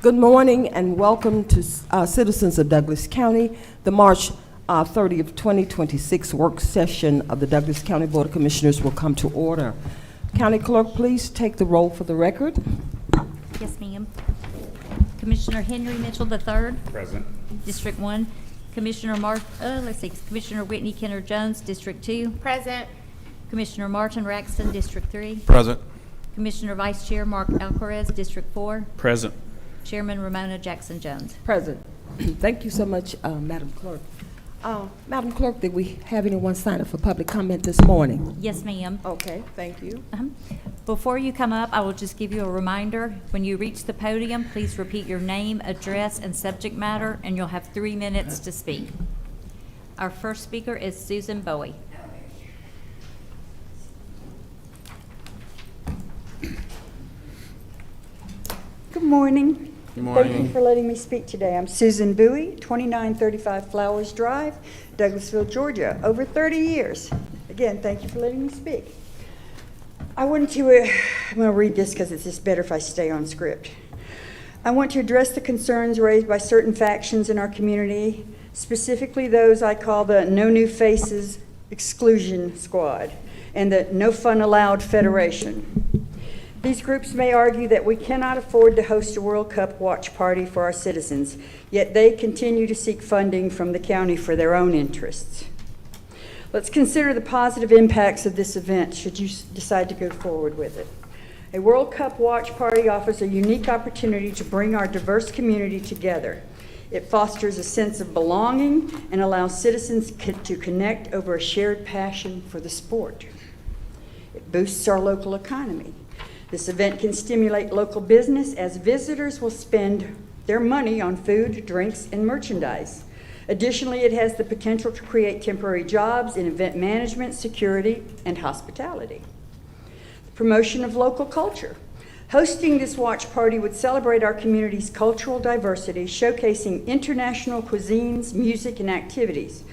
Good morning and welcome to citizens of Douglas County, the March 30th, 2026 work session of the Douglas County Board of Commissioners will come to order. County Clerk, please take the roll for the record. Yes, ma'am. Commissioner Henry Mitchell III. Present. District 1. Commissioner Commissioner Whitney Kenner Jones, District 2. Present. Commissioner Martin Raxton, District 3. Present. Commissioner Vice Chair Mark Alcaraz, District 4. Present. Chairman Ramona Jackson Jones. Present. Thank you so much, Madam Clerk. Madam Clerk, did we have anyone sign up for public comment this morning? Yes, ma'am. Okay, thank you. Before you come up, I will just give you a reminder. When you reach the podium, please repeat your name, address, and subject matter, and you'll have 3 minutes to speak. Our first speaker is Susan Bowie. Good morning. Good morning. Thank you for letting me speak today. I'm Susan Bowie, 2935 Flowers Drive, Douglasville, Georgia. Over 30 years. Again, thank you for letting me speak. I'm going to read this because it's just better if I stay on script. I want to address the concerns raised by certain factions in our community, specifically those I call the No New Faces Exclusion Squad and the No Fun Allowed Federation. These groups may argue that we cannot afford to host a World Cup watch party for our citizens, yet they continue to seek funding from the county for their own interests. Let's consider the positive impacts of this event should you decide to go forward with it. A World Cup watch party offers a unique opportunity to bring our diverse community together. It fosters a sense of belonging and allows citizens to connect over a shared passion for the sport. It boosts our local economy. This event can stimulate local business as visitors will spend their money on food, drinks, and merchandise. Additionally, it has the potential to create temporary jobs in event management, security, and hospitality. Promotion of local culture. Hosting this watch party would celebrate our community's cultural diversity, showcasing international cuisines, music, and activities.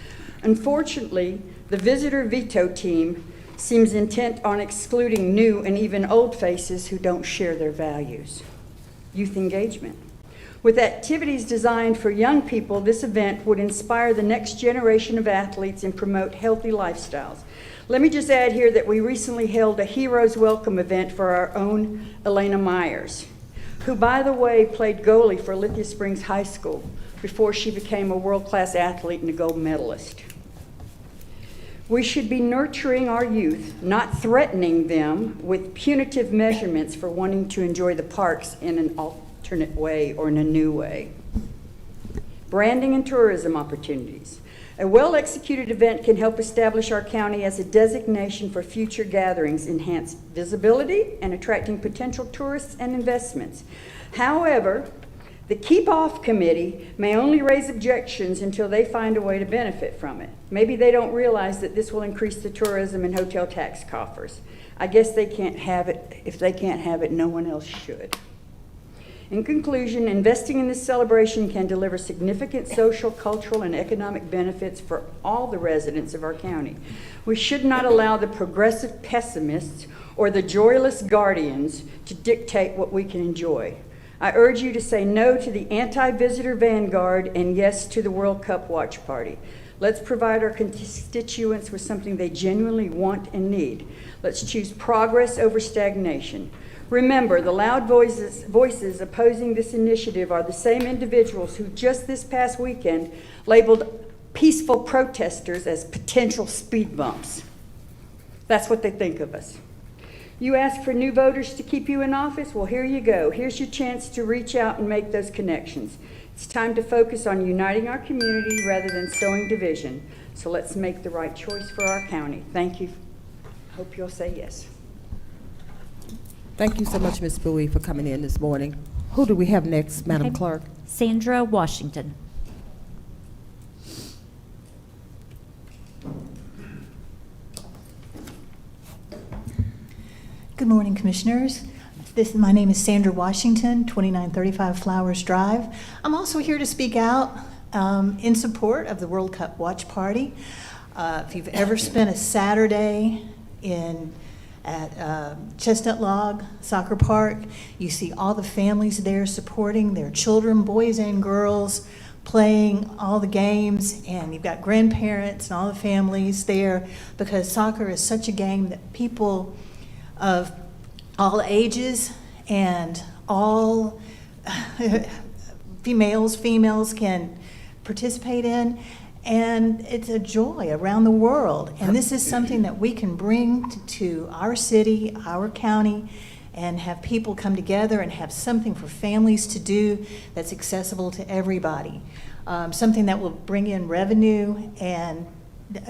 Unfortunately, the visitor veto team seems intent on excluding new and even old faces who don't share their values. Youth engagement. With activities designed for young people, this event would inspire the next generation of athletes and promote healthy lifestyles. Let me just add here that we recently held a Heroes Welcome event for our own Elena Myers, who, by the way, played goalie for Lithia Springs High School before she became a world-class athlete and a gold medalist. We should be nurturing our youth, not threatening them with punitive measurements for wanting to enjoy the parks in an alternate way or in a new way. Branding and tourism opportunities. A well-executed event can help establish our county as a designation for future gatherings, enhance visibility, and attracting potential tourists and investments. However, the Keep Off Committee may only raise objections until they find a way to benefit from it. Maybe they don't realize that this will increase the tourism and hotel tax coffers. I guess they can't have it. If they can't have it, no one else should. In conclusion, investing in this celebration can deliver significant social, cultural, and economic benefits for all the residents of our county. We should not allow the progressive pessimists or the joyless guardians to dictate what we can enjoy. I urge you to say no to the anti-visitor vanguard and yes to the World Cup watch party. Let's provide our constituents with something they genuinely want and need. Let's choose progress over stagnation. Remember, the loud voices opposing this initiative are the same individuals who just this past weekend labeled peaceful protesters as potential speed bumps. That's what they think of us. You ask for new voters to keep you in office? Well, here you go. Here's your chance to reach out and make those connections. It's time to focus on uniting our community rather than sowing division. So let's make the right choice for our county. Thank you. Hope you'll say yes. Thank you so much, Ms. Bowie, for coming in this morning. Who do we have next, Madam Okay. Clerk? Sandra Washington. Good morning, Commissioners. My name is Sandra Washington, 2935 Flowers Drive. I'm also here to speak out in support of the World Cup Watch Party. If you've ever spent a Saturday in at Chestnut Log Soccer Park. You see all the families there supporting their children, boys and girls, playing all the games, and you've got grandparents and all the families there, because soccer is such a game that people of all ages and all females can participate in, and it's a joy around the world. And this is something that we can bring to our city, our county, and have people come together and have something for families to do that's accessible to everybody. Something that will bring in revenue and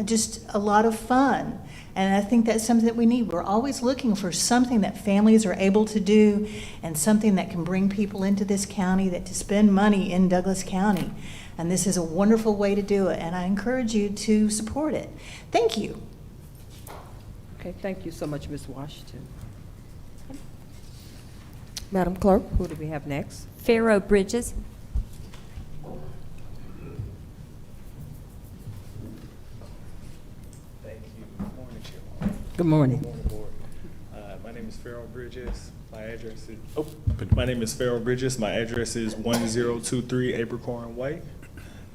just a lot of fun. And I think that's something that we need. We're always looking for something that families are able to do and something that can bring people into this county, that to spend money in Douglas County. And this is a wonderful way to do it, and I encourage you to support it. Thank you. Okay, thank you so much, Ms. Washington. Madam Clerk, who do we have next? Pharaoh Bridges. Thank you. Good morning, Chairman. Good morning. Good morning, Board. My name is Pharaoh Bridges. My name is Pharaoh Bridges. My address is 1023 Abercorn Way,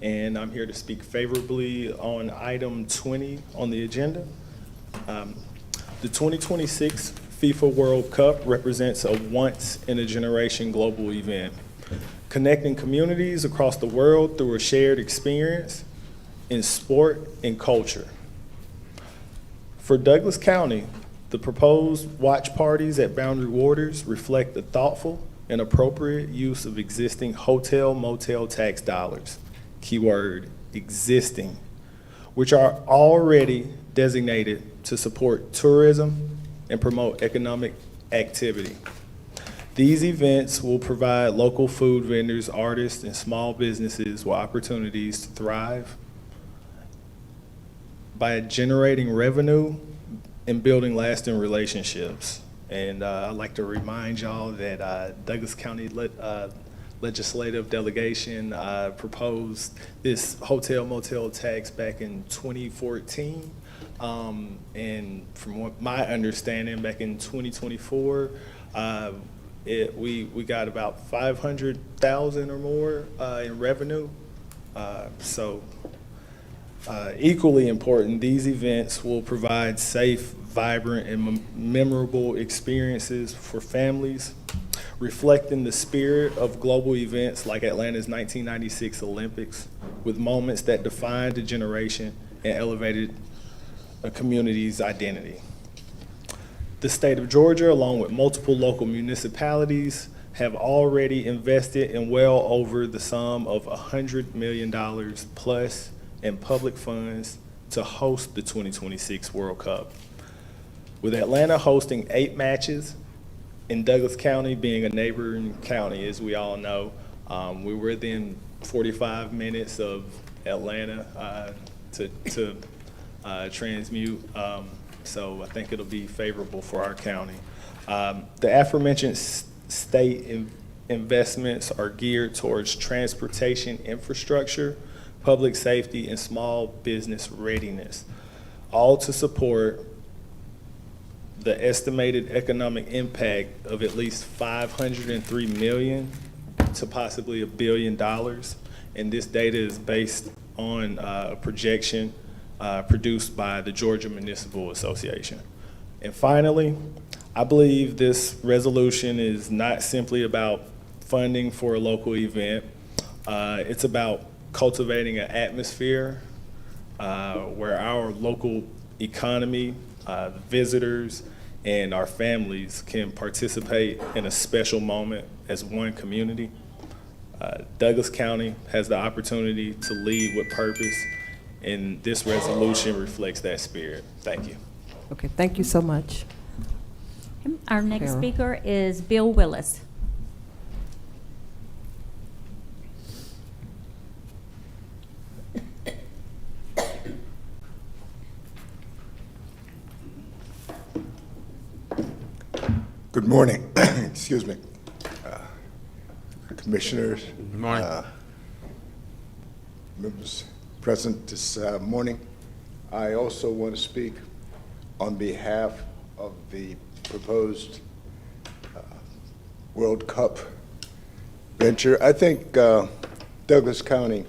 and I'm here to speak favorably on item 20 on the agenda. The 2026 FIFA World Cup represents a once-in-a-generation global event, connecting communities across the world through a shared experience in sport and culture. For Douglas County, the proposed watch parties at Boundary Waters reflect the thoughtful and appropriate use of existing hotel motel tax dollars, keyword existing, which are already designated to support tourism and promote economic activity. These events will provide local food vendors, artists, and small businesses with opportunities to thrive by generating revenue and building lasting relationships. And I'd like to remind y'all that Douglas County legislative delegation proposed this hotel motel tax back in 2014. And from what my understanding, back in 2024, we got about 500,000 or more in revenue. Equally important, these events will provide safe, vibrant, and memorable experiences for families, reflecting the spirit of global events like Atlanta's 1996 Olympics, with moments that defined a generation and elevated a community's identity. The state of Georgia, along with multiple local municipalities, have already invested in well over the sum of $100 million plus in public funds to host the 2026 World Cup. With Atlanta hosting 8 matches and Douglas County being a neighboring county, as we all know, we were within 45 minutes of Atlanta to transmute, so I think it'll be favorable for our county. The aforementioned state investments are geared towards transportation infrastructure, public safety, and small business readiness, all to support the estimated economic impact of at least $503 million to possibly $1 billion. And this data is based on a projection produced by the Georgia Municipal Association. And finally, I believe this resolution is not simply about funding for a local event. It's about cultivating an atmosphere where our local economy, visitors, and our families can participate in a special moment as one community. Douglas County has the opportunity to lead with purpose, and this resolution reflects that spirit. Thank you. Okay, thank you so much. Our next Carol. speaker is Bill Willis. Good morning. Excuse me. Commissioners. Good morning. Members present this morning. I also want to speak on behalf of the proposed World Cup venture. I think Douglas County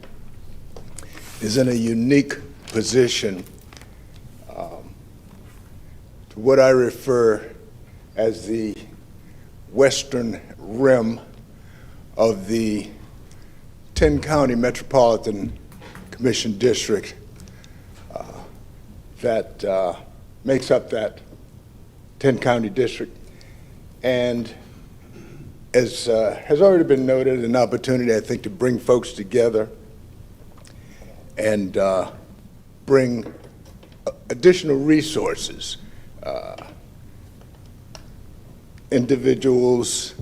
is in a unique position to what I refer as the western rim of the 10-county Metropolitan Commission District that makes up that 10-county district. And as has already been noted, an opportunity, I think, to bring folks together and bring additional resources, individuals,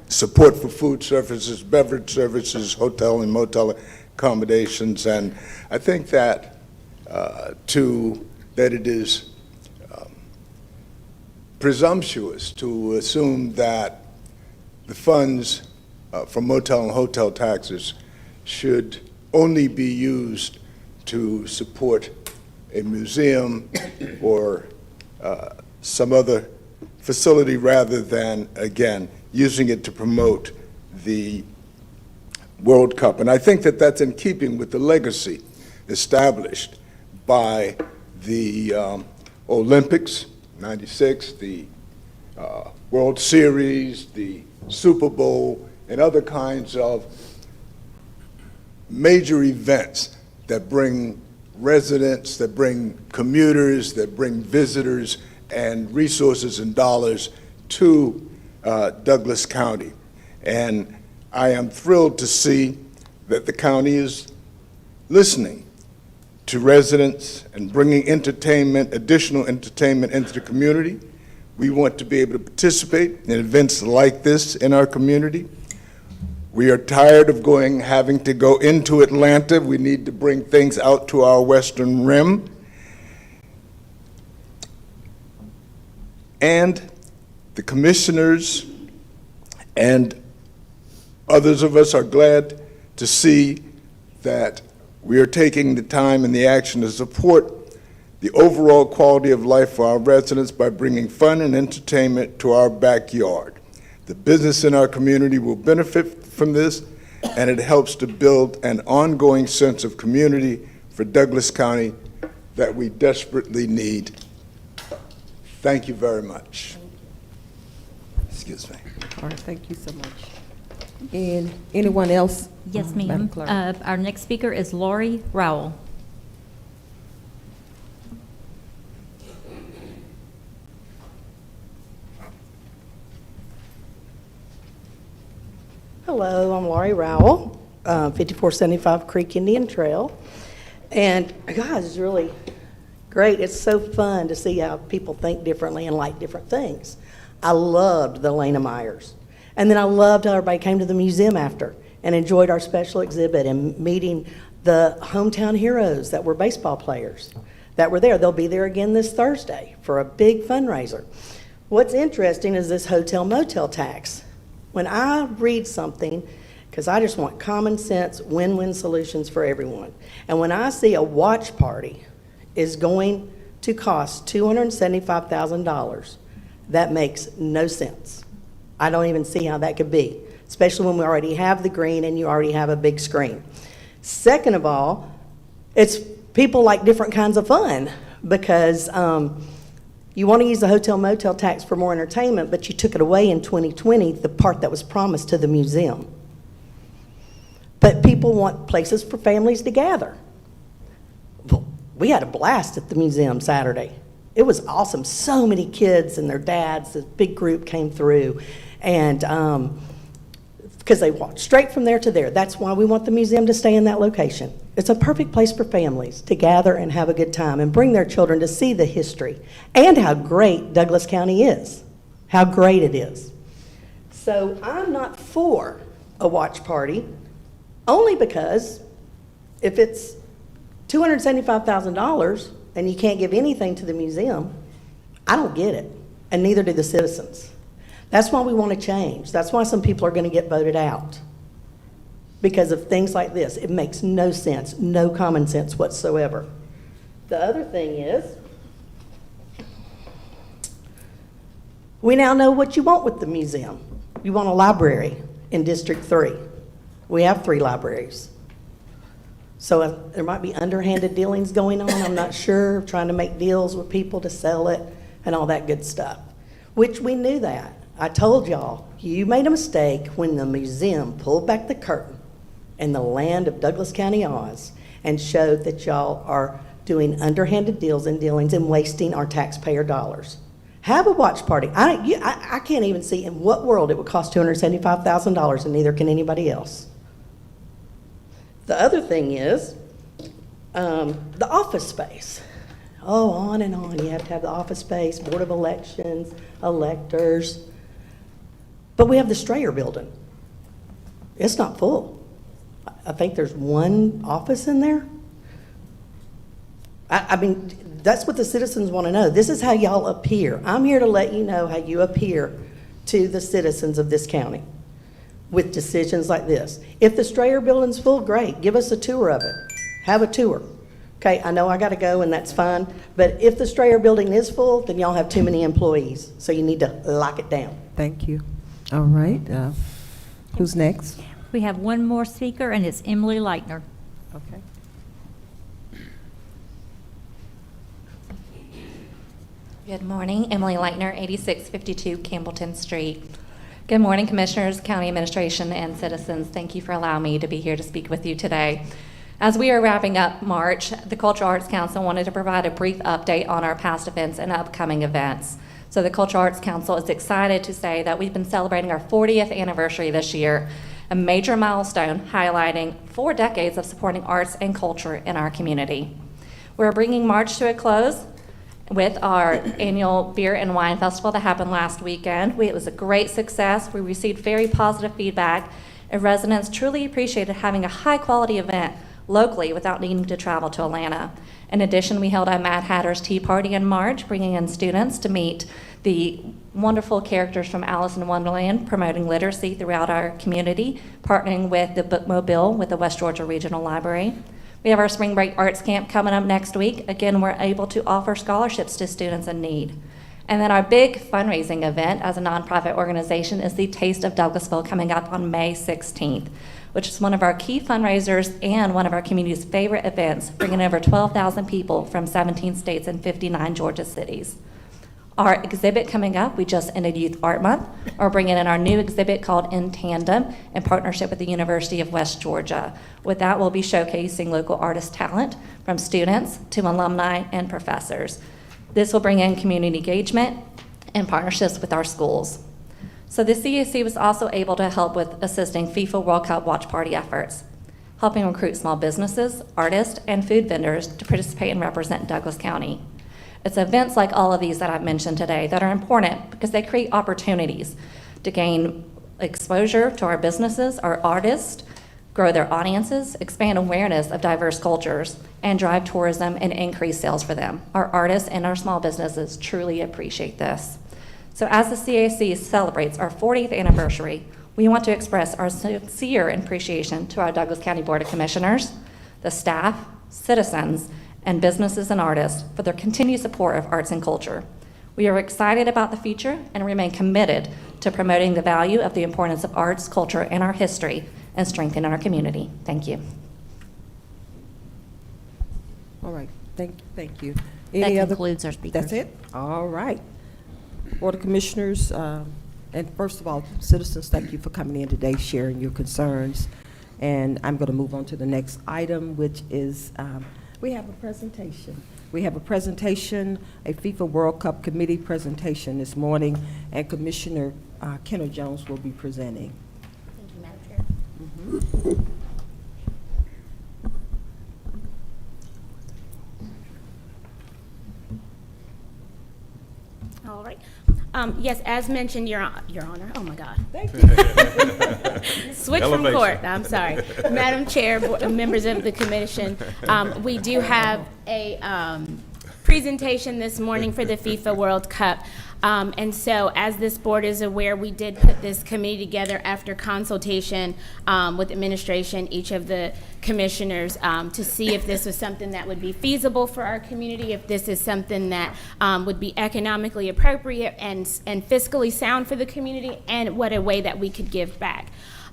support for food services, beverage services, hotel and motel accommodations, and I think that that it is presumptuous to assume that the funds from motel and hotel taxes should only be used to support a museum or some other facility rather than, again, using it to promote the World Cup. And I think that that's in keeping with the legacy established by the Olympics, '96, the World Series, the Super Bowl, and other kinds of major events that bring residents, that bring commuters, that bring visitors and resources and dollars to Douglas County. And I am thrilled to see that the county is listening to residents and bringing entertainment, additional entertainment into the community. We want to be able to participate in events like this in our community. We are tired of having to go into Atlanta. We need to bring things out to our western rim. And the commissioners and others of us are glad to see that we are taking the time and the action to support the overall quality of life for our residents by bringing fun and entertainment to our backyard. The business in our community will benefit from this, and it helps to build an ongoing sense of community for Douglas County that we desperately need. Thank you very much. Excuse me. All right, thank you so much. And anyone else? Yes, Madam ma'am. Clerk. Our next speaker is Lori Rowell. Hello, I'm Laurie Rowell, 5475 Creek Indian Trail. And guys, it's really great. It's so fun to see how people think differently and like different things. I loved the Lena Myers. And then I loved how everybody came to the museum after and enjoyed our special exhibit and meeting the hometown heroes that were baseball players that were there. They'll be there again this Thursday for a big fundraiser. What's interesting is this hotel motel tax. When I read something, because I just want common sense, win-win solutions for everyone. And when I see a watch party is going to cost $275,000, that makes no sense. I don't even see how that could be, especially when we already have the green and you already have a big screen. Second of all, it's people like different kinds of fun because you want to use the hotel motel tax for more entertainment, but you took it away in 2020, the part that was promised to the museum. But people want places for families to gather. We had a blast at the museum Saturday. It was awesome. So many kids and their dads, this big group came through, and because they walked straight from there to there. That's why we want the museum to stay in that location. It's a perfect place for families to gather and have a good time and bring their children to see the history and how great Douglas County is, how great it is. So I'm not for a watch party, only because if it's $275,000 and you can't give anything to the museum, I don't get it, and neither do the citizens. That's why we want to change. That's why some people are going to get voted out. Because of things like this. It makes no sense, no common sense whatsoever. The other thing is, we now know what you want with the museum. You want a library in District 3. We have 3 libraries. So there might be underhanded dealings going on, I'm not sure, trying to make deals with people to sell it and all that good stuff, which we knew that. I told y'all, you made a mistake when the museum pulled back the curtain in the land of Douglas County, Oz, and showed that y'all are doing underhanded deals and dealings and wasting our taxpayer dollars. Have a watch party. I can't even see in what world it would cost $275,000, and neither can anybody else. The other thing is the office space. Oh, on and on. You have to have the office space, Board of Elections, electors. But we have the Strayer building. It's not full. I think there's 1 office in there. I mean, that's what the citizens want to know. This is how y'all appear. I'm here to let you know how you appear to the citizens of this county with decisions like this. If the Strayer building's full, great. Give us a tour of it. Have a tour. Okay, I know I got to go, and that's fine. But if the Strayer building is full, then y'all have too many employees. So you need to lock it down. Thank you. All right. Who's next? We have one more speaker, and it's Emily Leitner. Okay. Good morning, Emily Leitner, 8652 Campbellton Street. Good morning, Commissioners, County Administration, and citizens. Thank you for allowing me to be here to speak with you today. As we are wrapping up March, the Cultural Arts Council wanted to provide a brief update on our past events and upcoming events. So the Cultural Arts Council is excited to say that we've been celebrating our 40th anniversary this year, a major milestone highlighting 4 decades of supporting arts and culture in our community. We're bringing March to a close with our annual Beer and Wine Festival that happened last weekend. It was a great success. We received very positive feedback, and residents truly appreciated having a high-quality event locally without needing to travel to Atlanta. In addition, we held a Mad Hatter's Tea Party in March, bringing in students to meet the wonderful characters from Alice in Wonderland, promoting literacy throughout our community, partnering with the Bookmobile with the West Georgia Regional Library. We have our Spring Break Arts Camp coming up next week. Again, we're able to offer scholarships to students in need. And then our big fundraising event as a nonprofit organization is the Taste of Douglasville coming up on May 16th, which is one of our key fundraisers and one of our community's favorite events, bringing over 12,000 people from 17 states and 59 Georgia cities. Our exhibit coming up, we just ended Youth Art Month. We're bringing in our new exhibit called In Tandem in partnership with the University of West Georgia. With that, we'll be showcasing local artist talent from students to alumni and professors. This will bring in community engagement and partnerships with our schools. So the CAC was also able to help with assisting FIFA World Cup watch party efforts, helping recruit small businesses, artists, and food vendors to participate and represent Douglas County. It's events like all of these that I've mentioned today that are important because they create opportunities to gain exposure to our businesses, our artists, grow their audiences, expand awareness of diverse cultures, and drive tourism and increase sales for them. Our artists and our small businesses truly appreciate this. So as the CAC celebrates our 40th anniversary, we want to express our sincere appreciation to our Douglas County Board of Commissioners, the staff, citizens, and businesses and artists for their continued support of arts and culture. We are excited about the future and remain committed to promoting the value of the importance of arts, culture, and our history and strengthening our community. Thank you. All right. Thank you. That Any other? concludes our speakers. That's it? All right. Board of Commissioners, and first of all, citizens, thank you for coming in today, sharing your concerns. And I'm going to move on to the next item, which is we have a presentation. We have a presentation, a FIFA World Cup committee presentation this morning, and Commissioner Kenner Jones will be presenting. Thank you, Madam Chair. All right. Yes, as mentioned, Your Honor. Oh my God. Thank you. Switch from court. I'm sorry, Madam Chair, members of the commission. We do have a presentation this morning for the FIFA World Cup. And so, as this board is aware, we did put this committee together after consultation with administration, each of the commissioners, to see if this was something that would be feasible for our community, if this is something that would be economically appropriate and fiscally sound for the community, and what a way that we could give back.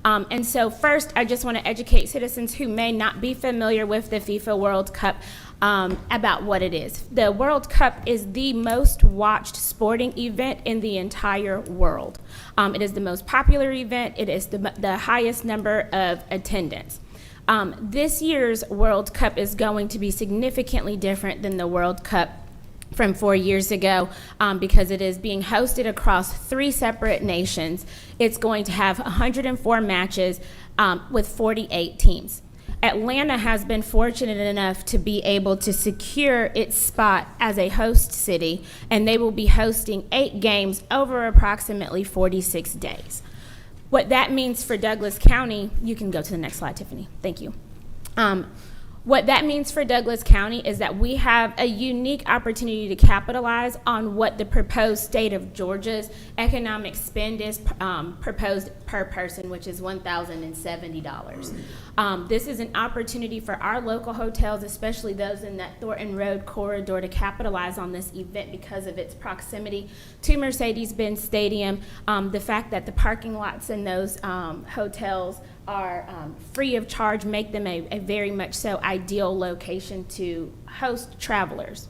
And so first, I just want to educate citizens who may not be familiar with the FIFA World Cup about what it is. The World Cup is the most watched sporting event in the entire world. It is the most popular event. It is the highest number of attendance. This year's World Cup is going to be significantly different than the World Cup from 4 years ago because it is being hosted across 3 separate nations. It's going to have 104 matches with 48 teams. Atlanta has been fortunate enough to be able to secure its spot as a host city, and they will be hosting 8 games over approximately 46 days. What that means for Douglas County, you can go to the next slide, Tiffany. Thank you. What that means for Douglas County is that we have a unique opportunity to capitalize on what the proposed state of Georgia's economic spend is proposed per person, which is $1,070. This is an opportunity for our local hotels, especially those in that Thornton Road corridor, to capitalize on this event because of its proximity to Mercedes-Benz Stadium, the fact that the parking lots in those hotels are free of charge, make them a very much so ideal location to host travelers.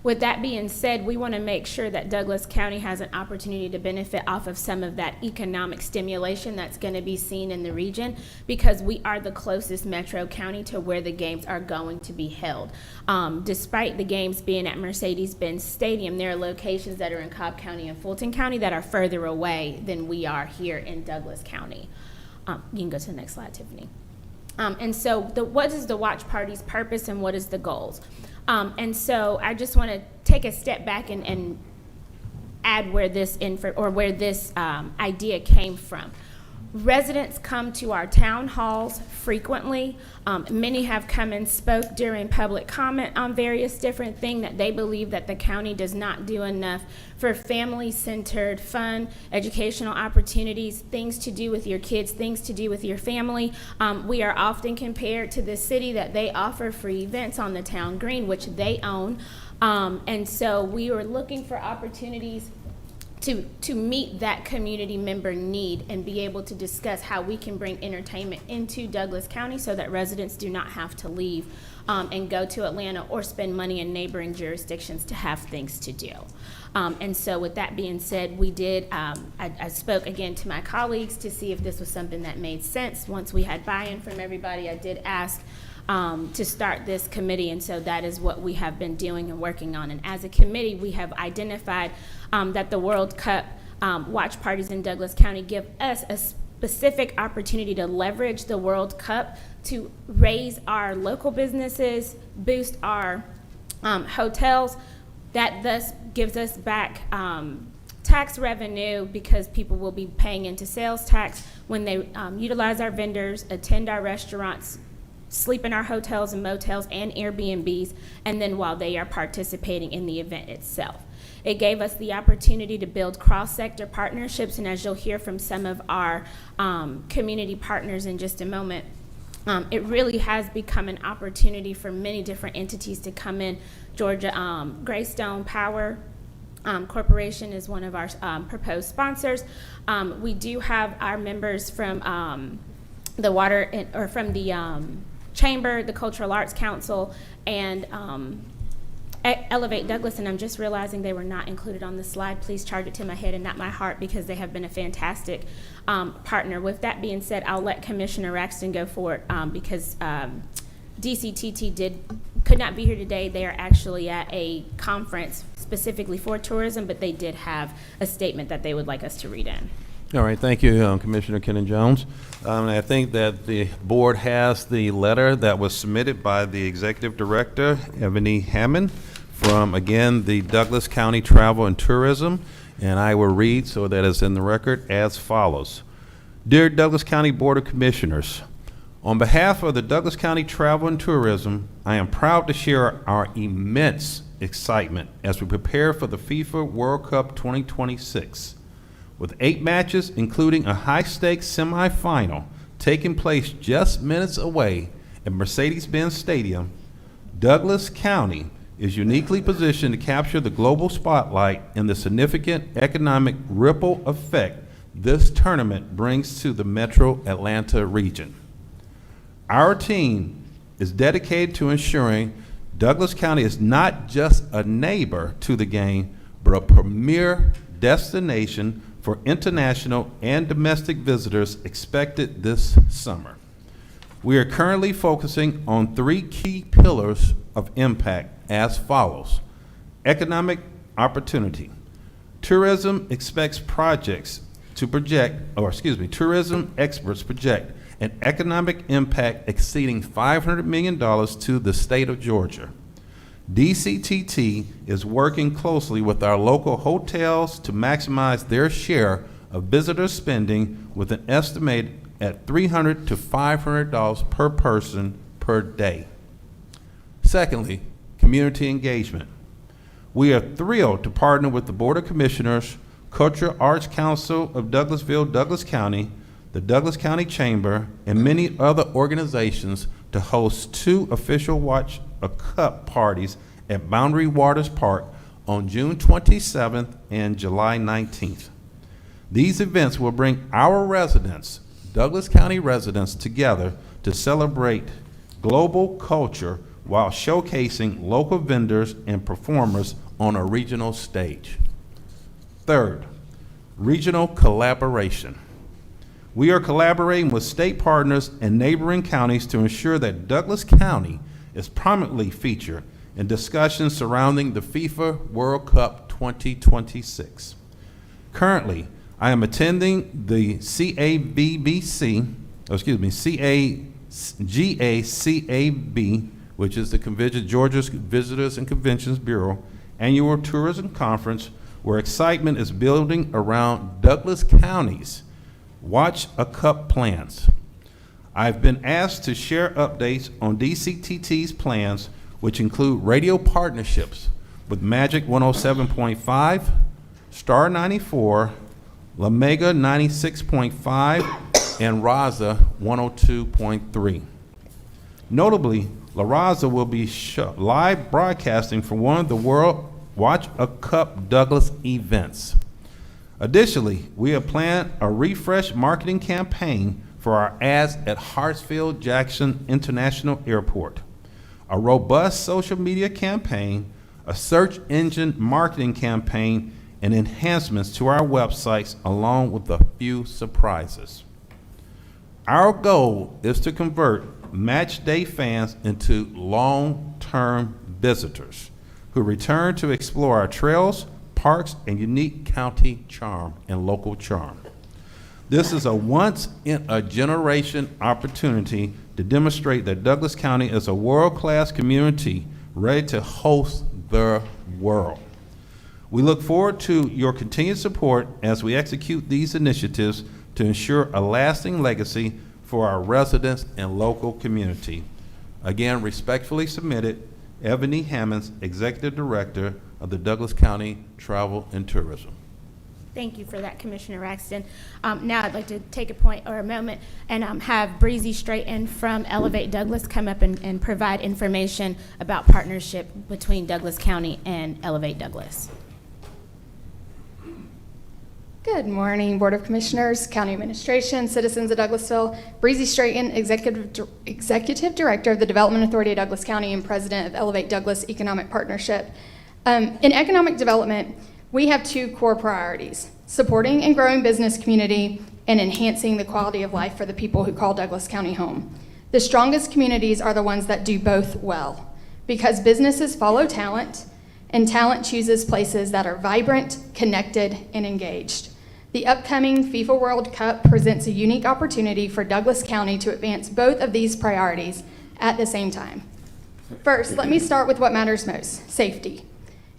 With that being said, we want to make sure that Douglas County has an opportunity to benefit off of some of that economic stimulation that's going to be seen in the region, because we are the closest metro county to where the games are going to be held. Despite the games being at Mercedes-Benz Stadium, there are locations that are in Cobb County and Fulton County that are further away than we are here in Douglas County. You can go to the next slide, Tiffany. And so what is the watch party's purpose and what is the goals? And so I just want to take a step back and add where this idea came from. Residents come to our town halls frequently. Many have come and spoke during public comment on various different things that they believe that the county does not do enough for family-centered, fun, educational opportunities, things to do with your kids, things to do with your family. We are often compared to the city that they offer free events on the town green, which they own. And so we are looking for opportunities to meet that community member need and be able to discuss how we can bring entertainment into Douglas County so that residents do not have to leave and go to Atlanta or spend money in neighboring jurisdictions to have things to do. And so with that being said, we did, I spoke again to my colleagues to see if this was something that made sense. Once we had buy-in from everybody, I did ask to start this committee, and so that is what we have been doing and working on. And as a committee, we have identified that the World Cup watch parties in Douglas County give us a specific opportunity to leverage the World Cup to raise our local businesses, boost our hotels. That thus gives us back tax revenue because people will be paying into sales tax when they utilize our vendors, attend our restaurants, sleep in our hotels and motels and Airbnbs, and then while they are participating in the event itself. It gave us the opportunity to build cross-sector partnerships, and as you'll hear from some of our community partners in just a moment, it really has become an opportunity for many different entities to come in. Georgia Greystone Power Corporation is one of our proposed sponsors. We do have our members from the water, or from the Chamber, the Cultural Arts Council, and Elevate Douglas, and I'm just realizing they were not included on the slide. Please charge it to my head and not my heart, because they have been a fantastic partner. With that being said, I'll let Commissioner Raxton go for it because DCTT could not be here today. They are actually at a conference specifically for tourism, but they did have a statement that they would like us to read in. All right, thank you, Commissioner Kennan Jones. I think that the board has the letter that was submitted by the Executive Director, Ebony Hammond, from, again, the Douglas County Travel and Tourism, and I will read so that it's in the record as follows. Dear Douglas County Board of Commissioners, on behalf of the Douglas County Travel and Tourism, I am proud to share our immense excitement as we prepare for the FIFA World Cup 2026. With 8 matches, including a high-stakes semifinal taking place just minutes away at Mercedes-Benz Stadium, Douglas County is uniquely positioned to capture the global spotlight and the significant economic ripple effect this tournament brings to the metro Atlanta region. Our team is dedicated to ensuring Douglas County is not just a neighbor to the game, but a premier destination for international and domestic visitors expected this summer. We are currently focusing on 3 key pillars of impact as follows. Economic opportunity. Tourism experts project an economic impact exceeding $500 million to the state of Georgia. DCTT is working closely with our local hotels to maximize their share of visitor spending with an estimate at $300 to $500 per person per day. Secondly, community engagement. We are thrilled to partner with the Board of Commissioners, Cultural Arts Council of Douglasville, Douglas County, the Douglas County Chamber, and many other organizations to host 2 official Watch a Cup parties at Boundary Waters Park on June 27th and July 19th. These events will bring our residents, Douglas County residents, together to celebrate global culture while showcasing local vendors and performers on a regional stage. Third, regional collaboration. We are collaborating with state partners and neighboring counties to ensure that Douglas County is prominently featured in discussions surrounding the FIFA World Cup 2026. Currently, I am attending the GACAB, which is the Georgia's Visitors and Conventions Bureau, annual tourism conference, where excitement is building around Douglas County's Watch a Cup plans. I've been asked to share updates on DCTT's plans, which include radio partnerships with Magic 107.5, Star 94, La Mega 96.5, and Raza 102.3. Notably, La Raza will be live broadcasting from one of the World Watch a Cup Douglas events. Additionally, we have planned a refresh marketing campaign for our ads at Hartsfield-Jackson International Airport, a robust social media campaign, a search engine marketing campaign, and enhancements to our websites, along with a few surprises. Our goal is to convert match day fans into long-term visitors who return to explore our trails, parks, and unique county charm and local charm. This is a once-in-a-generation opportunity to demonstrate that Douglas County is a world-class community ready to host the world. We look forward to your continued support as we execute these initiatives to ensure a lasting legacy for our residents and local community. Again, respectfully submitted, Ebony Hammonds, Executive Director of the Douglas County Travel and Tourism. Thank you for that, Commissioner Raxton. Now I'd like to take a point or a moment and have Breezy Straighten from Elevate Douglas come up and provide information about partnership between Douglas County and Elevate Douglas. Good morning, Board of Commissioners, County Administration, citizens of Douglasville. Breezy Straighten, Executive Director of the Development Authority of Douglas County and President of Elevate Douglas Economic Partnership. In economic development, we have 2 core priorities: supporting and growing business community and enhancing the quality of life for the people who call Douglas County home. The strongest communities are the ones that do both well, because businesses follow talent, and talent chooses places that are vibrant, connected, and engaged. The upcoming FIFA World Cup presents a unique opportunity for Douglas County to advance both of these priorities at the same time. First, let me start with what matters most: safety.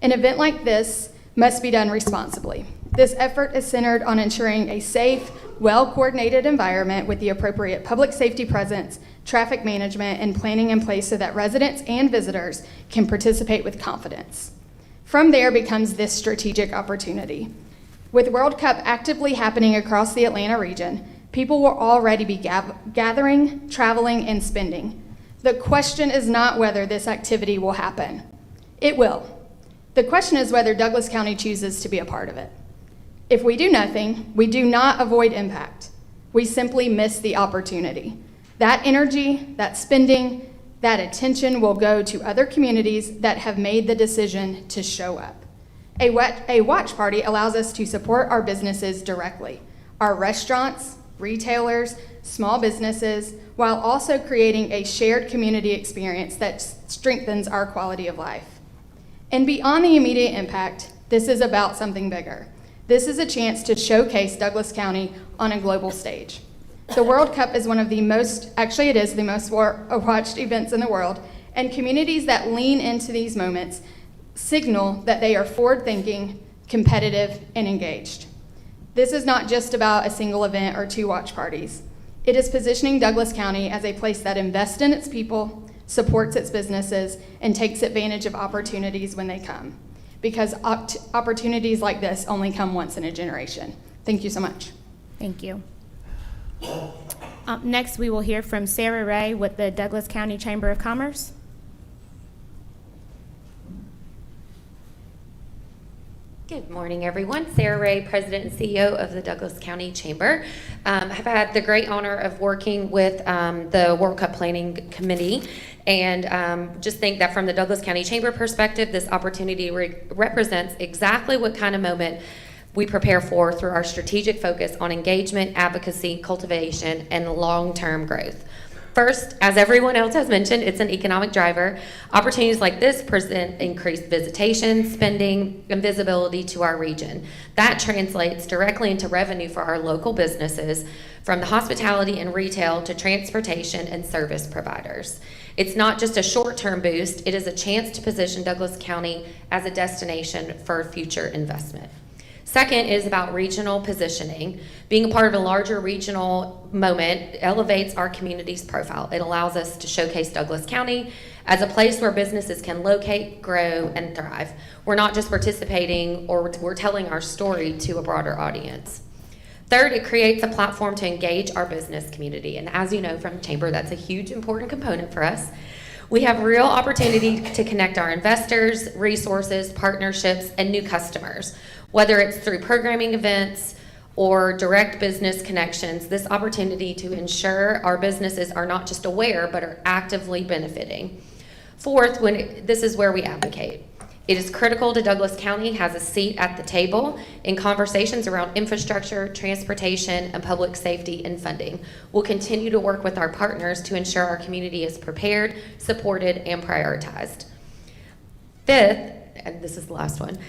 An event like this must be done responsibly. This effort is centered on ensuring a safe, well-coordinated environment with the appropriate public safety presence traffic management, and planning in place so that residents and visitors can participate with confidence. From there becomes this strategic opportunity. With World Cup actively happening across the Atlanta region, people will already be gathering, traveling, and spending. The question is not whether this activity will happen. It will. The question is whether Douglas County chooses to be a part of it. If we do nothing, we do not avoid impact. We simply miss the opportunity. That energy, that spending, that attention will go to other communities that have made the decision to show up. A watch party allows us to support our businesses directly, our restaurants, retailers, small businesses, while also creating a shared community experience that strengthens our quality of life. And beyond the immediate impact, this is about something bigger. This is a chance to showcase Douglas County on a global stage. The World Cup is one of the most, actually it is the most watched events in the world, and communities that lean into these moments signal that they are forward-thinking, competitive, and engaged. This is not just about a single event or 2 watch parties. It is positioning Douglas County as a place that invests in its people, supports its businesses, and takes advantage of opportunities when they come. Because opportunities like this only come once in a generation. Thank you so much. Thank you. Next, we will hear from Sarah Ray with the Douglas County Chamber of Commerce. Good morning, everyone. Sarah Ray, President and CEO of the Douglas County Chamber. I've had the great honor of working with the World Cup Planning Committee, and just think that from the Douglas County Chamber perspective, this opportunity represents exactly what kind of moment we prepare for through our strategic focus on engagement, advocacy, cultivation, and long-term growth. First, as everyone else has mentioned, it's an economic driver. Opportunities like this present increased visitation, spending, and visibility to our region. That translates directly into revenue for our local businesses, from the hospitality and retail to transportation and service providers. It's not just a short-term boost, it is a chance to position Douglas County as a destination for future investment. Second is about regional positioning. Being a part of a larger regional moment elevates our community's profile. It allows us to showcase Douglas County as a place where businesses can locate, grow, and thrive. We're not just participating, or we're telling our story to a broader audience. Third, it creates a platform to engage our business community. And as you know from Chamber, that's a huge important component for us. We have real opportunity to connect our investors, resources, partnerships, and new customers. Whether it's through programming events or direct business connections, this opportunity to ensure our businesses are not just aware, but are actively benefiting. Fourth, this is where we advocate. It is critical to Douglas County has a seat at the table in conversations around infrastructure, transportation, and public safety and funding. We'll continue to work with our partners to ensure our community is prepared, supported, and prioritized. Fifth, and this is the last one,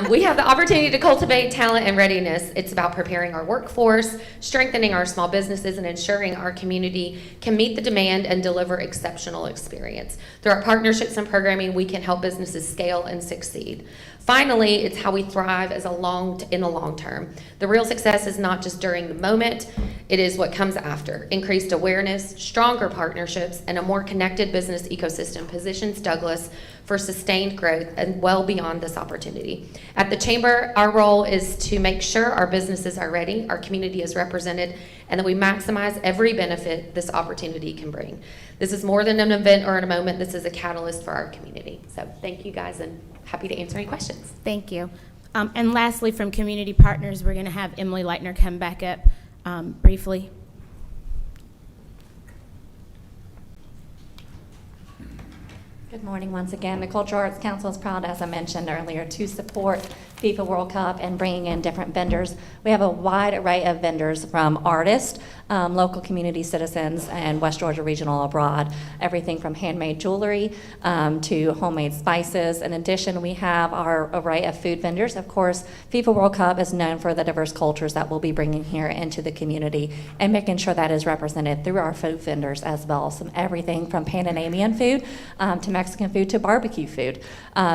we have the opportunity to cultivate talent and readiness. It's about preparing our workforce, strengthening our small businesses, and ensuring our community can meet the demand and deliver exceptional experience. Through our partnerships and programming, we can help businesses scale and succeed. Finally, it's how we thrive in the long term. The real success is not just during the moment, it is what comes after. Increased awareness, stronger partnerships, and a more connected business ecosystem positions Douglas for sustained growth and well beyond this opportunity. At the Chamber, our role is to make sure our businesses are ready, our community is represented, and that we maximize every benefit this opportunity can bring. This is more than an event or a moment, this is a catalyst for our community. So thank you guys, and happy to answer any questions. Thank you. And lastly, from community partners, we're going to have Emily Leitner come back up briefly. Good morning once again. The Cultural Arts Council is proud, as I mentioned earlier, to support FIFA World Cup and bringing in different vendors. We have a wide array of vendors, from artists, local community citizens, and West Georgia Regional abroad. Everything from handmade jewelry to homemade spices. In addition, we have our array of food vendors. Of course, FIFA World Cup is known for the diverse cultures that we'll be bringing here into the community and making sure that is represented through our food vendors as well. Some everything from Panamanian food to Mexican food to barbecue food.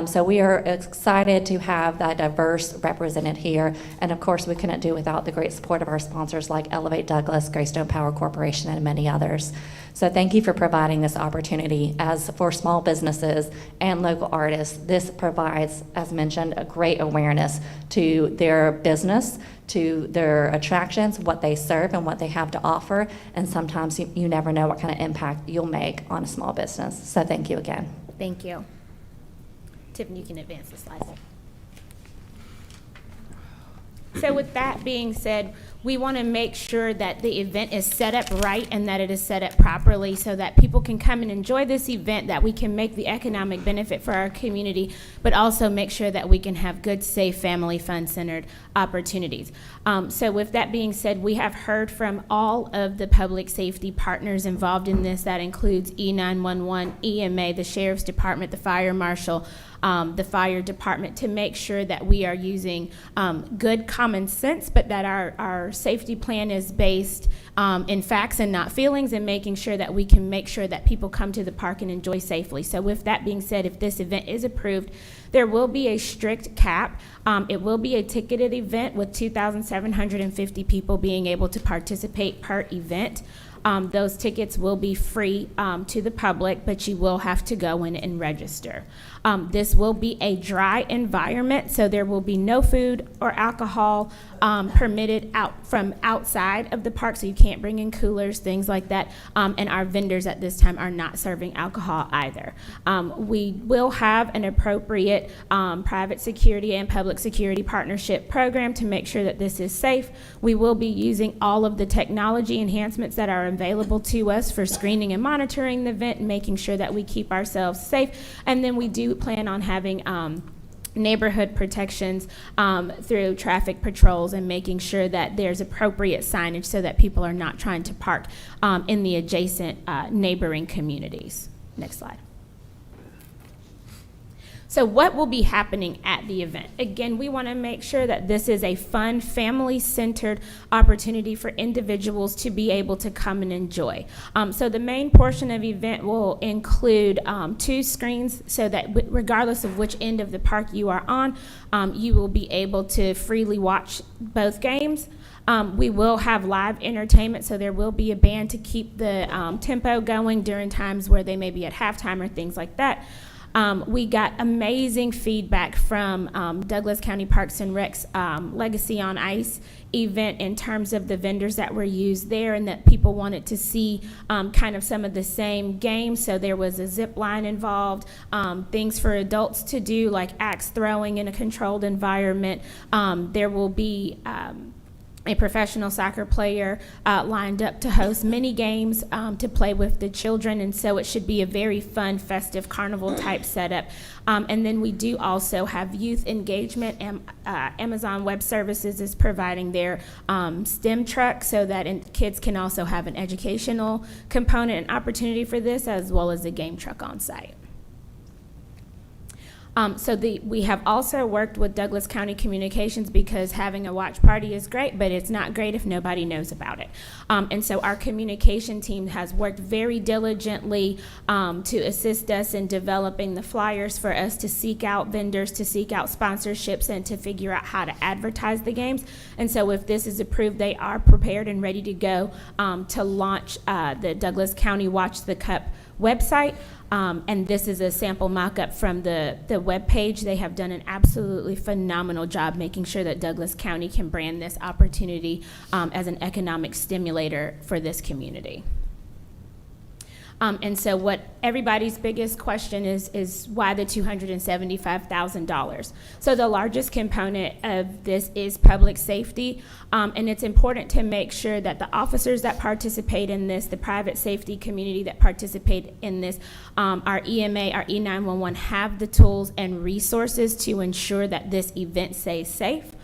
So we are excited to have that diverse represented here. And of course, we couldn't do without the great support of our sponsors like Elevate Douglas, Greystone Power Corporation, and many others. So thank you for providing this opportunity. As for small businesses and local artists, this provides, as mentioned, a great awareness to their business, to their attractions, what they serve and what they have to offer, and sometimes you never know what kind of impact you'll make on a small business. So thank you again. Thank you. Tiffany, you can advance the slides. So with that being said, we want to make sure that the event is set up right and that it is set up properly so that people can come and enjoy this event, that we can make the economic benefit for our community, but also make sure that we can have good, safe, family, fun-centered opportunities. So with that being said, we have heard from all of the public safety partners involved in this. That includes E911, EMA, the Sheriff's Department, the Fire Marshal, the Fire Department, to make sure that we are using good common sense, but that our safety plan is based in facts and not feelings, and making sure that we can make sure that people come to the park and enjoy safely. So with that being said, if this event is approved, there will be a strict cap. It will be a ticketed event with 2,750 people being able to participate per event. Those tickets will be free to the public, but you will have to go in and register. This will be a dry environment, so there will be no food or alcohol permitted from outside of the park, so you can't bring in coolers, things like that. And our vendors at this time are not serving alcohol either. We will have an appropriate private security and public security partnership program to make sure that this is safe. We will be using all of the technology enhancements that are available to us for screening and monitoring the event and making sure that we keep ourselves safe. And then we do plan on having neighborhood protections through traffic patrols and making sure that there's appropriate signage so that people are not trying to park in the adjacent neighboring communities. Next slide. So what will be happening at the event? Again, we want to make sure that this is a fun, family-centered opportunity for individuals to be able to come and enjoy. So the main portion of the event will include 2 screens, so that regardless of which end of the park you are on, you will be able to freely watch both games. We will have live entertainment, so there will be a band to keep the tempo going during times where they may be at halftime or things like that. We got amazing feedback from Douglas County Parks and Rec's Legacy on Ice event in terms of the vendors that were used there, and that people wanted to see kind of some of the same games. So there was a zip line involved, things for adults to do like axe throwing in a controlled environment. There will be a professional soccer player lined up to host mini games to play with the children, and so it should be a very fun, festive carnival type setup. And then we do also have youth engagement. Amazon Web Services is providing their STEM truck so that kids can also have an educational component and opportunity for this, as well as a game truck on site. We have also worked with Douglas County Communications, because having a watch party is great, but it's not great if nobody knows about it. And so our communication team has worked very diligently to assist us in developing the flyers for us to seek out vendors, to seek out sponsorships, and to figure out how to advertise the games. And so if this is approved, they are prepared and ready to go to launch the Douglas County Watch the Cup website. And this is a sample mock-up from the web page. They have done an absolutely phenomenal job making sure that Douglas County can brand this opportunity as an economic stimulator for this community. And so what everybody's biggest question is why the $275,000? So the largest component of this is public safety, and it's important to make sure that the officers that participate in this, the private safety community that participate in this, our EMA, our E911 have the tools and resources to ensure that this event stays safe.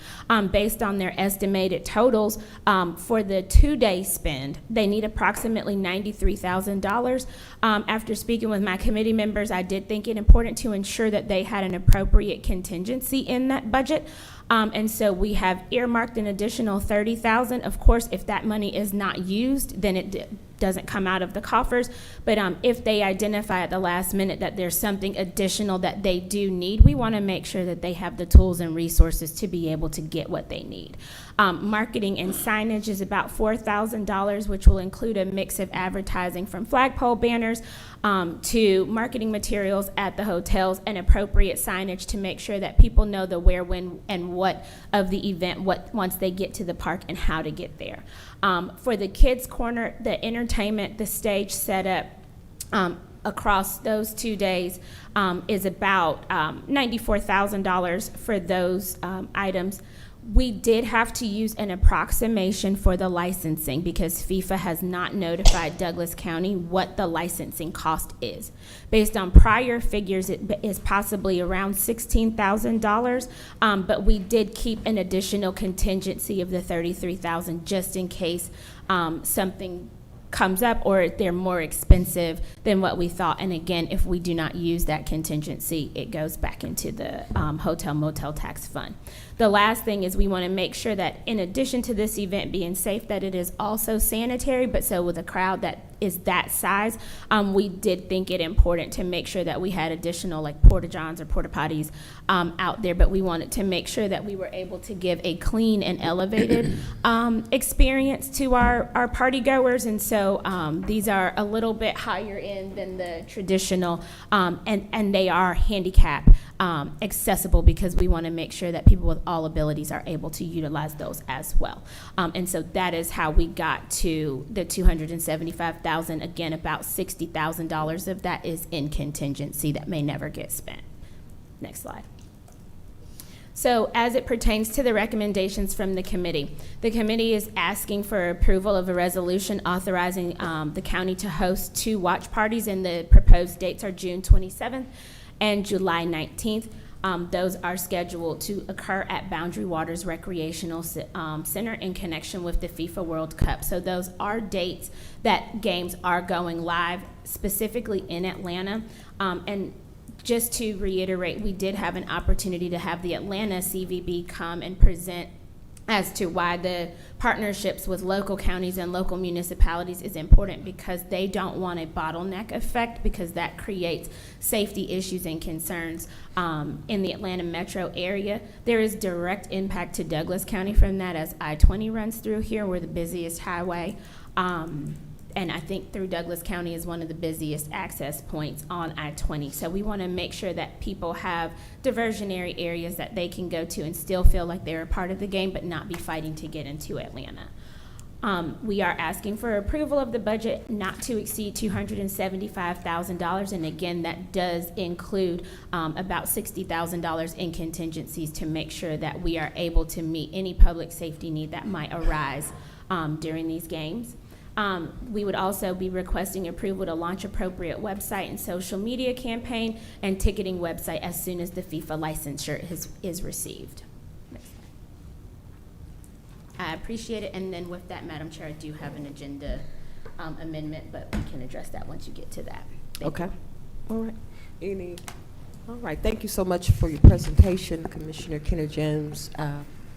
Based on their estimated totals for the 2-day spend, they need approximately $93,000. After speaking with my committee members, I did think it important to ensure that they had an appropriate contingency in that budget. And so we have earmarked an additional $30,000. Of course, if that money is not used, then doesn't come out of the coffers. But if they identify at the last minute that there's something additional that they do need, we want to make sure that they have the tools and resources to be able to get what they need. Marketing and signage is about $4,000, which will include a mix of advertising from flagpole banners to marketing materials at the hotels and appropriate signage to make sure that people know the where, when, and what of the event once they get to the park and how to get there. For the kids' corner, the entertainment, the stage setup, across those 2 days is about $94,000 for those items. We did have to use an approximation for the licensing because FIFA has not notified Douglas County what the licensing cost is. Based on prior figures, it is possibly around $16,000, but we did keep an additional contingency of the $33,000 just in case something comes up or they're more expensive than what we thought. And again, if we do not use that contingency, it goes back into the hotel motel tax fund. The last thing is we want to make sure that in addition to this event being safe, that it is also sanitary, but so with a crowd that is that size, we did think it important to make sure that we had additional like porta-johns or porta-potties out there, but we wanted to make sure that we were able to give a clean and elevated experience to our party goers. And so these are a little bit higher end than the traditional, and they are handicap accessible because we want to make sure that people with all abilities are able to utilize those as well. And so that is how we got to the $275,000. Again, about $60,000 of that is in contingency that may never get spent. Next slide. So as it pertains to the recommendations from the committee is asking for approval of a resolution authorizing the county to host 2 watch parties, and the proposed dates are June 27th and July 19th. Those are scheduled to occur at Boundary Waters Recreational Center in connection with the FIFA World Cup. So those are dates that games are going live, specifically in Atlanta. And just to reiterate, we did have an opportunity to have the Atlanta CVB come and present as to why the partnerships with local counties and local municipalities is important, because they don't want a bottleneck effect, because that creates safety issues and concerns in the Atlanta metro area. There is direct impact to Douglas County from that, as I-20 runs through here. We're the busiest highway. And I think through Douglas County is one of the busiest access points on I-20. So we want to make sure that people have diversionary areas that they can go to and still feel like they're a part of the game, but not be fighting to get into Atlanta. We are asking for approval of the budget not to exceed $275,000. And again, that does include about $60,000 in contingencies to make sure that we are able to meet any public safety need that might arise during these games. We would also be requesting approval to launch appropriate website and social media campaign and ticketing website as soon as the FIFA licensure is received. I appreciate it. And then with that, Madam Chair, I do have an agenda amendment, but we can address that once you get to that. Thank you. All right. All right. Thank you so much for your presentation, Commissioner Kenner-Jones.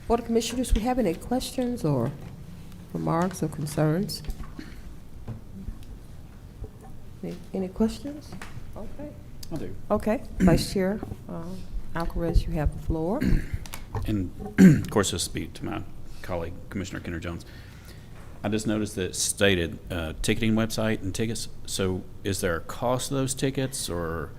Board of Commissioners, we have any questions or remarks or concerns? Any questions? Okay. I do. Okay. Vice Chair Alcaraz, you have the floor. And of course, I'll speak to my colleague, Commissioner Kenner-Jones. I just noticed that it stated ticketing website and tickets. So is there a cost of those tickets, or?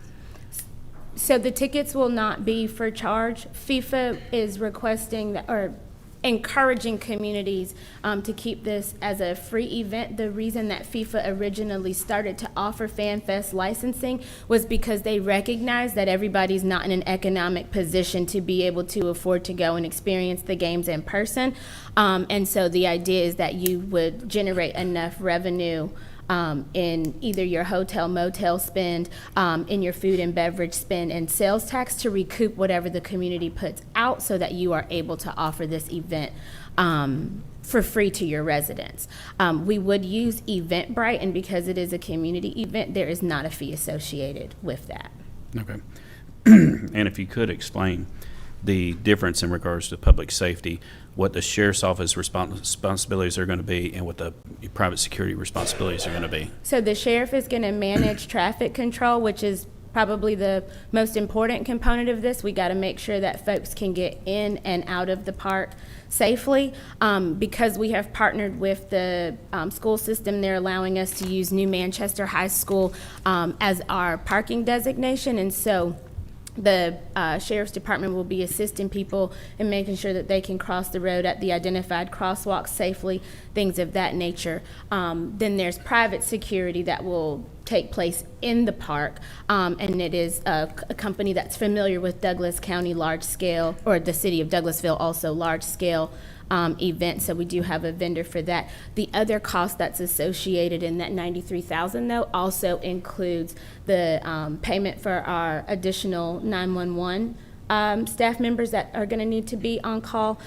So the tickets will not be for charge. FIFA is requesting that, or encouraging communities to keep this as a free event. The reason that FIFA originally started to offer FanFest licensing was because they recognized that everybody's not in an economic position to be able to afford to go and experience the games in person. And so the idea is that you would generate enough revenue in either your hotel motel spend, in your food and beverage spend, and sales tax to recoup whatever the community puts out, so that you are able to offer this event for free to your residents. We would use Eventbrite, and because it is a community event, there is not a fee associated with that. Okay. And if you could explain the difference in regards to public safety, what the sheriff's office responsibilities are going to be and what the private security responsibilities are going to be? So the sheriff is going to manage traffic control, which is probably the most important component of this. We got to make sure that folks can get in and out of the park safely. Because we have partnered with the school system, they're allowing us to use New Manchester High School as our parking designation. And so the sheriff's department will be assisting people in making sure that they can cross the road at the identified crosswalks safely, things of that nature. Then there's private security that will take place in the park, and it is a company that's familiar with Douglas County large scale, or the city of Douglasville also large scale event, so we do have a vendor for that. The other cost that's associated in that $93,000 though also includes the payment for our additional 911 staff members that are going to need to be on call,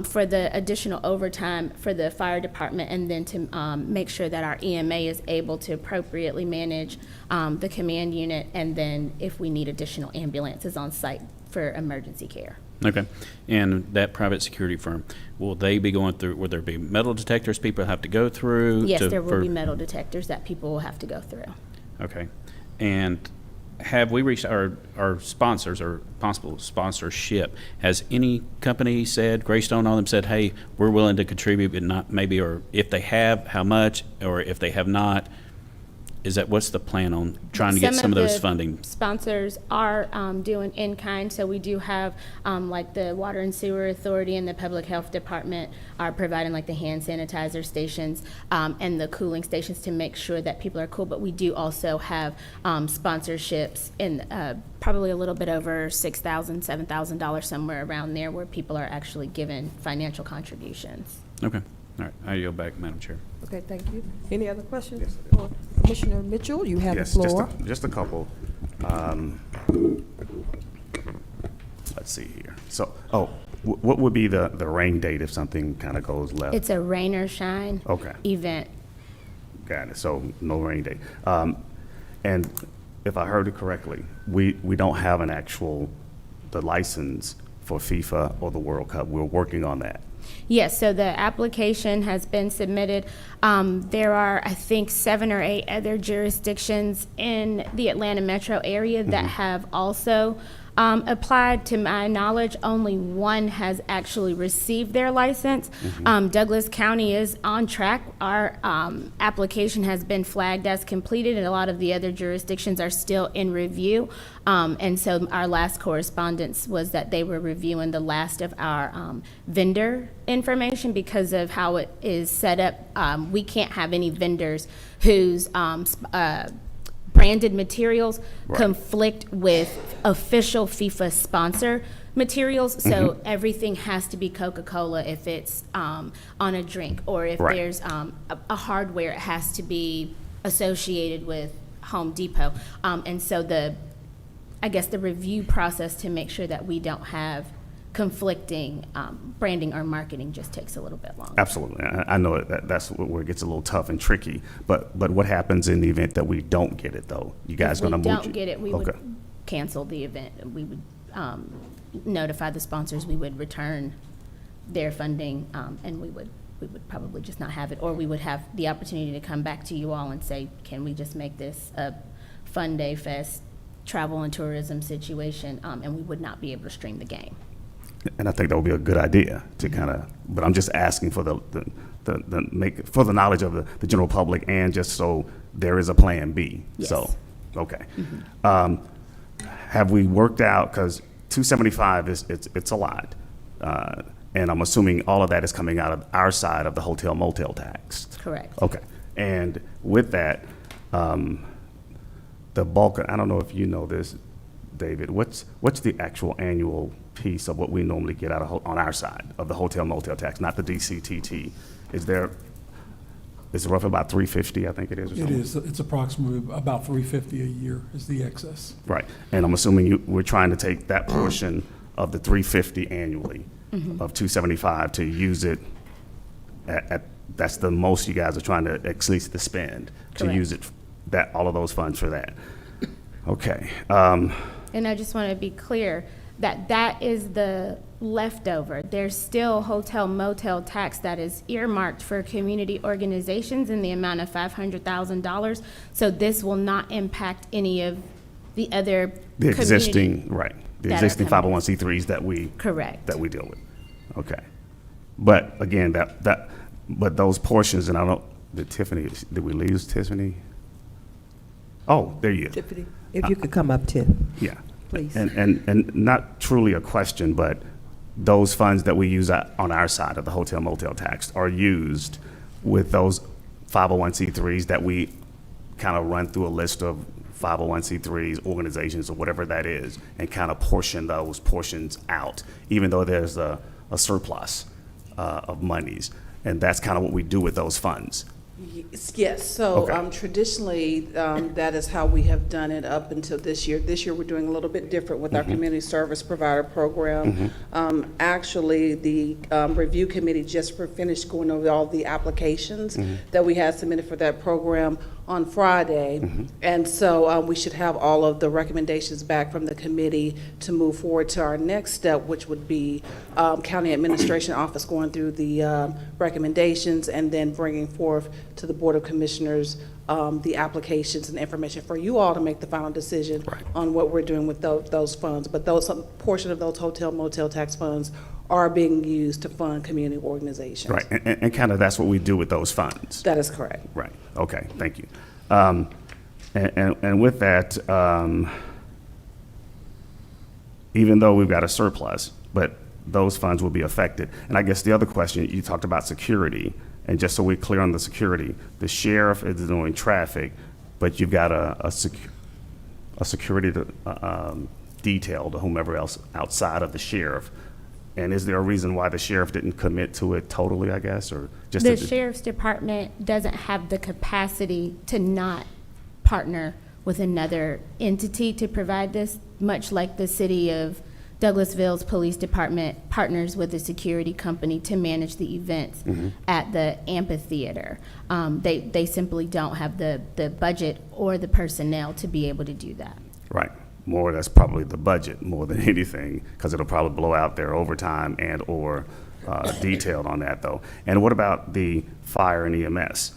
for the additional overtime for the fire department, and then to make sure that our EMA is able to appropriately manage the command unit, and then if we need additional ambulances on site for emergency care. Okay. And that private security firm, will they be going through, will there be metal detectors people have to go through? Yes, there will be metal detectors that people will have to go through. Okay. And have we reached our sponsors or possible sponsorship? Has any company said, Greystone on them said, hey, we're willing to contribute, but not maybe, or if they have, how much, or if they have not? What's the plan on trying to get some of those funding? Sponsors are doing in-kind, so we do have, like the Water and Sewer Authority and the Public Health Department are providing like the hand sanitizer stations and the cooling stations to make sure that people are cool, but we do also have sponsorships in probably a little bit over $6,000, $7,000, somewhere around there, where people are actually given financial contributions. Okay. All right. I yield back, Madam Chair. Okay, thank you. Any other questions? For Commissioner Mitchell, you have the floor. Just a couple. Let's see here. So, what would be the rain date if something kind of goes left? It's a rain or shine event. Got it. So no rain date. And if I heard it correctly, we don't have the license for FIFA or the World Cup. We're working on that. Yes, so the application has been submitted. There are, I think, 7 or 8 other jurisdictions in the Atlanta metro area that have also applied. To my knowledge, only one has actually received their license. Douglas County is on track. Our application has been flagged as completed, and a lot of the other jurisdictions are still in review. And so our last correspondence was that they were reviewing the last of our vendor information. Because of how it is set up, we can't have any vendors whose branded materials conflict with official FIFA sponsor materials. So everything has to be Coca-Cola if it's on a drink, or if there's a hardware, it has to be associated with Home Depot. And so I guess the review process to make sure that we don't have conflicting branding or marketing just takes a little bit longer. Absolutely. I know that's where it gets a little tough and tricky. But what happens in the event that we don't get it, though? You guys going to move? If we don't get it, we would cancel the event. We would notify the sponsors. We would return their funding, and we would probably just not have it. Or we would have the opportunity to come back to you all and say, can we just make this a Fun Day Fest travel and tourism situation, and we would not be able to stream the game. And I think that would be a good idea to but I'm just asking for for the knowledge of the general public, and just so there is a plan B. Yes. So, okay. Have we worked out, because 275 it's a lot, and I'm assuming all of that is coming out of our side of the hotel motel tax. Correct. Okay. And with that, the bulk, I don't know if you know this, David, what's the actual annual piece of what we normally get out of on our side of the hotel motel tax, not the DCTT? It's roughly about $350, I think it is. Or something. It is. It's approximately about $350 a year is the excess. Right. And I'm assuming we're trying to take that portion of the $350 annually of $275 to use it at that's the most you guys are trying to at least to spend. Correct. To use it, all of those funds for that. Okay. And I just want to be clear that is the left over. There's still hotel motel tax that is earmarked for community organizations in the amount of $500,000. So this will not impact any of the other The community existing, right, the that are existing coming. 501c3s that we. Correct. That we deal with. Okay. But again, but those portions, and I don't, did we lose Tiffany? Oh, there you go. Tiffany, if you could come up, Tim. Yeah. Please. And not truly a question, but those funds that we use on our side of the hotel motel tax are used with those 501c3s that we kind of run through a list of 501c3s, organizations, or whatever that is, and kind of portion those portions out, even though there's a surplus of monies. And that's kind of what we do with those funds. Yes, so Okay. traditionally, that is how we have done it up until this year. This year, we're doing a little bit different with our community service provider program. Actually, the review committee just finished going over all the applications that we had submitted for that program on Friday. And so we should have all of the recommendations back from the committee to move forward to our next step, which would be county administration office going through the recommendations and then bringing forth to the Board of Commissioners the applications and information for you all to make the final decision on what we're doing with those funds. But some portion of those hotel motel tax funds are being used to fund community organizations. Right, and kind of that's what we do with those funds. That is correct. Right, okay, thank you. And with that, even though we've got a surplus, but those funds will be affected. And I guess the other question, you talked about security, and just so we're clear on the security, the sheriff is doing traffic, but you've got a security detail to whomever else outside of the sheriff. And is there a reason why the sheriff didn't commit to it totally, I guess, or just? The sheriff's department doesn't have the capacity to not partner with another entity to provide this, much like the city of Douglasville's police department partners with a security company to manage the events at the amphitheater. They simply don't have the budget or the personnel to be able to do that. Right. More, that's probably the budget more than anything, because it'll probably blow out their overtime and or detailed on that though. And what about the fire and EMS?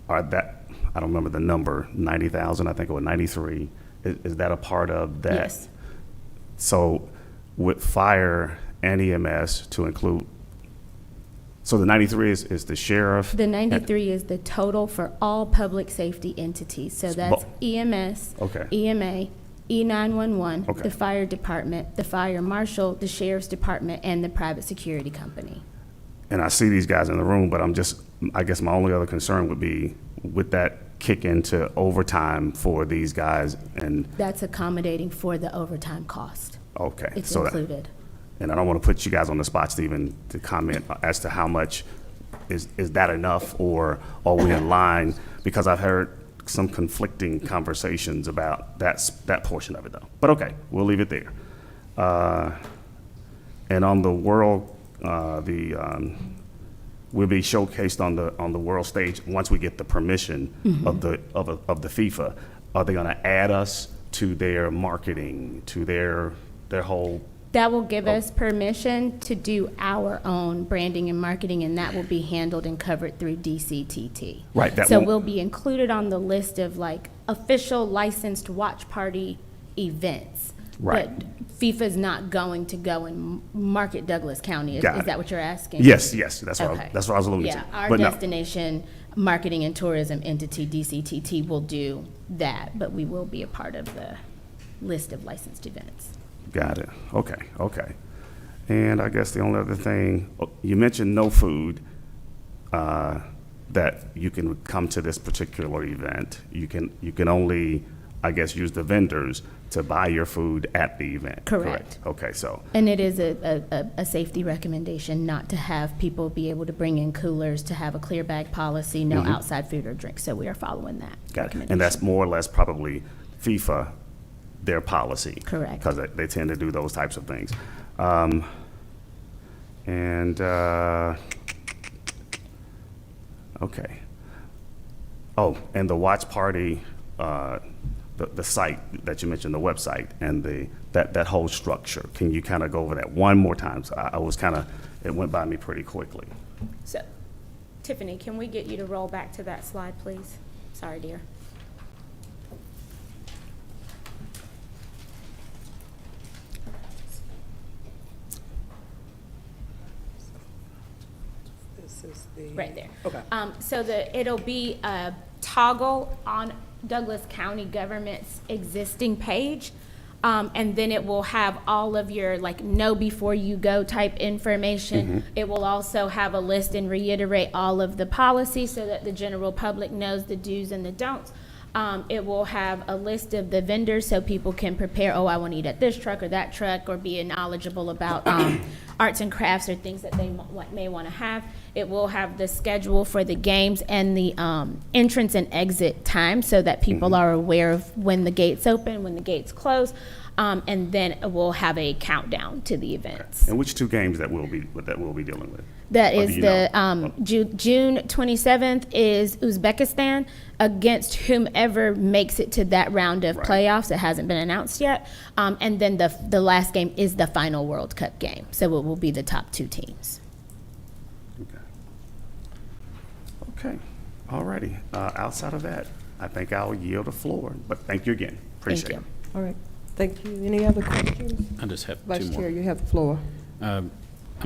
I don't remember the number, 90,000, I think it was 93. Is that a part of that? Yes. So with fire and EMS to include, so the 93 is the sheriff? The 93 is the total for all public safety entities. So that's EMS, EMA, E911, the fire department, the fire marshal, the sheriff's department, and the private security company. And I see these guys in the room, but I guess my only other concern would be, would that kick into overtime for these guys? And That's accommodating for the overtime cost. okay, It's so included. And I don't want to put you guys on the spot, Stephen, to comment as to how much is that enough, or are we in line? Because I've heard some conflicting conversations about that portion of it though. But okay, we'll leave it there. And on the world, we'll be showcased on the world stage once we get the permission of the FIFA. Are they going to add us to their marketing, to their whole? That will give us permission to do our own branding and marketing, and that will be handled and covered through DCTT. Right. So we'll be included on the list of like official licensed watch party events. Right. But FIFA's not going to go and market Douglas County. Is Got it. that what you're asking? Yes, that's what Okay. that's what I was alluding to. Yeah, our But no. destination marketing and tourism entity, DCTT, will do that, but we will be a part of the list of licensed events. Got it. Okay. And I guess the only other thing, you mentioned no food, that you can come to this particular event. You can only, I guess, use the vendors to buy your food at the event. Correct. Okay, so. And it is a safety recommendation not to have people be able to bring in coolers, to have a clear bag policy, no outside food or drink. So we are following that Got it. recommendation. And that's more or less probably FIFA, their policy. Correct. Because they tend to do those types of things. Okay. Oh, and the watch party the site that you mentioned, the website, and that whole structure. Can you kind of go over that one more time? So I was kind of, it went by me pretty quickly. So, Tiffany, can we get you to roll back to that slide, please? Sorry, dear. This is the. Right there. Okay. So it'll be a toggle on Douglas County government's existing page. And then it will have all of your like know before you go type information. It will also have a list and reiterate all of the policies so that the general public knows the do's and the don'ts. It will have a list of the vendors so people can prepare, oh, I want to eat at this truck or that truck, or be knowledgeable about arts and crafts or things that they may want to have. It will have the schedule for the games and the entrance and exit time so that people are aware of when the gates open, when the gates close, and then it will have a countdown to the events. And which two games that we'll be dealing with? That Or is do you the know? June 27th is Uzbekistan against whomever makes it to that round of playoffs. It hasn't been announced yet. And then the last game is the final World Cup game. So it will be the top two teams. Okay, all righty. Outside of that, I think I'll yield the floor, but thank you again. Appreciate it. All right, thank you. Any other questions? I just have Vice two Chair, more. you have the floor. I'm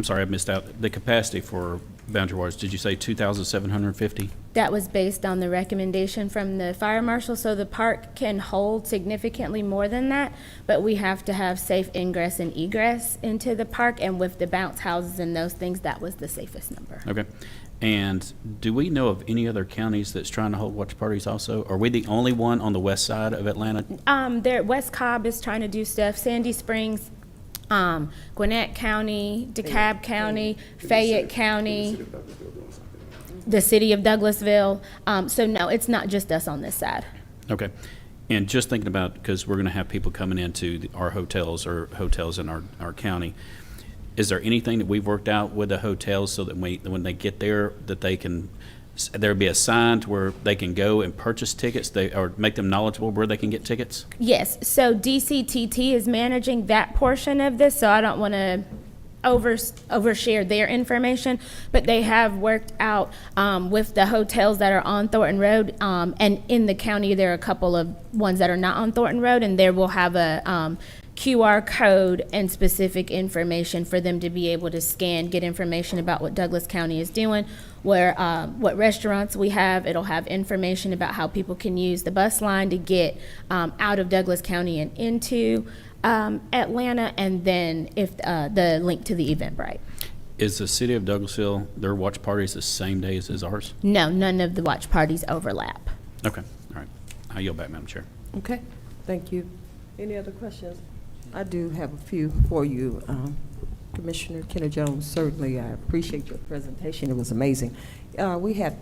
sorry, I missed out. The capacity for Boundary Waters, did you say 2,750? That was based on the recommendation from the fire marshal. So the park can hold significantly more than that, but we have to have safe ingress and egress into the park. And with the bounce houses and those things, that was the safest number. Okay. And do we know of any other counties that's trying to hold watch parties also? Are we the only one on the west side of Atlanta? West Cobb is trying to do stuff. Sandy Springs, Gwinnett County, DeKalb County, Fayette County, the city of Douglasville. So no, it's not just us on this side. Okay. And just thinking about, because we're going to have people coming into our hotels or hotels in our county, is there anything that we've worked out with the hotels so that when they get there, that they can, there'd be a sign to where they can go and purchase tickets, or make them knowledgeable where they can get tickets? Yes, so DCTT is managing that portion of this, so I don't want to overshare their information, but they have worked out with the hotels that are on Thornton Road, and in the county there are a couple of ones that are not on Thornton Road, and there will have a QR code and specific information for them to be able to scan, get information about what Douglas County is doing, where what restaurants we have. It'll have information about how people can use the bus line to get out of Douglas County and into Atlanta, and then if the link to the Eventbrite. Is the city of Douglasville, their watch parties the same days as ours? No, none of the watch parties overlap. Okay, all right. I yield back, Madam Chair. Okay, thank you. Any other questions? I do have a few for you. Commissioner Kenner Jones, certainly I appreciate your presentation. It was amazing. We had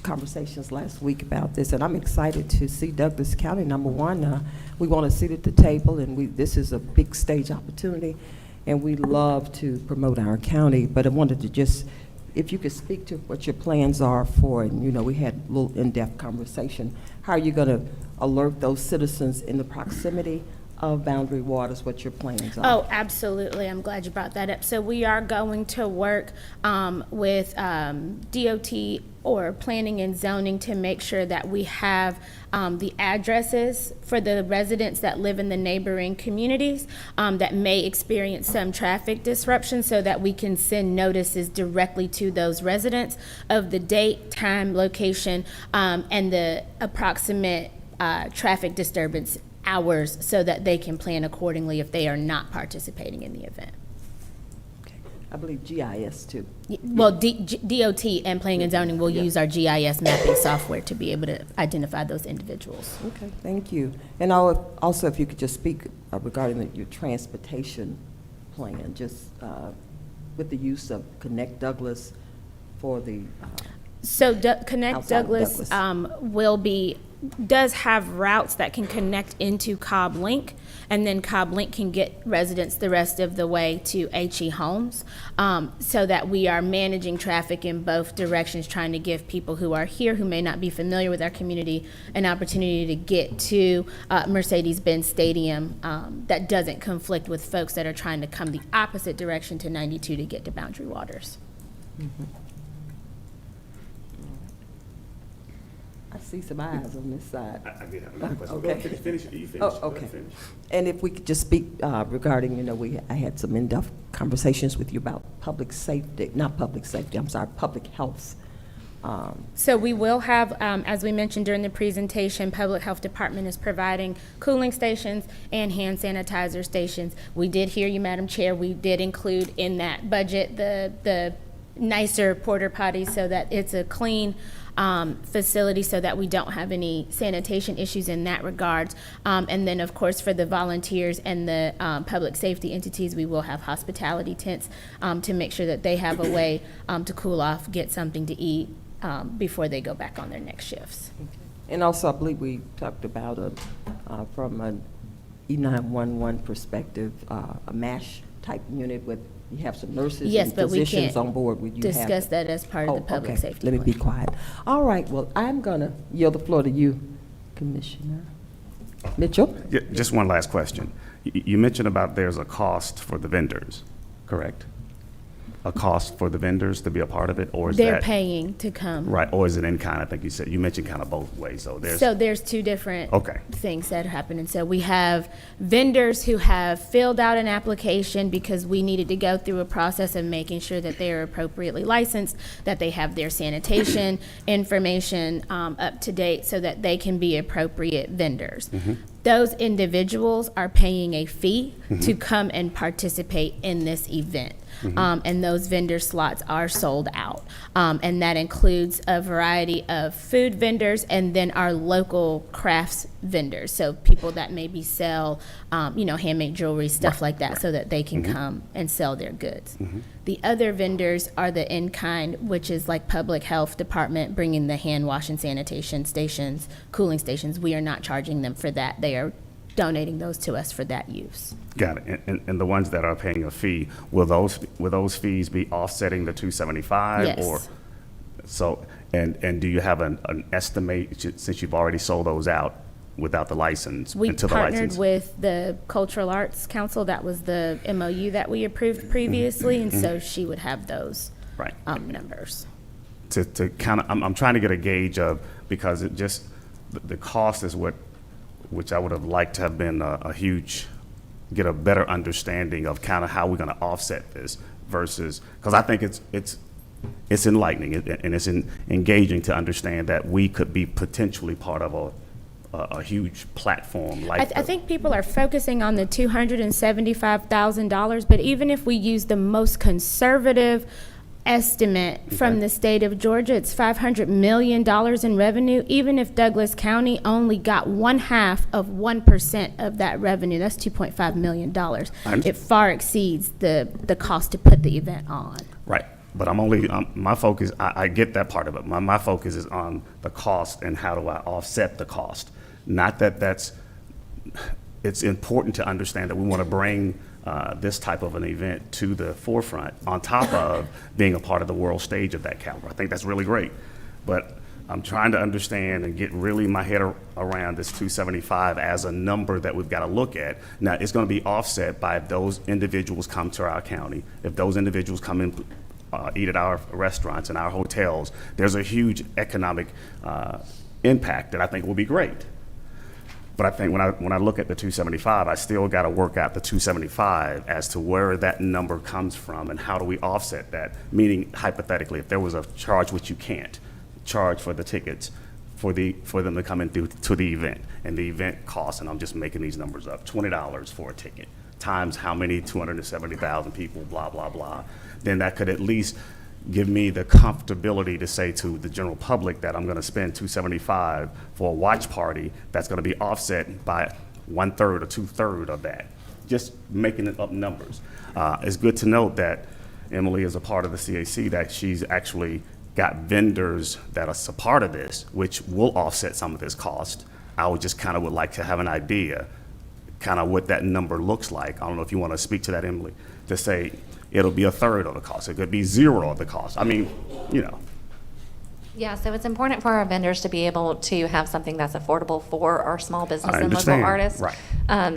conversations last week about this, and I'm excited to see Douglas County. Number one, we want to sit at the table, and this is a big stage opportunity, and we love to promote our county. But I wanted to just, if you could speak to what your plans are for, and we had a little in-depth conversation. How are you going to alert those citizens in the proximity of Boundary Waters, what your plans are? Oh, absolutely. I'm glad you brought that up. So we are going to work with DOT or planning and zoning to make sure that we have the addresses for the residents that live in the neighboring communities that may experience some traffic disruption, so that we can send notices directly to those residents of the date, time, location, and the approximate traffic disturbance hours, so that they can plan accordingly if they are not participating in the event. Okay. I believe GIS too. Well, DOT and planning and zoning will use our GIS mapping software to be able to identify those individuals. Okay, thank you. And also, if you could just speak regarding your transportation plan, just with the use of Connect Douglas for the So Connect outside of Douglas will be does have routes that can connect into Cobb Link, and then Cobb Link can get residents the rest of the way to HE Homes, so that we are managing traffic in both directions, trying to give people who are here who may not be familiar with our community an opportunity to get to Mercedes-Benz Stadium that doesn't conflict with folks that are trying to come the opposite direction to 92 to get to Boundary Waters. I see some eyes on this side. I did have another question. Okay. Go finish it. You finish. Oh, Go ahead, okay. finish. And if we could just speak regarding, I had some in-depth conversations with you about public safety, not public safety, I'm sorry, public health. So we will have, as we mentioned during the presentation, Public Health Department is providing cooling stations and hand sanitizer stations. We did hear you, Madam Chair. We did include in that budget the nicer porta potties so that it's a clean facility, so that we don't have any sanitation issues in that regard. And then, of course, for the volunteers and the public safety entities, we will have hospitality tents to make sure that they have a way to cool off, get something to eat before they go back on their next shifts. And also, I believe we talked about, from an E911 perspective, a MASH type unit with, you have some nurses Yes, and but we physicians can't on board. Would you discuss have that as part of the public okay. safety Let me be plan. quiet. All right, well, I'm going to yield the floor to you, Commissioner Mitchell. Yeah, just one last question. You mentioned about there's a cost for the vendors, correct? A cost for the vendors to be a part of it, or is They're that paying to come. right? Or is it in kind? I think you mentioned kind of both ways. So There's two different Okay. things that happen. And so we have vendors who have filled out an application because we needed to go through a process of making sure that they are appropriately licensed, that they have their sanitation information up to date so that they can be appropriate vendors. Those individuals are paying a fee to come and participate in this event. And those vendor slots are sold out. And that includes a variety of food vendors and then our local crafts vendors. So people that maybe sell, handmade jewelry, stuff like that, so that they can come and sell their goods. The other vendors are the in-kind, which is like Public Health Department bringing the hand wash and sanitation stations, cooling stations. We are not charging them for that. They are donating those to us for that use. got it. And the ones that are paying a fee, will those fees be offsetting the 275? Yes. Or so and do you have an estimate, since you've already sold those out without the license? We until the partnered license? with the Cultural Arts Council. That was the MOU that we approved previously, and so she would have those Right. numbers. To kind of, I'm trying to get a gauge of, because it just, the cost is which I would have liked to have been a huge, get a better understanding of kind of how we're going to offset this versus, because I think it's enlightening and it's engaging to understand that we could be potentially part of a huge platform like I think people are focusing on the $275,000, but even if we use the most conservative estimate from the state of Georgia, it's $500 million in revenue. Even if Douglas County only got 1/2 of that revenue, that's $2.5 million. It far exceeds the cost to put the event on. Right. But I'm only, my focus, I get that part of it. My focus is on the cost and how do I offset the cost. Not that it's important to understand that we want to bring this type of an event to the forefront on top of being a part of the world stage of that caliber. I think that's really great. But I'm trying to understand and get really my head around this 275 as a number that we've got to look at. Now, it's going to be offset by if those individuals come to our county, if those individuals come in, eat at our restaurants and our hotels. There's a huge economic impact that I think will be great. But I think when I look at the 275, I still got to work out the 275 as to where that number comes from and how do we offset that. Meaning, hypothetically, if there was a charge which you can't charge for the tickets for them to come in to the event, and the event costs, and I'm just making these numbers up, $20 for a ticket times how many 270,000 people, blah blah blah, then that could at least give me the comfortability to say to the general public that I'm going to spend $275 for a watch party that's going to be offset by 1/3 or 2/3 of that. Just making it up numbers. It's good to note that Emily is a part of the CAC, that she's actually got vendors that are a part of this, which will offset some of this cost. I would just kind of would like to have an idea, kind of what that number looks like. I don't know if you want to speak to that, Emily, to say it'll be a third of the cost. It could be zero of the cost. I mean, you know. Yeah, so it's important for our vendors to be able to have something that's affordable for our small business I and local understand. artists. Right.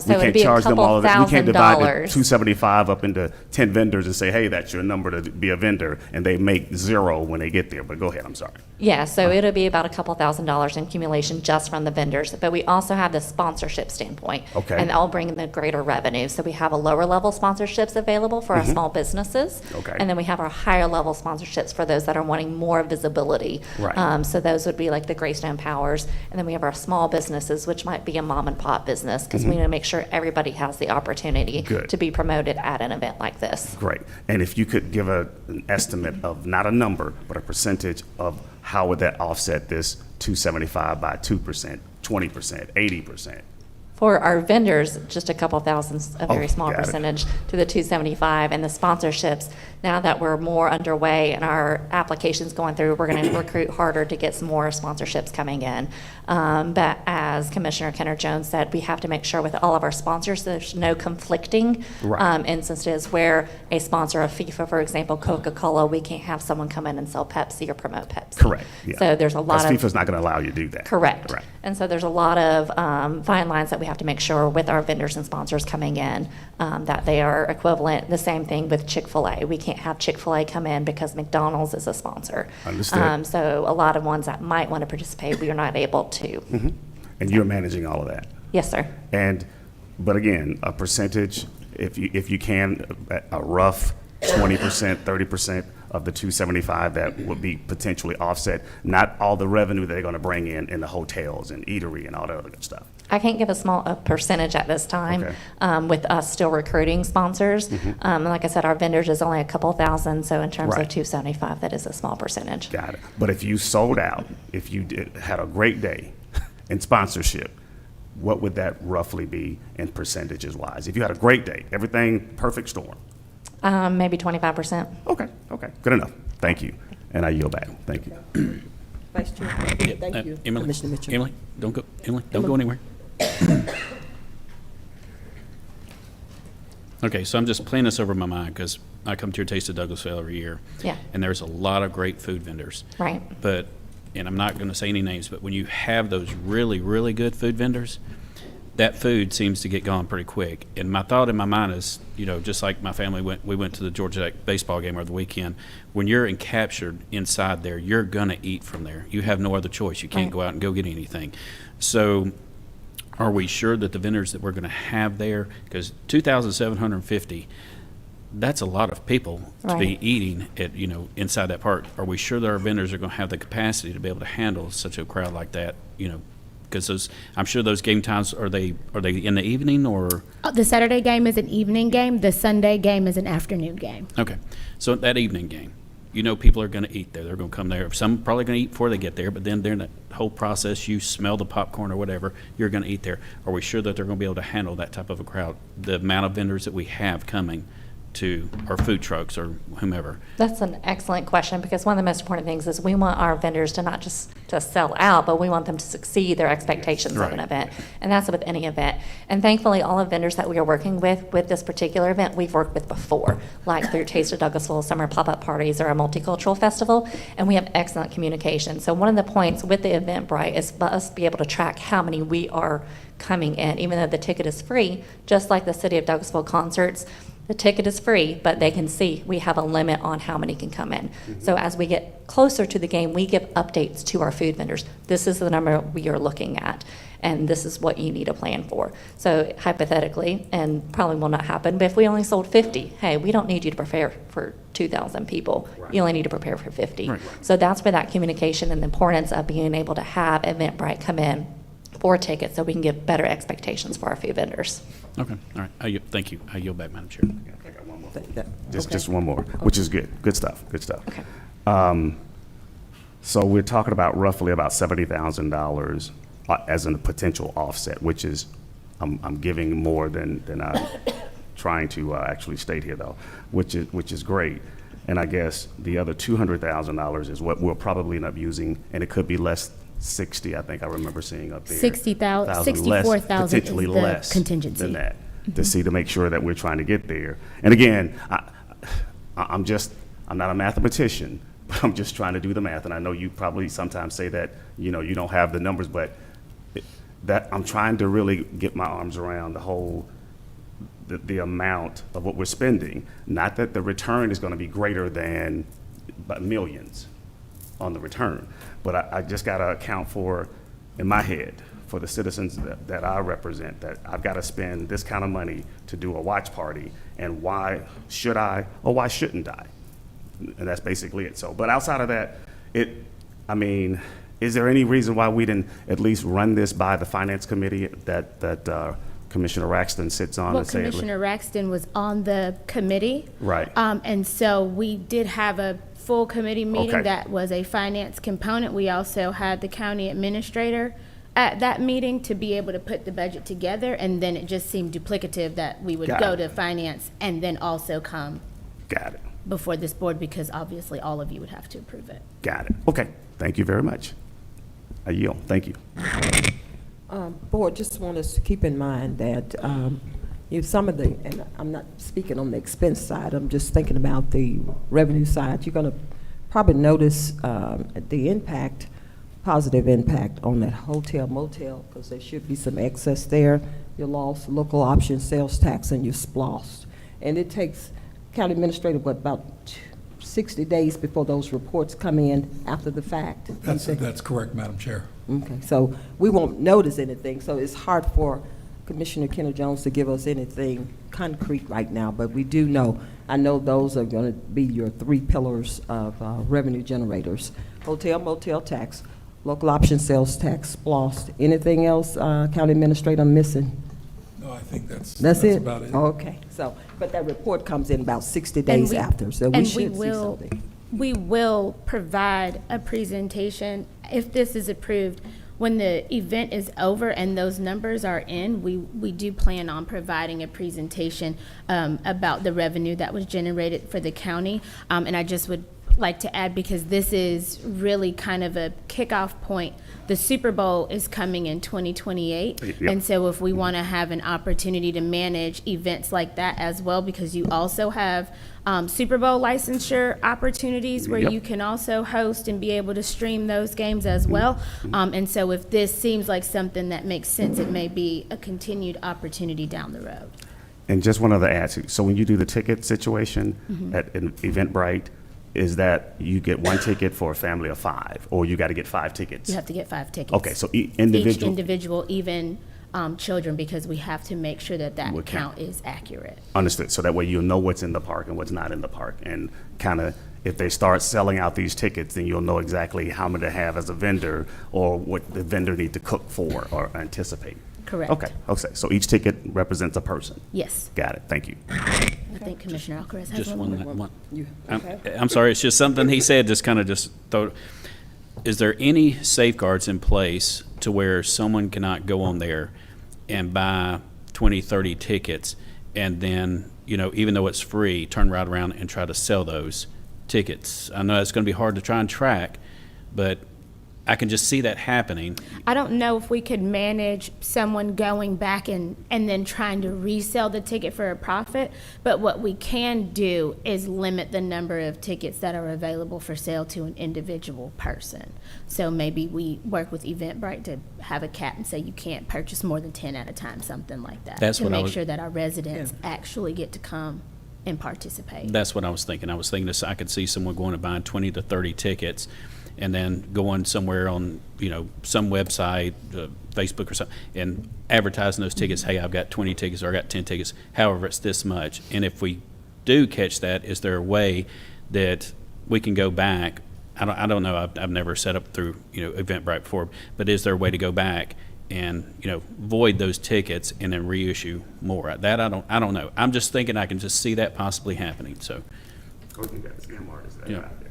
So it'd be a couple We can't divide the $1,000s. 275 up into 10 vendors and say, hey, that's your number to be a vendor, and they make zero when they get there. But go ahead, I'm sorry. Yeah, so it'll be about a couple $1,000s in accumulation just from the vendors. But we also have the sponsorship standpoint. Okay. And that'll bring in the greater revenue. So we have a lower level sponsorships available for our Mhm. small businesses. Okay. And then we have our higher level sponsorships for those that are wanting more visibility. Right. So those would be like the Greystone Powers. And then we have our small businesses, which might be a mom and pop business, because we Mhm. want to make sure everybody has the opportunity Good. to be promoted at an event like this. Great. And if you could give an estimate of, not a number, but a percentage of how would that offset this 275 by 2%, 20%, 80%? For our vendors, just a couple thousands, a very Oh, small got it. percentage to the 275. And the sponsorships, now that we're more underway and our applications going through, we're going to recruit harder to get some more sponsorships coming in. But as Commissioner Kenner Jones said, we have to make sure with all of our sponsors, there's no conflicting Right. instances where a sponsor of FIFA, for example, Coca-Cola, we can't have someone come in and sell Pepsi or promote Pepsi. Correct. Yeah. So there's a lot of. Because FIFA's not going to allow you to do that. Correct. Right. And so there's a lot of fine lines that we have to make sure with our vendors and sponsors coming in, that they are equivalent. The same thing with Chick-fil-A. We can't have Chick-fil-A come in because McDonald's is a sponsor. Understood. So a lot of ones that might want to participate, we are not able to. Mhm. And you're managing all of that? Yes, sir. But again, a percentage, if you can, a rough 20%, 30% of the 275 that would be potentially offset, not all the revenue they're going to bring in the hotels and eatery and all that other good stuff. I can't give a percentage at this time, Okay. with us still recruiting sponsors. Mhm. Like I said, our vendors is only a couple thousand, so in terms Right. of 275, that is a small percentage. Got it. But if you sold out, if you had a great day in sponsorship, what would that roughly be in percentages wise? If you had a great day, everything perfect storm. Maybe 25%. Okay, good enough. Thank you. And I yield back. Thank you. Vice Chair. Thank you, Emily, Commissioner Mitchell. Emily, don't go anywhere. Okay, so I'm just playing this over my mind because I come to your Taste of Douglasville every year. Yeah. And there's a lot of great food vendors. Right. But, and I'm not going to say any names, but when you have those really, really good food vendors, that food seems to get gone pretty quick. And my thought in my mind is, just like my family we went to the Georgia Tech baseball game over the weekend. When you're encaptured inside there, you're gonna eat from there. You have no other choice. You can't Right. go out and go get anything. So, are we sure that the vendors that we're gonna have there, because 2,750, that's a lot of people to be Right. eating at, inside that park. Are we sure that our vendors are gonna have the capacity to be able to handle such a crowd like that? Because I'm sure those game times, are they in the evening or? The Saturday game is an evening game. The Sunday game is an afternoon game. Okay, so that evening game, people are going to eat there. They're going to come there. Some probably going to eat before they get there, but then during that whole process, you smell the popcorn or whatever, you're going to eat there. Are we sure that they're going to be able to handle that type of a crowd? The amount of vendors that we have coming to our food trucks or whomever. That's an excellent question, because one of the most important things is we want our vendors to not just to sell out, but we want them to succeed their expectations of an Right. event. And that's with any event. And thankfully, all the vendors that we are working with this particular event, we've worked with before, like through Taste of Douglasville summer pop-up parties or a multicultural festival, and we have excellent communication. So one of the points with the Eventbrite is for us to be able to track how many we are coming in, even though the ticket is free, just like the City of Douglasville concerts. The ticket is free, but they can see we have a limit on how many can come in. So as we get closer to the game, we give updates to our food vendors. This is the number we are looking at, and this is what you need to plan for. So hypothetically, and probably will not happen, but if we only sold 50, hey, we don't need you to prepare for 2,000 people. You only need to prepare for 50. Right. So that's where that communication and the importance of being able to have Eventbrite come in for tickets so we can give better expectations for our food vendors. Okay, all right. Thank you. I yield back, Madam Chair. Just one more, which is good. Good stuff. Okay. So we're talking about roughly about $70,000 as a potential offset, which is, I'm giving more than I'm trying to actually state here, though, which is great. And I guess the other $200,000 is what we'll probably end up using, and it could be less, 60, I think I remember seeing up there. 60,000, less, 64,000 is potentially the less contingency. than that, to see, to make sure that we're trying to get there. And again, I'm not a mathematician, but I'm just trying to do the math. And I know you probably sometimes say that, you know, you don't have the numbers, but that I'm trying to really get my arms around the whole, the amount of what we're spending. Not that the return is going to be greater than millions on the return, but I just got to account for, in my head, for the citizens that I represent, that I've got to spend this kind of money to do a watch party, and why should I or why shouldn't I? And that's basically it. So, but outside of that, is there any reason why we didn't at least run this by the finance committee that Commissioner Raxton sits on? Well, Commissioner Raxton was on the committee. Right. And so we did have a full committee meeting Okay. that was a finance component. We also had the county administrator at that meeting to be able to put the budget together, and then it just seemed duplicative that we would Got go it. to finance and then also come Got it. before this board, because obviously all of you would have to approve it. Got it. Okay. Thank you very much. I yield. Thank you. Board, just want us to keep in mind that some of the, and I'm not speaking on the expense side, I'm just thinking about the revenue side. You're going to probably notice the impact, positive impact on that hotel motel, because there should be some excess there. You lost local option sales tax and you splossed. And it takes county administrator, about 60 days before those reports come in after the fact? That's correct, Madam Chair. Okay, so we won't notice anything, so it's hard for Commissioner Kenner Jones to give us anything concrete right now, but we do know, I know those are going to be your 3 pillars of revenue generators: hotel, motel tax, local option sales tax, splost. Anything else, County Administrator, I'm missing? No, I think that's it? about it. Okay, so, but that report comes in about 60 days after, so we should see something. We will provide a presentation, if this is approved, when the event is over and those numbers are in. We do plan on providing a presentation about the revenue that was generated for the county. And I just would like to add, because this is really kind of a kickoff point, the Super Bowl is coming in 2028. Yep. And so if we want to have an opportunity to manage events like that as well, because you also have Super Bowl licensure opportunities where Yep. you can also host and be able to stream those games as well. And so if this seems like something that makes sense, it may be a continued opportunity down the road. And just one other add, so when you do the ticket situation at an Eventbrite, is that you get 1 ticket for a family of 5, or you got to get 5 tickets? You have to get 5 tickets. Okay, so Each individual. individual, even children, because we have to make sure that Will count count. is accurate. Understood. So that way you'll know what's in the park and what's not in the park. And kind of, if they start selling out these tickets, then you'll know exactly how many to have as a vendor, or what the vendor need to cook for or anticipate. Correct. Okay. So each ticket represents a person. Yes. Got it. Thank you. I think Commissioner Alcaraz has Just one. one. You- I'm, okay. I'm sorry, it's just something he said, just kind of just throw. Is there any safeguards in place to where someone cannot go on there and buy 20, 30 tickets, and then, even though it's free, turn right around and try to sell those tickets? I know it's going to be hard to try and track, but I can just see that happening. I don't know if we could manage someone going back and then trying to resell the ticket for a profit, but what we can do is limit the number of tickets that are available for sale to an individual person. So maybe we work with Eventbrite to have a cap and say you can't purchase more than 10 at a time, something like that. That's to what I make was- sure that our residents actually get to come and participate. That's what I was thinking. I was thinking this, I could see someone going and buying 20 to 30 tickets and then going somewhere on, some website, Facebook or something, and advertising those tickets. Hey, I've got 20 tickets, or I got 10 tickets. However, it's this much. And if we do catch that, is there a way that we can go back? I don't know. I've never set up through, Eventbrite before, but is there a way to go back and, void those tickets and then reissue more? That I don't know. I'm just thinking I can just see that possibly happening. So,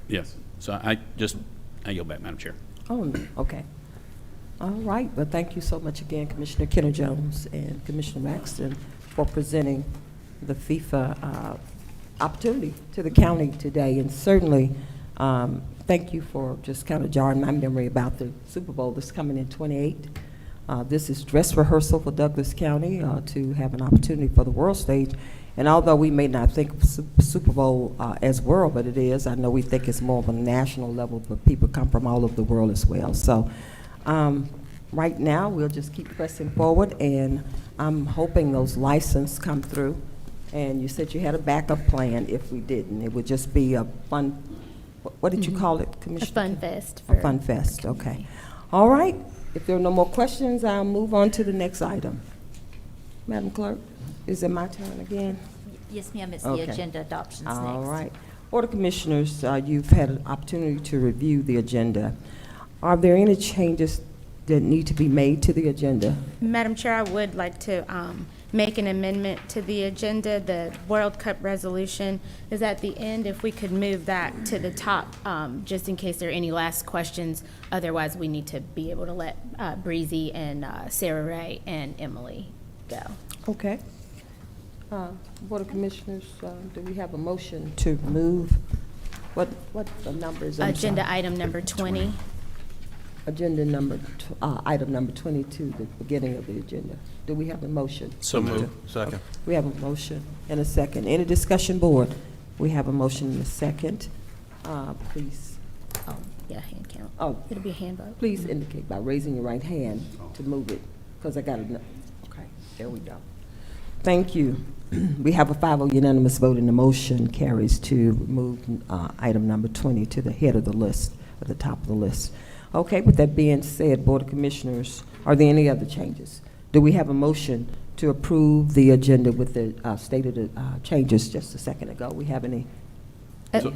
yeah. So I yield back, Madam Chair. Oh, okay. All right, well, thank you so much again, Commissioner Kenner Jones and Commissioner Maxton, for presenting the FIFA opportunity to the county today, and certainly thank you for just kind of jarring my memory about the Super Bowl that's coming in 28. This is dress rehearsal for Douglas County to have an opportunity for the world stage. And although we may not think of Super Bowl as world, but it is, I know we think it's more of a national level, but people come from all over the world as well. So right now, we'll just keep pressing forward, and I'm hoping those licenses come through. And you said you had a backup plan if we didn't. It would just be a fun, what did you call it, Commissioner? A fun fest. A fun fest, okay. All right, if there are no more questions, I'll move on to the next item. Madam Clerk, is it my turn again? Yes, ma'am, it's the Okay. agenda adoptions next. All right. Board of Commissioners, you've had an opportunity to review the agenda. Are there any changes that need to be made to the agenda? Madam Chair, I would like to make an amendment to the agenda. The World Cup resolution is at the end. If we could move that to the top, just in case there are any last questions. Otherwise, we need to be able to let Breezy and Sarah Ray and Emily go. Okay. Board of Commissioners, do we have a motion to move? What the number is? I'm Agenda sorry. item number 20. Agenda number, item number 22, the beginning of the agenda. Do we have a motion? So moved. Second. We have a motion and a second. Any discussion, board? We have a motion and a second. Please, Yeah, hand count. oh, It'll be a hand vote. please indicate by raising your right hand to move it, because I got to, okay, there we go. Thank you. We have a 5-0 unanimous vote, and the motion carries to move item number 20 to the head of the list, at the top of the list. Okay, with that being said, Board of Commissioners, are there any other changes? Do we have a motion to approve the agenda with the stated changes just a second ago? We have any?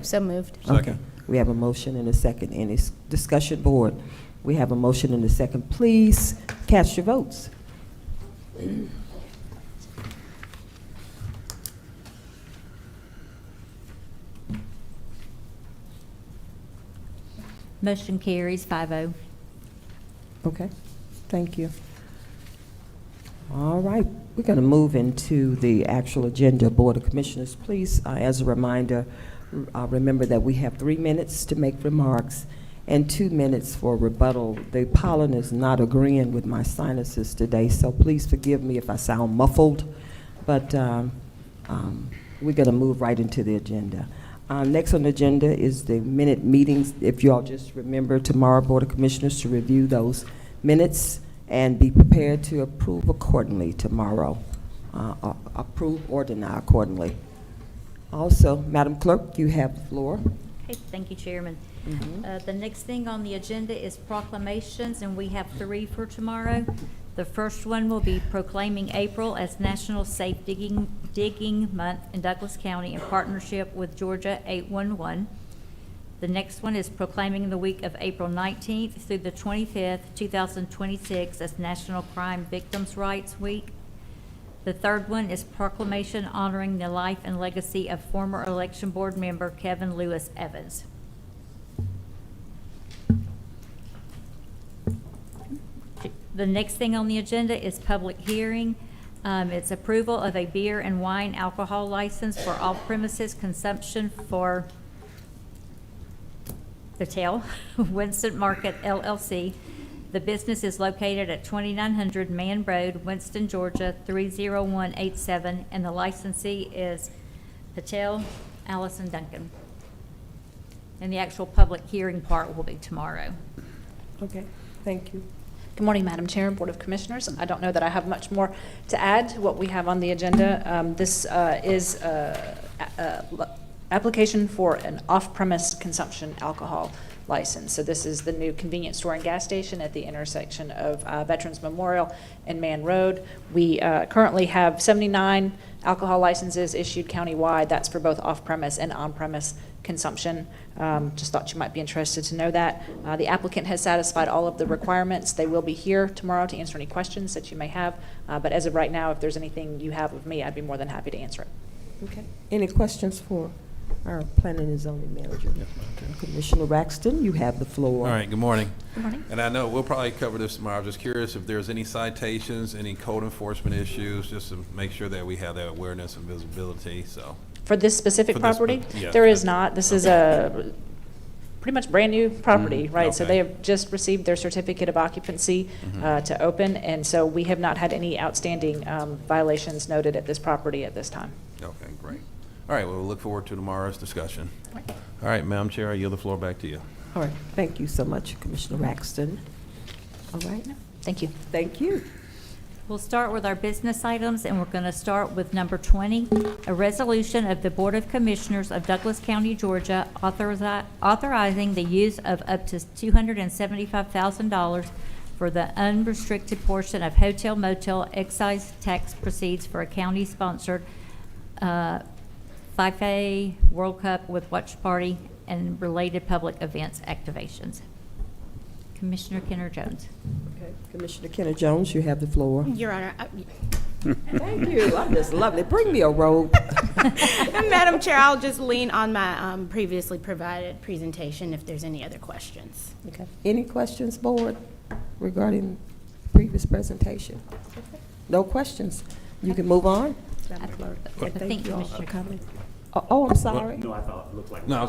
So moved. Okay, we have a motion and a second. Any discussion, board? We have a motion and a second. Please cast your votes. Motion carries 5-0. Okay, thank you. All right, we're going to move into the actual agenda. Board of Commissioners, please, as a reminder, remember that we have 3 minutes to make remarks and 2 minutes for rebuttal. The pollen is not agreeing with my sinuses today, so please forgive me if I sound muffled, but we're going to move right into the agenda. Next on the agenda is the minute meetings. If you all just remember tomorrow, Board of Commissioners, to review those minutes and be prepared to approve accordingly tomorrow. Approve or deny accordingly. Also, Madam Clerk, you have the floor. Okay, thank you, Chairman. The next thing on the agenda is proclamations, and we have 3 for tomorrow. The first one will be proclaiming April as National Safe Digging Month in Douglas County in partnership with Georgia 811. The next one is proclaiming the week of April 19th through the 25th, 2026 as National Crime Victims' Rights Week. The third one is proclamation honoring the life and legacy of former election board member Kevin Lewis Evans. The next thing on the agenda is public hearing. It's approval of a beer and wine alcohol license for off-premises consumption for Patel Winston Market LLC. The business is located at 2900 Man Road, Winston, Georgia 30187, and the licensee is Patel Allison Duncan. And the actual public hearing part will be tomorrow. Okay, thank you. Good morning, Madam Chair, Board of Commissioners. I don't know that I have much more to add to what we have on the agenda. This is application for an off-premise consumption alcohol license. So this is the new convenience store and gas station at the intersection of Veterans Memorial and Man Road. We currently have 79 alcohol licenses issued countywide. That's for both off-premise and on-premise consumption. Just thought you might be interested to know that. The applicant has satisfied all of the requirements. They will be here tomorrow to answer any questions that you may have. But as of right now, if there's anything you have of me, I'd be more than happy to answer it. Okay. Any questions for our planning and zoning manager? Commissioner Raxton, you have the floor. All right, good morning. Good morning. And I know we'll probably cover this tomorrow. I'm just curious if there's any citations, any code enforcement issues, just to make sure that we have that awareness and visibility. So For this specific For this property, one, yeah. there is not. This is a pretty much brand-new property, right? So okay. they have just received their certificate of occupancy to open, and so we have not had any outstanding violations noted at this property at this time. Okay, great. All right, well, we'll look forward to tomorrow's discussion. All right, Madam Chair, I yield the floor back to you. All right, thank you so much, Commissioner Raxton. All right, Thank you. thank you. We'll start with our business items, and we're going to start with number 20, a resolution of the Board of Commissioners of Douglas County, Georgia, authorizing the use of up to $275,000 for the unrestricted portion of hotel motel excise tax proceeds for a county-sponsored FIFA World Cup with watch party and related public events activations. Commissioner Kenner Jones. Okay, Commissioner Kenner Jones, you have the floor. Your Honor, Thank you. I'm just lovely. Bring me a robe. Madam Chair, I'll just lean on my previously provided presentation if there's any other questions. Okay. Any questions, board, regarding previous presentation? No questions. You can move on. I Thank think you all Commissioner for coming. Oh, I'm sorry. No, I thought it looked like. No, I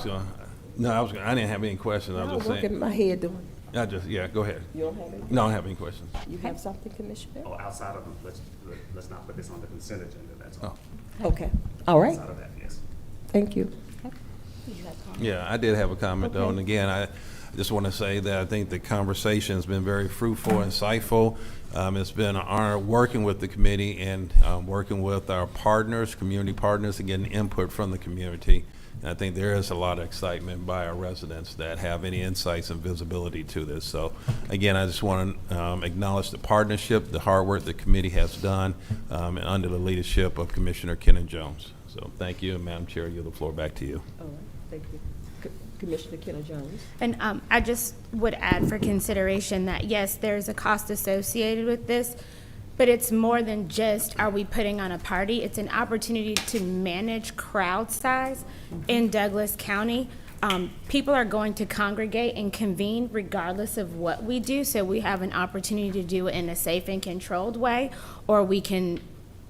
didn't have any questions. I I was was just looking saying. at my head doing. Yeah, go ahead. You don't have any? No, I don't have any questions. You have something, Commissioner? Oh, outside of them, let's not put this on the consent agenda, that's all. Okay. All right. Outside of that, yes. Thank you. Yeah, I did have a comment though, and again, I just want to say that I think the conversation has been very fruitful and insightful. It's been an honor working with the committee and working with our partners, community partners, and getting input from the community. And I think there is a lot of excitement by our residents that have any insights and visibility to this. So again, I just want to acknowledge the partnership, the hard work the committee has done, and under the leadership of Commissioner Kenner Jones. So thank you, and Madam Chair, I yield the floor back to you. All right. Thank you. Commissioner Kenner Jones. And I just would add for consideration that, yes, there's a cost associated with this, but it's more than just, are we putting on a party? It's an opportunity to manage crowd size in Douglas County. People are going to congregate and convene regardless of what we do, so we have an opportunity to do it in a safe and controlled way, or we can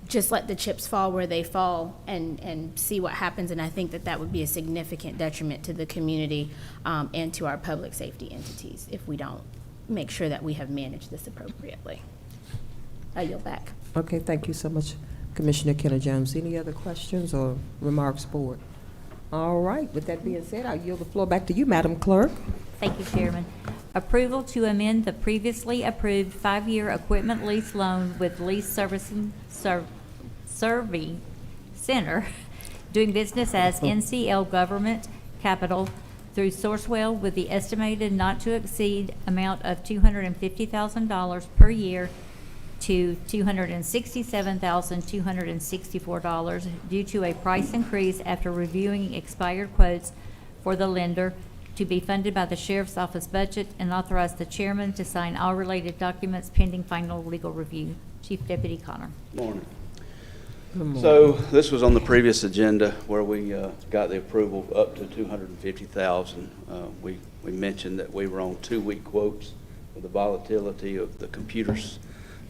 just let the chips fall where they fall and see what happens. And I think that that would be a significant detriment to the community and to our public safety entities if we don't make sure that we have managed this appropriately. I yield back. Okay, thank you so much, Commissioner Kenner Jones. Any other questions or remarks, board? All right, with that being said, I'll yield the floor back to you, Madam Clerk. Thank you, Chairman. Approval to amend the previously approved 5-year equipment lease loan with Lease Servicing Center, doing business as NCL Government Capital through Sourcewell with the estimated not to exceed amount of $250,000 per year to $267,264 due to a price increase after reviewing expired quotes for the lender, to be funded by the Sheriff's Office budget, and authorize the chairman to sign all related documents pending final legal review. Chief Deputy Connor. Morning. So this was on the previous agenda where we got the approval up to $250,000. We mentioned that we were on 2-week quotes with the volatility of the computers.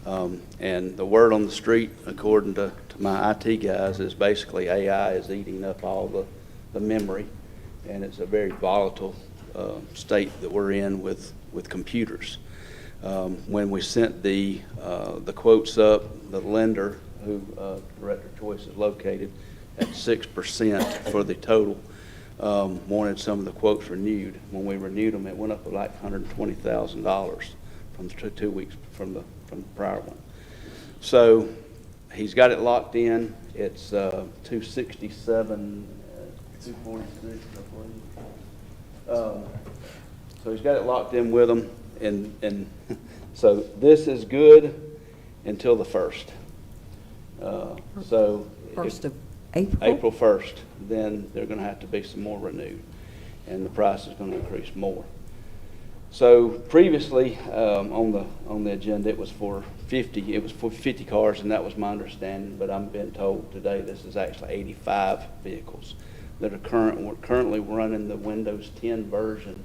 And the word on the street, according to my IT guys, is basically AI is eating up all the memory, and it's a very volatile state that we're in with computers. When we sent the quotes up, the lender, who Director Choice is located, at 6% for the total, wanted some of the quotes renewed. When we renewed them, it went up like $120,000 from the 2 weeks from the prior one. So he's got it locked in. It's 267, 246, I believe. So he's got it locked in with them, and so this is good until the 1st. So 1st of April? April 1st, then they're going to have to be some more renewed, and the price is going to increase more. So previously on the agenda, it was for 50. It was for 50 cars, and that was my understanding. But I'm being told today this is actually 85 vehicles that are currently running the Windows 10 version,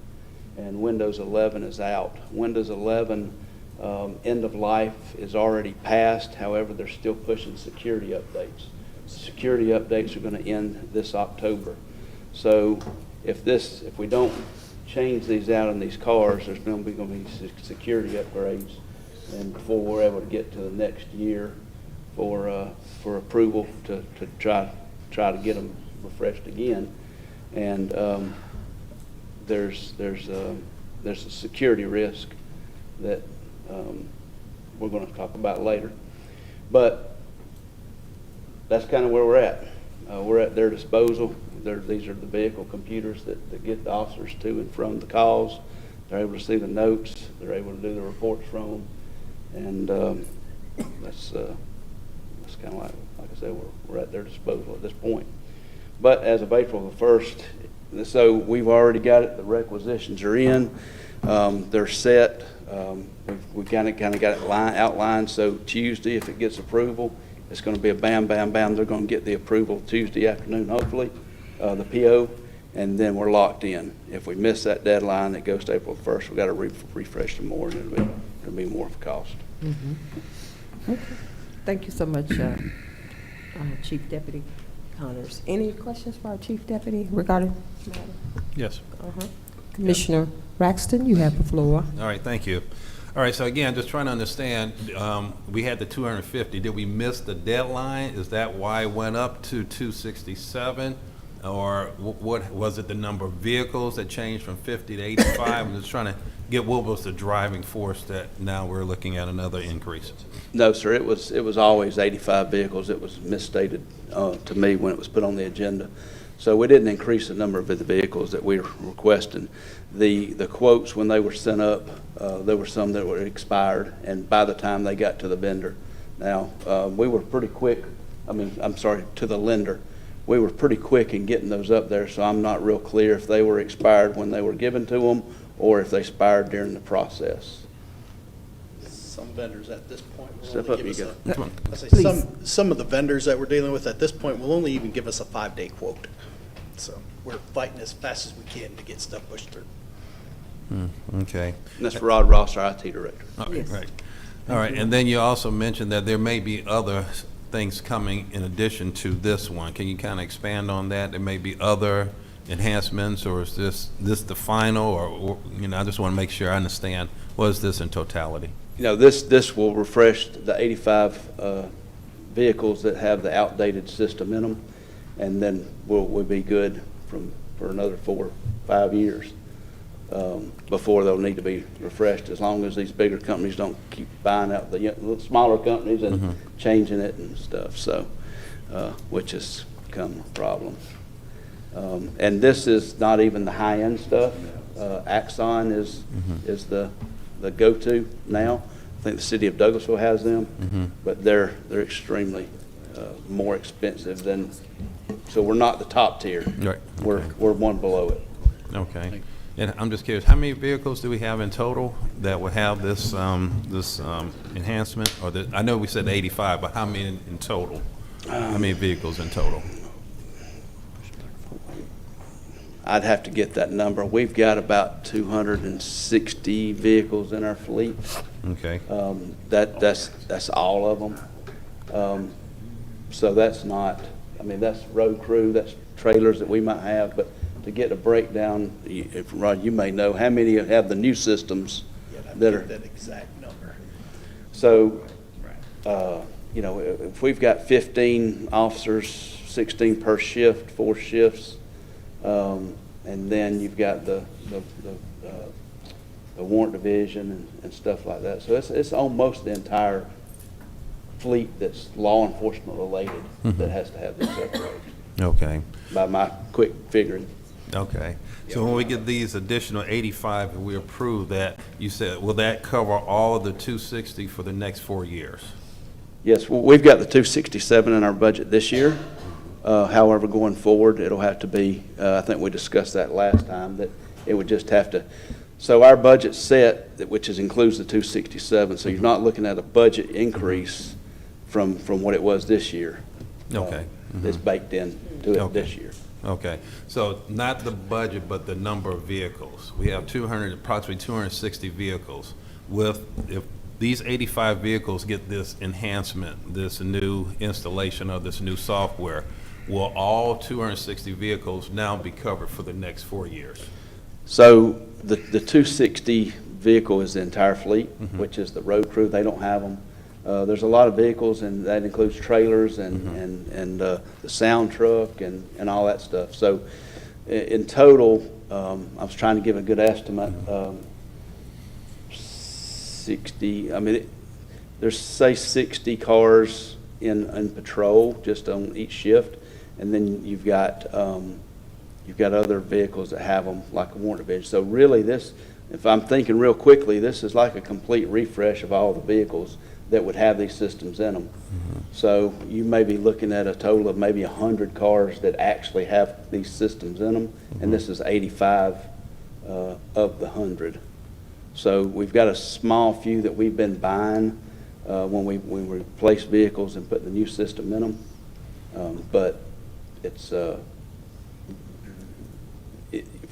and Windows 11 is out. Windows 11 end of life is already passed. However, they're still pushing security updates. security updates are going to end this October. So if we don't change these out in these cars, there's going to be security upgrades, and before we're able to get to the next year for approval to try to get them refreshed again. And there's a security risk that we're going to talk about later. But that's kind of where we're at. We're at their disposal. These are the vehicle computers that get the officers to and from the calls. They're able to see the notes. They're able to do the reports from them. And that's kind of like I said, we're at their disposal at this point. But as of April the 1st, so we've already got it. The requisitions are in. They're set. We kind of got it outlined. So Tuesday, if it gets approval, it's going to be a bam, bam, bam. They're going to get the approval Tuesday afternoon, hopefully, the PO, and then we're locked in. If we miss that deadline, it goes to April 1st. We've got to refresh some more, and it'll be more of a cost. Mm-hmm. Okay. Thank you so much, Chief Deputy Connors. Any questions for our Chief Deputy regarding the matter? Yes. Commissioner Braxton, you have the floor. All right, thank you. All right, so again, just trying to understand, we had the 250. Did we miss the deadline? Is that why it went up to 267? Or what was it, the number of vehicles that changed from 50 to 85? I'm just trying to get what was the driving force that now we're looking at another increase. No, sir, it was always 85 vehicles. It was misstated to me when it was put on the agenda. So we didn't increase the number of the vehicles that we were requesting. The quotes, when they were sent up, there were some that were expired, and by the time they got to the vendor. Now, we were pretty quick, to the lender. We were pretty quick in getting those up there, so I'm not real clear if they were expired when they were given to them or if they expired during the process. Some vendors at this point will Step only up, give you us go. a, Come on. I say Please. some of the vendors that we're dealing with at this point will only even give us a 5-day quote. So we're fighting as fast as we can to get stuff pushed through. Okay. And that's Rod Ross, our IT director. Okay, Yes. right. All right, and then you also mentioned that there may be other things coming in addition to this one. Can you kind of expand on that? There may be other enhancements, or is this the final, or I just want to make sure I understand, what is this in totality? This will refresh the 85 vehicles that have the outdated system in them, and then we'll be good for another 4 or 5 years before they'll need to be refreshed, as long as these bigger companies don't keep buying out the smaller companies and changing it and stuff, so which has become a problem. And this is not even the high-end stuff. Axon is the go-to now. I think the city of Douglasville has them, but they're extremely more expensive than. So we're not the top tier. Right. We're one below it. Okay. And I'm just curious, how many vehicles do we have in total that will have this enhancement? Or I know we said 85, but how many in total? How many vehicles in total? I'd have to get that number. We've got about 260 vehicles in our fleet. Okay. That's all of them. So that's not, that's road crew, that's trailers that we might have, but to get a breakdown, Rod, you may know, how many have the new systems that are. That exact number. So, if we've got 15 officers, 16 per shift, 4 shifts, and then you've got the warrant division and stuff like that. So it's almost the entire fleet that's law enforcement related that has to have this separated. Okay. By my quick figuring. Okay. So when we get these additional 85 and we approve that, you said, will that cover all of the 260 for the next 4 years? Yes, well, we've got the 267 in our budget this year. However, going forward, it'll have to be, I think we discussed that last time, that it would just have to, so our budget's set, which includes the 267, so you're not looking at a budget increase from what it was this year. Okay. It's baked in to it this year. Okay, so not the budget, but the number of vehicles. We have approximately 260 vehicles. If these 85 vehicles get this enhancement, this new installation of this new software. Will all 260 vehicles now be covered for the next 4 years? So the 260 vehicle is the entire fleet, which is the road crew. They don't have them. There's a lot of vehicles, and that includes trailers and the sound truck and all that stuff. So in total, I was trying to give a good estimate. 60, I mean, there's say 60 cars in patrol just on each shift, and then you've got other vehicles that have them, like a warrant division. So really, this, if I'm thinking real quickly, this is like a complete refresh of all the vehicles that would have these systems in them. So you may be looking at a total of maybe 100 cars that actually have these systems in them, and this is 85 of the 100. So we've got a small few that we've been buying when we replace vehicles and put the new system in them. But it's, to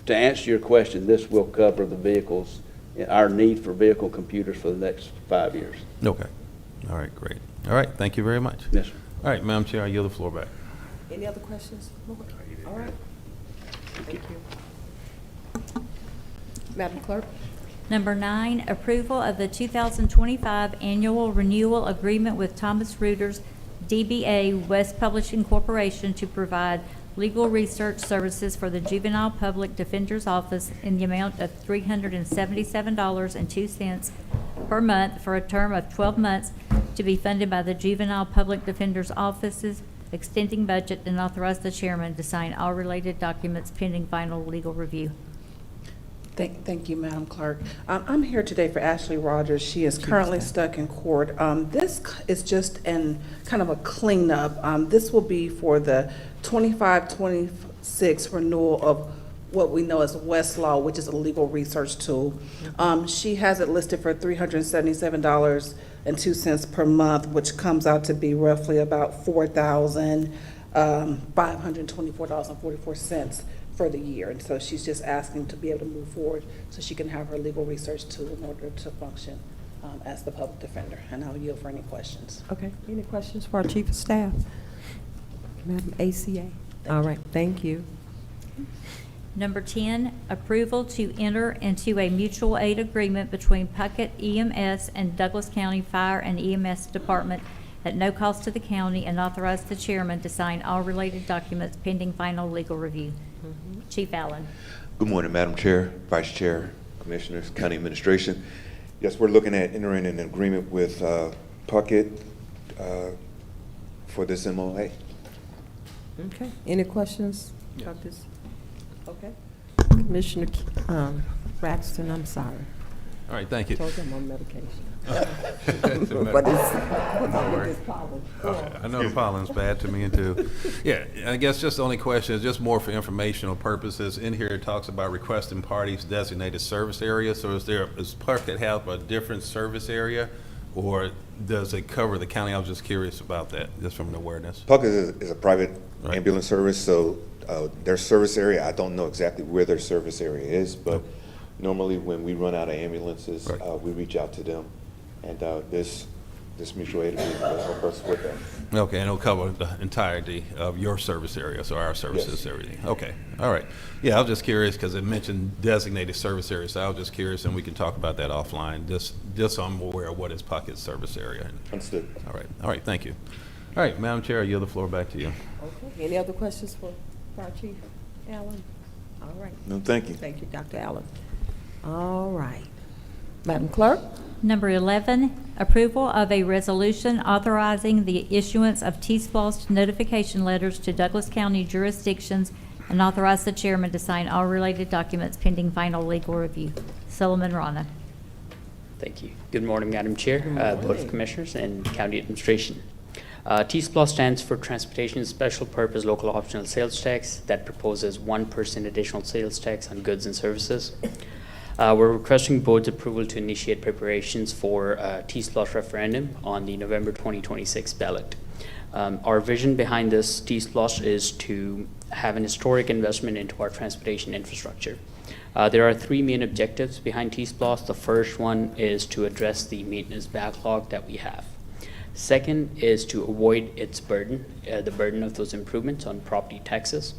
answer your question, this will cover the vehicles, our need for vehicle computers for the next 5 years. Okay. All right, great. All right, thank you very much. Yes, sir. All right, Madam Chair, I yield the floor back. Any other questions? All right. Thank you. Madam Clerk? Number 9, approval of the 2025 annual renewal agreement with Thomas Reuters DBA West Publishing Corporation to provide legal research services for the Juvenile Public Defender's Office in the amount of $377.02 per month for a term of 12 months to be funded by the Juvenile Public Defender's Office's extending budget, and authorize the chairman to sign all related documents pending final legal review. Thank you, Madam Clerk. I'm here today for Ashley Rogers. She is currently stuck in court. This is just kind of a cleanup. This will be for the 25-26 renewal of what we know as Westlaw, which is a legal research tool. She has it listed for $377.02 per month, which comes out to be roughly about $4,524.44 for the year. And so she's just asking to be able to move forward so she can have her legal research tool in order to function as the public defender. And I'll yield for any questions. Okay, any questions for our Chief of Staff? Madam ACA? All right, thank you. Number 10, approval to enter into a mutual aid agreement between Puckett EMS and Douglas County Fire and EMS Department at no cost to the county, and authorize the chairman to sign all related documents pending final legal review. Chief Allen. Good morning, Madam Chair, Vice Chair, Commissioners, County Administration. Yes, we're looking at entering an agreement with Puckett for this MOA. Okay, any questions about this? Okay. Commissioner Braxton, I'm sorry. All right, thank you. Told you I'm on medication. What is pollen? Okay. I know the pollen's bad to me too. Yeah, I guess just the only question is just more for informational purposes. In here it talks about requesting parties designated service area. So does Puckett have a different service area, or does it cover the county? I was just curious about that, just from an awareness. Puckett is a private ambulance service, so their service area, I don't know exactly where their service area is, but normally when we run out of ambulances, we reach out to them. And this mutual aid agreement will help us with that. Okay, and it'll cover the entirety of your service area, so our services, everything. Okay, all right. Yeah, I was just curious because it mentioned designated service areas, so I was just curious, and we can talk about that offline, just so I'm aware of what is Puckett's service area. Understood. All right, thank you. All right, Madam Chair, I yield the floor back to you. Okay, any other questions for our Chief Allen? All right. No, thank you. Thank you, Dr. Allen. All right. Madam Clerk? Number 11, approval of a resolution authorizing the issuance of T-SPLOST notification letters to Douglas County jurisdictions, and authorize the chairman to sign all related documents pending final legal review. Solomon Rana. Thank you. Good morning, Madam Chair, Board of Commissioners, and County Administration. T-SPLOST stands for Transportation Special Purpose Local Optional Sales Tax, that proposes 1% additional sales tax on goods and services. We're requesting board's approval to initiate preparations for T-SPLOST referendum on the November 2026 ballot. Our vision behind this T-Splosh is to have an historic investment into our transportation infrastructure. There are three main objectives behind T-Splosh. The first one is to address the maintenance backlog that we have. Second is to avoid its burden, the burden of those improvements on property taxes.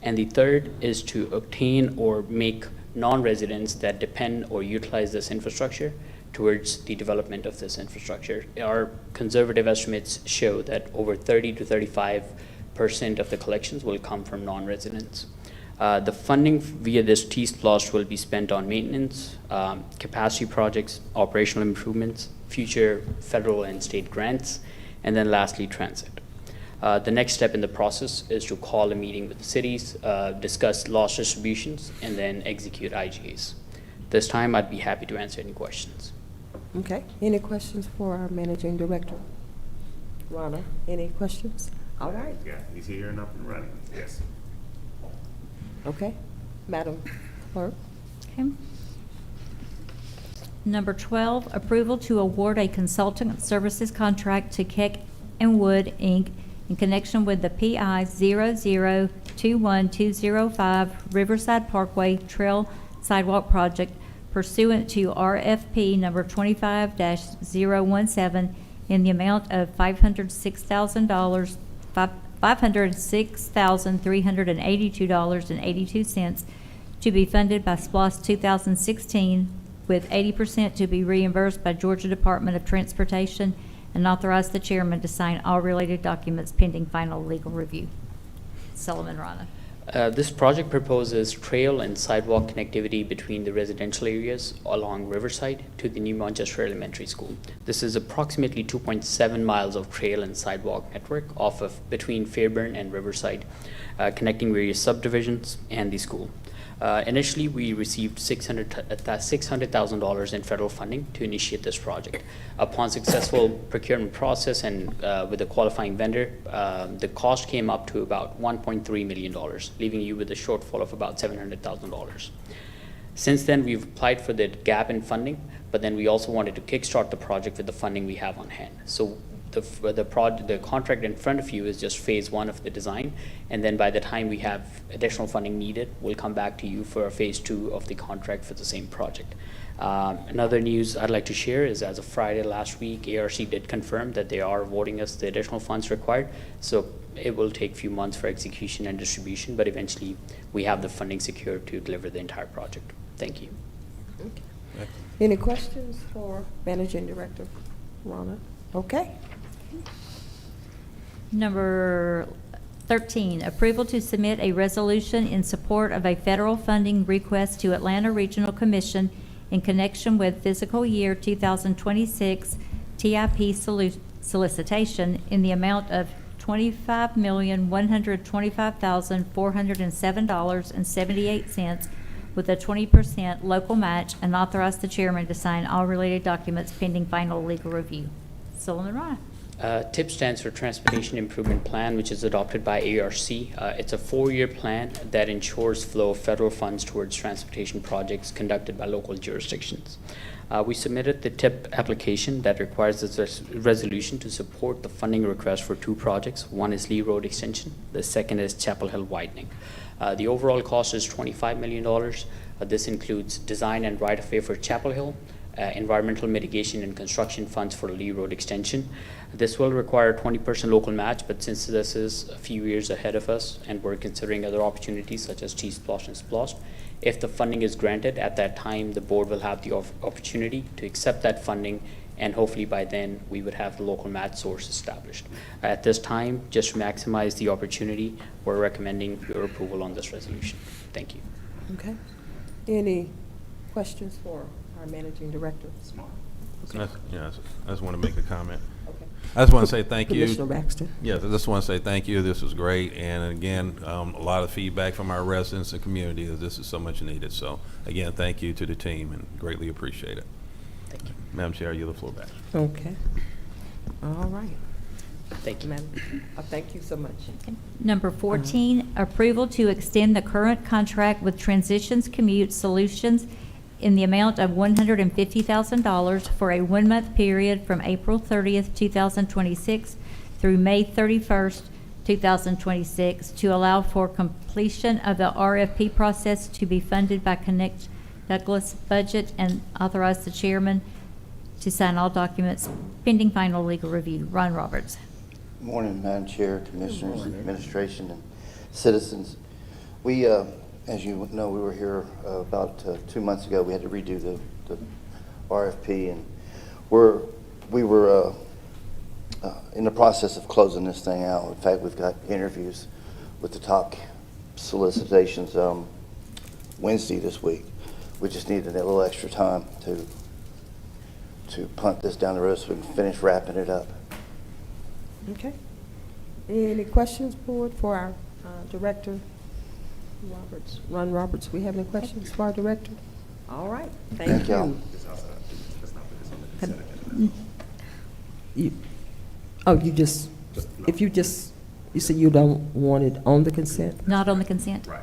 And the third is to obtain or make non-residents that depend or utilize this infrastructure towards the development of this infrastructure. Our conservative estimates show that over 30 to 35% of the collections will come from non-residents. The funding via this T-Splosh will be spent on maintenance, capacity projects, operational improvements, future federal and state grants, and then lastly, transit. The next step in the process is to call a meeting with the cities, discuss loss distributions, and then execute IGAs. This time, I'd be happy to answer any questions. Okay, any questions for our managing director? Ronna, any questions? All right, Yeah, he's here and up and running, yes. okay. Madam Clerk? Okay. Number 12, approval to award a consultant services contract to Keck and Wood, Inc. in connection with the PI 0021205 Riverside Parkway Trail Sidewalk Project pursuant to RFP number 25-017 in the amount of $506,382.82 to be funded by SPLOST 2016, with 80% to be reimbursed by Georgia Department of Transportation, and authorize the chairman to sign all related documents pending final legal review. Solomon Rana. This project proposes trail and sidewalk connectivity between the residential areas along Riverside to the New Manchester Elementary School. This is approximately 2.7 miles of trail and sidewalk network off of between Fairburn and Riverside, connecting various subdivisions and the school. Initially, we received $600,000 in federal funding to initiate this project. Upon successful procurement process and with a qualifying vendor, the cost came up to about $1.3 million, leaving you with a shortfall of about $700,000. Since then, we've applied for the gap in funding, but then we also wanted to kickstart the project with the funding we have on hand. So the contract in front of you is just phase one of the design, and then by the time we have additional funding needed, we'll come back to you for a phase two of the contract for the same project. Another news I'd like to share is as of Friday last week, ARC did confirm that they are awarding us the additional funds required, so it will take a few months for execution and distribution, but eventually we have the funding secured to deliver the entire project. Thank you. Okay. Any questions for Managing Director Ronna? Okay. Number 13, approval to submit a resolution in support of a federal funding request to Atlanta Regional Commission in connection with fiscal year 2026 TIP solicitation in the amount of $25,125,407.78 with a 20% local match, and authorize the chairman to sign all related documents pending final legal review. Solomon Rana. TIP stands for Transportation Improvement Plan, which is adopted by ARC. It's a 4-year plan that ensures flow of federal funds towards transportation projects conducted by local jurisdictions. We submitted the TIP application that requires this resolution to support the funding request for 2 projects. One is Lee Road Extension. The second is Chapel Hill Widening. The overall cost is $25 million. This includes design and right-of-way for Chapel Hill, environmental mitigation and construction funds for Lee Road Extension. This will require 20% local match, but since this is a few years ahead of us and we're considering other opportunities such as T-Splosh and Splosh, if the funding is granted at that time, the board will have the opportunity to accept that funding, and hopefully by then we would have the local match source established. At this time, just to maximize the opportunity, we're recommending your approval on this resolution. Thank you. Okay. Any questions for our Managing Director? Okay. Yeah, I just want to make a comment. Okay. I just want to say thank you. Commissioner Baxter. Yes, I just want to say thank you. This was great. And again, a lot of feedback from our residents and community that this is so much needed. So again, thank you to the team and greatly appreciate it. Thank you. Madam Chair, you have the floor back. Okay. All right. Thank you. Madam, thank you so much. Number 14, approval to extend the current contract with Transitions Commute Solutions in the amount of $150,000 for a 1-month period from April 30th, 2026 through May 31st, 2026, to allow for completion of the RFP process to be funded by Connect Douglas budget, and authorize the chairman to sign all documents pending final legal review. Ron Roberts. Morning, Madam Chair, Commissioners, Administration, and citizens. We, as you know, we were here about 2 months ago. We had to redo the RFP, and we were in the process of closing this thing out. In fact, we've got interviews with the top solicitations Wednesday this week. We just needed a little extra time to punt this down the road so we can finish wrapping it up. Okay. Any questions, board, for our director, Roberts? Ron Roberts, we have any questions for our director? All right. Thank you. You said you don't want it on the consent? Not on the consent? Right.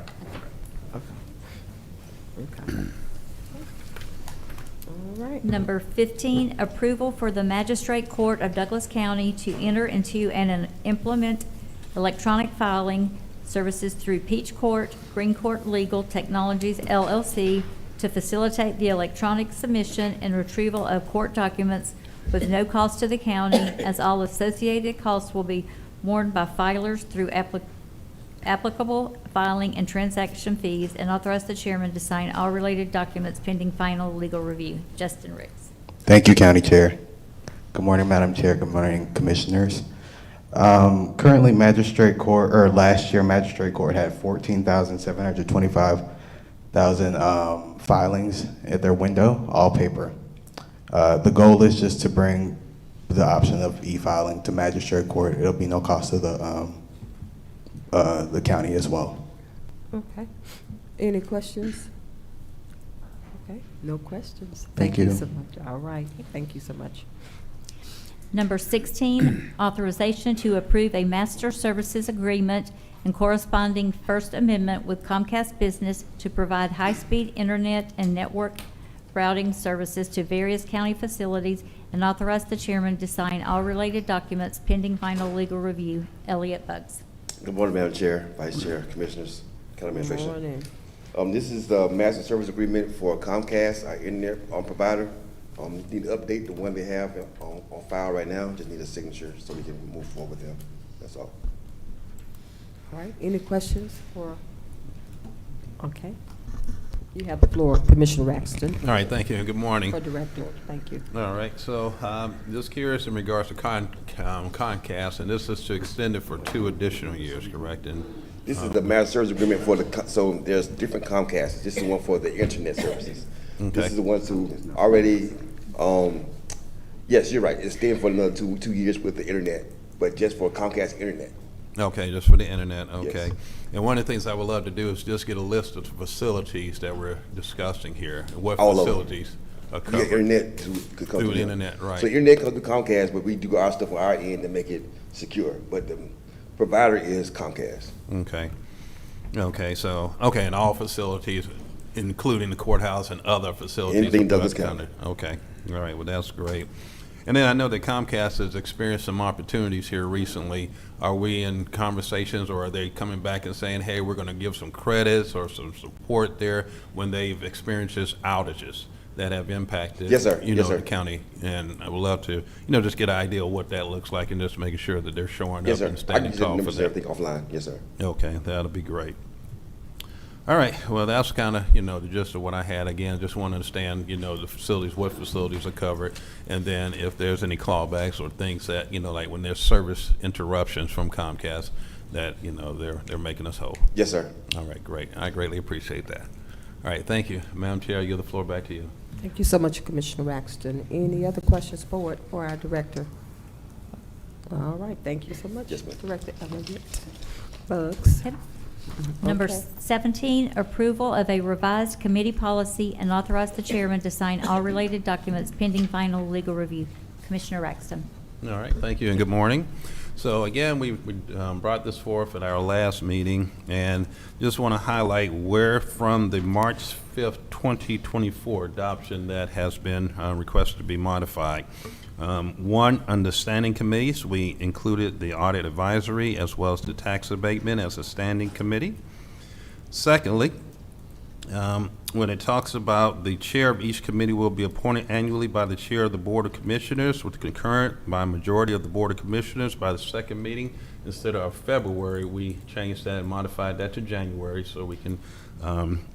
Okay. All right. Number 15, approval for the Magistrate Court of Douglas County to enter into and implement electronic filing services through Peach Court, Green Court Legal Technologies, LLC, to facilitate the electronic submission and retrieval of court documents with no cost to the county, as all associated costs will be borne by filers through applicable filing and transaction fees, and authorize the chairman to sign all related documents pending final legal review. Justin Riggs. Thank you, County Chair. Good morning, Madam Chair. Good morning, Commissioners. Currently, Magistrate Court, or last year, Magistrate Court had 14,725 filings at their window, all paper. The goal is just to bring the option of e-filing to Magistrate Court. It'll be no cost to the county as well. Okay. Any questions? Okay, no questions. Thank you. So much. All right, thank you so much. Number 16, authorization to approve a master services agreement and corresponding First Amendment with Comcast Business to provide high-speed internet and network routing services to various county facilities, and authorize the chairman to sign all related documents pending final legal review. Elliot Buggs. Good morning, Madam Chair, Vice Chair, Commissioners, County Administration. Good morning. This is the master service agreement for Comcast, our internet provider. Need to update the one they have on file right now. Just need a signature so we can move forward with them. That's all. All right, any questions for, okay. You have the floor, Commissioner Raxton. All right, thank you, and good morning. For Director, thank you. All right, so just curious in regards to Comcast, and this is to extend it for 2 additional years, correct? And This is the master service agreement for the, so there's different Comcasts. This is one for the internet services. Okay. This is the ones who already, yes, you're right. It's staying for another two years with the internet, but just for Comcast internet. Okay, just for the internet, okay. Yes. And one of the things I would love to do is just get a list of the facilities that we're discussing here. What All of them. facilities are Yeah, covered? internet could come Through to the them. internet, right. So internet comes to Comcast, but we do our stuff on our end to make it secure. But the provider is Comcast. Okay. Okay, so, okay, and all facilities, including the courthouse and other facilities. Anything throughout Douglas the County. Okay, all right, well, that's great. And then I know that Comcast has experienced some opportunities here recently. Are we in conversations, or are they coming back and saying, hey, we're going to give some credits or some support there when they've experienced just outages that have impacted, Yes, sir. you Yes, know, sir. the county? And I would love to, just get an idea of what that looks like and just making sure that they're showing Yes, up sir. and I standing can get the tall for numbers that. and everything offline. Yes, sir. Okay, that'll be great. All right, well, that's kind of, the gist of what I had. Again, just want to understand, the facilities, what facilities are covered, and then if there's any clawbacks or things that, like when there's service interruptions from Comcast, that, they're making us whole. Yes, sir. All right, great. I greatly appreciate that. All right, thank you. Madam Chair, I give the floor back to you. Thank you so much, Commissioner Raxton. Any other questions for our director? All right, thank you so much, Yes, ma'am. Director Elliott Buggs. Number Okay. 17, approval of a revised committee policy, and authorize the chairman to sign all related documents pending final legal review. Commissioner Raxton. All right, thank you and good morning. So again, we brought this forth at our last meeting, and just want to highlight where from the March 5th, 2024 adoption that has been requested to be modified. One, under standing committees, we included the audit advisory as well as the tax abatement as a standing committee. Secondly, when it talks about the chair of each committee will be appointed annually by the chair of the Board of Commissioners with concurrent by a majority of the Board of Commissioners by the second meeting. Instead of February, we changed that and modified that to January so we can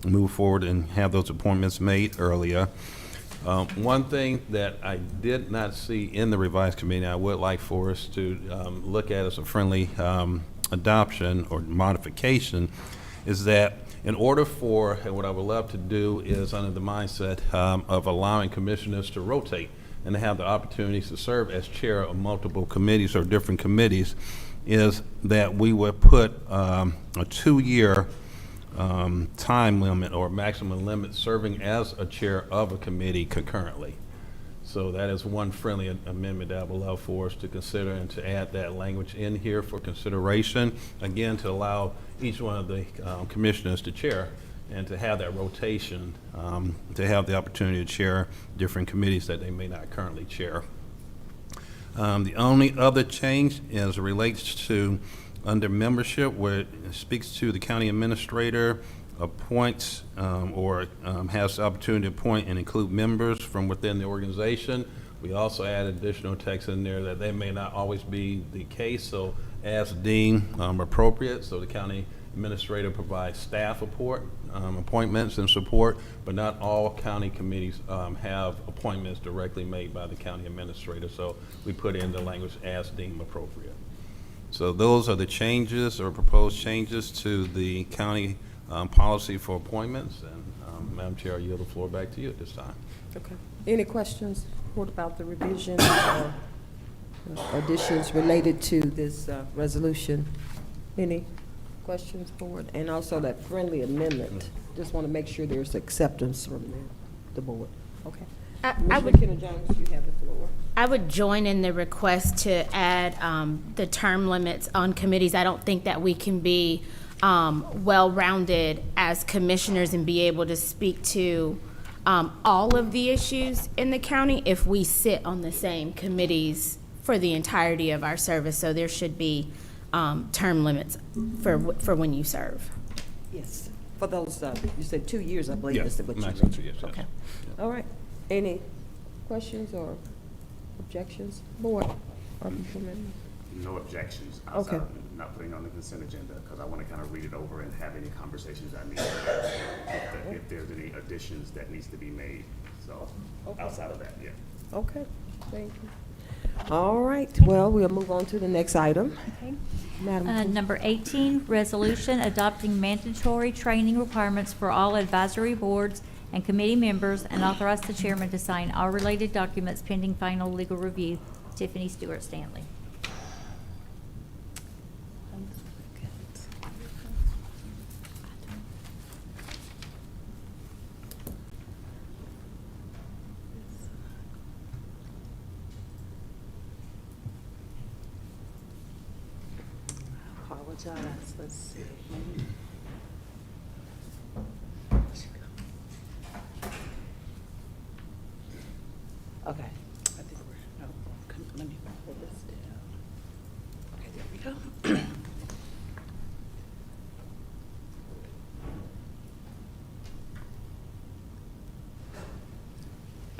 move forward and have those appointments made earlier. One thing that I did not see in the revised committee I would like for us to look at as a friendly adoption or modification is that in order for, and what I would love to do is under the mindset of allowing commissioners to rotate and to have the opportunities to serve as chair of multiple committees or different committees, is that we would put a 2-year time limit or maximum limit serving as a chair of a committee concurrently. So that is one friendly amendment that I would love for us to consider and to add that language in here for consideration, again, to allow each one of the commissioners to chair and to have that rotation, to have the opportunity to chair different committees that they may not currently chair. The only other change is relates to under membership, where it speaks to the county administrator appoints or has the opportunity to appoint and include members from within the organization. We also add additional text in there that they may not always be the case, so as deemed appropriate. So the county administrator provides staff appointments and support, but not all county committees have appointments directly made by the county administrator. So we put in the language as deemed appropriate. So those are the changes or proposed changes to the county policy for appointments. And Madam Chair, I yield the floor back to you at this time. Okay. Any questions? What about the revisions or additions related to this resolution? Any questions, board? And also that friendly amendment. Just want to make sure there's acceptance from the board. Okay. I would, Jones, you have the floor. I would join in the request to add the term limits on committees. I don't think that we can be well-rounded as commissioners and be able to speak to all of the issues in the county if we sit on the same committees for the entirety of our service. So there should be term limits for when you serve. Yes. For those, you said 2 years, I believe. Yeah, Is what you maximum 2 mentioned. years, yes. Okay. All right. Any questions or objections? Board? No objections. Okay. Outside of not putting on the consent agenda, because I want to kind of read it over and have any conversations I need if there's any additions that needs to be made. So outside of that, yeah. Okay. Thank you. All right. Well, we'll move on to the next item. Okay. Madam Clerk. Number 18, resolution adopting mandatory training requirements for all advisory boards and committee members, and authorize the chairman to sign all related documents pending final legal review. Tiffany Stewart Stanley. Apologize, let's see. Okay, I think we're, let me pull this down. Okay, there we go.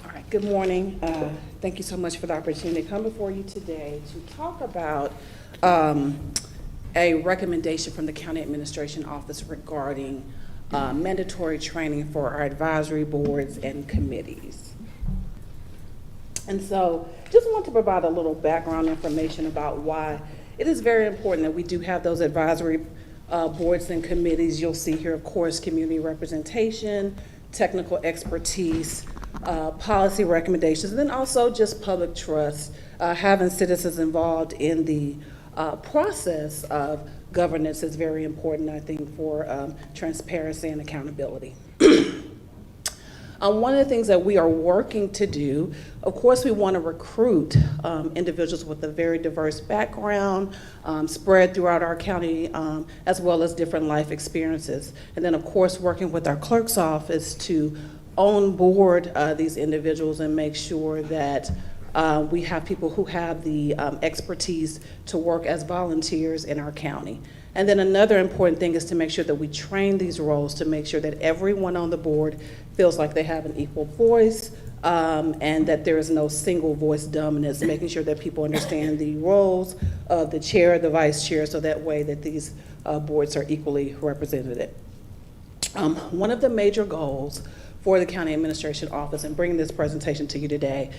All right, good morning. Thank you so much for the opportunity to come before you today to talk about a recommendation from the County Administration Office regarding mandatory training for our advisory boards and committees. And so just want to provide a little background information about why it is very important that we do have those advisory boards and committees. You'll see here, of course, community representation, technical expertise, policy recommendations, and then also just public trust, having citizens involved in the process of governance is very important, I think, for transparency and accountability. One of the things that we are working to do, of course, we want to recruit individuals with a very diverse background, spread throughout our county, as well as different life experiences. And then, of course, working with our clerk's office to onboard these individuals and make sure that We have people who have the expertise to work as volunteers in our county. And then another important thing is to make sure that we train these roles to make sure that everyone on the board feels like they have an equal voice, and that there is no single voice dominance, making sure that people understand the roles of the chair, the vice chair, so that way that these boards are equally represented. One of the major goals for the County Administration Office in bringing this presentation to you today,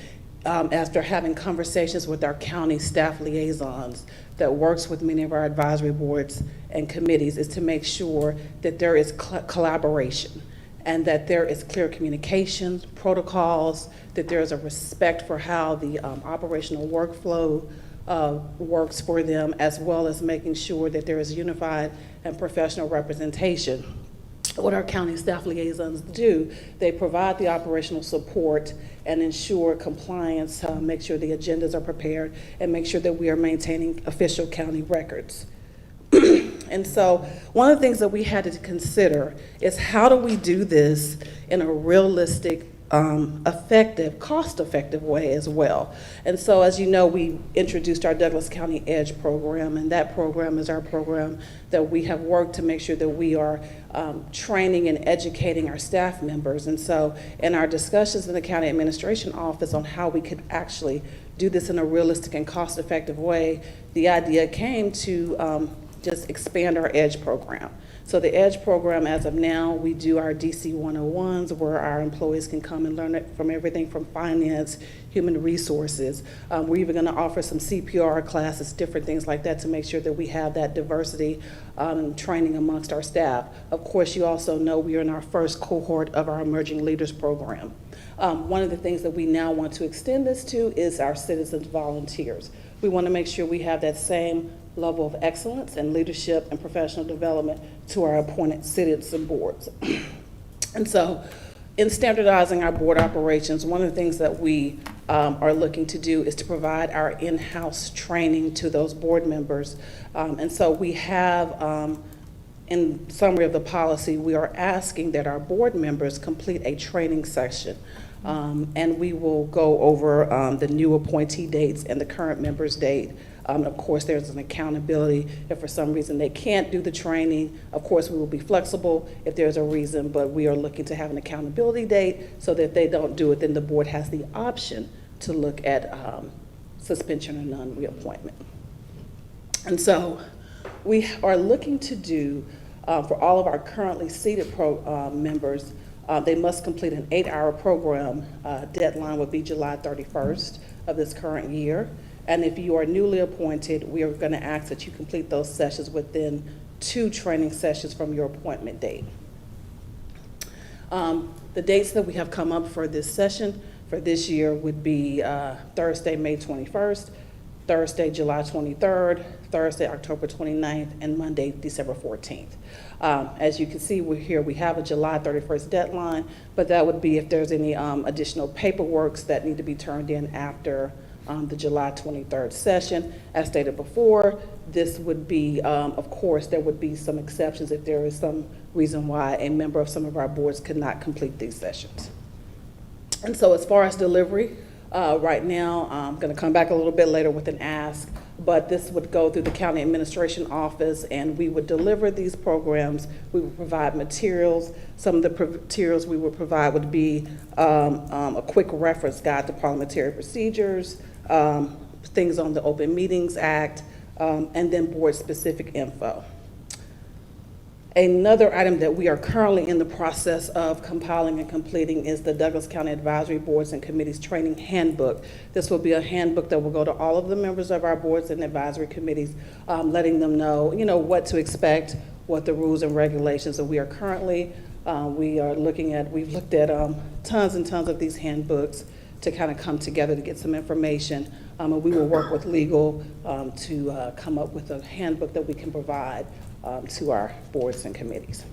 after having conversations with our county staff liaisons that works with many of our advisory boards and committees, is to make sure that there is collaboration and that there is clear communication, protocols, that there is a respect for how the operational workflow works for them, as well as making sure that there is unified and professional representation. What our county staff liaisons do, they provide the operational support and ensure compliance, make sure the agendas are prepared, and make sure that we are maintaining official county records. And so one of the things that we had to consider is, how do we do this in a realistic, effective, cost-effective way as well? And so, as you know, we introduced our Douglas County Edge program, and that program is our program that we have worked to make sure that we are training and educating our staff members. And so in our discussions in the County Administration Office on how we could actually do this in a realistic and cost-effective way, the idea came to just expand our EDGE program. So the EDGE program, as of now, we do our DC 101s, where our employees can come and learn it from everything from finance, human resources. We're even going to offer some CPR classes, different things like that, to make sure that we have that diversity training amongst our staff. Of course, you also know we are in our first cohort of our Emerging Leaders program. One of the things that we now want to extend this to is our citizens volunteers. We want to make sure we have that same level of excellence and leadership and professional development to our appointed citizen boards. And so in standardizing our board operations, one of the things that we are looking to do is to provide our in-house training to those board members. And so we have, in summary of the policy, we are asking that our board members complete a training session. And we will go over the new appointee dates and the current members' date. Of course, there's an accountability. If for some reason they can't do the training, of course, we will be flexible if there's a reason, but we are looking to have an accountability date so that if they don't do it, then the board has the option to look at suspension or non-reappointment. And so we are looking to do, for all of our currently seated members, they must complete an 8-hour program. Deadline would be July 31st of this current year. And if you are newly appointed, we are going to ask that you complete those sessions within 2 training sessions from your appointment date. The dates that we have come up for this session for this year would be Thursday, May 21st, Thursday, July 23rd, Thursday, October 29th, and Monday, December 14th. As you can see, we have a July 31st deadline, but that would be if there's any additional paperwork that need to be turned in after the July 23rd session. As stated before, this would be, of course, there would be some exceptions if there is some reason why a member of some of our boards could not complete these sessions. And so as far as delivery, right now, I'm going to come back a little bit later with an ask, but this would go through the County Administration Office, and we would deliver these programs. We would provide materials. Some of the materials we would provide would be a quick reference guide to parliamentary procedures, things on the Open Meetings Act, and then board-specific info. Another item that we are currently in the process of compiling and completing is the Douglas County Advisory Boards and Committees Training Handbook. This will be a handbook that will go to all of the members of our boards and advisory committees, letting them know, what to expect, what the rules and regulations are. We are currently, we've looked at tons and tons of these handbooks to kind of come together to get some information. And we will work with legal to come up with a handbook that we can provide to our boards and committees.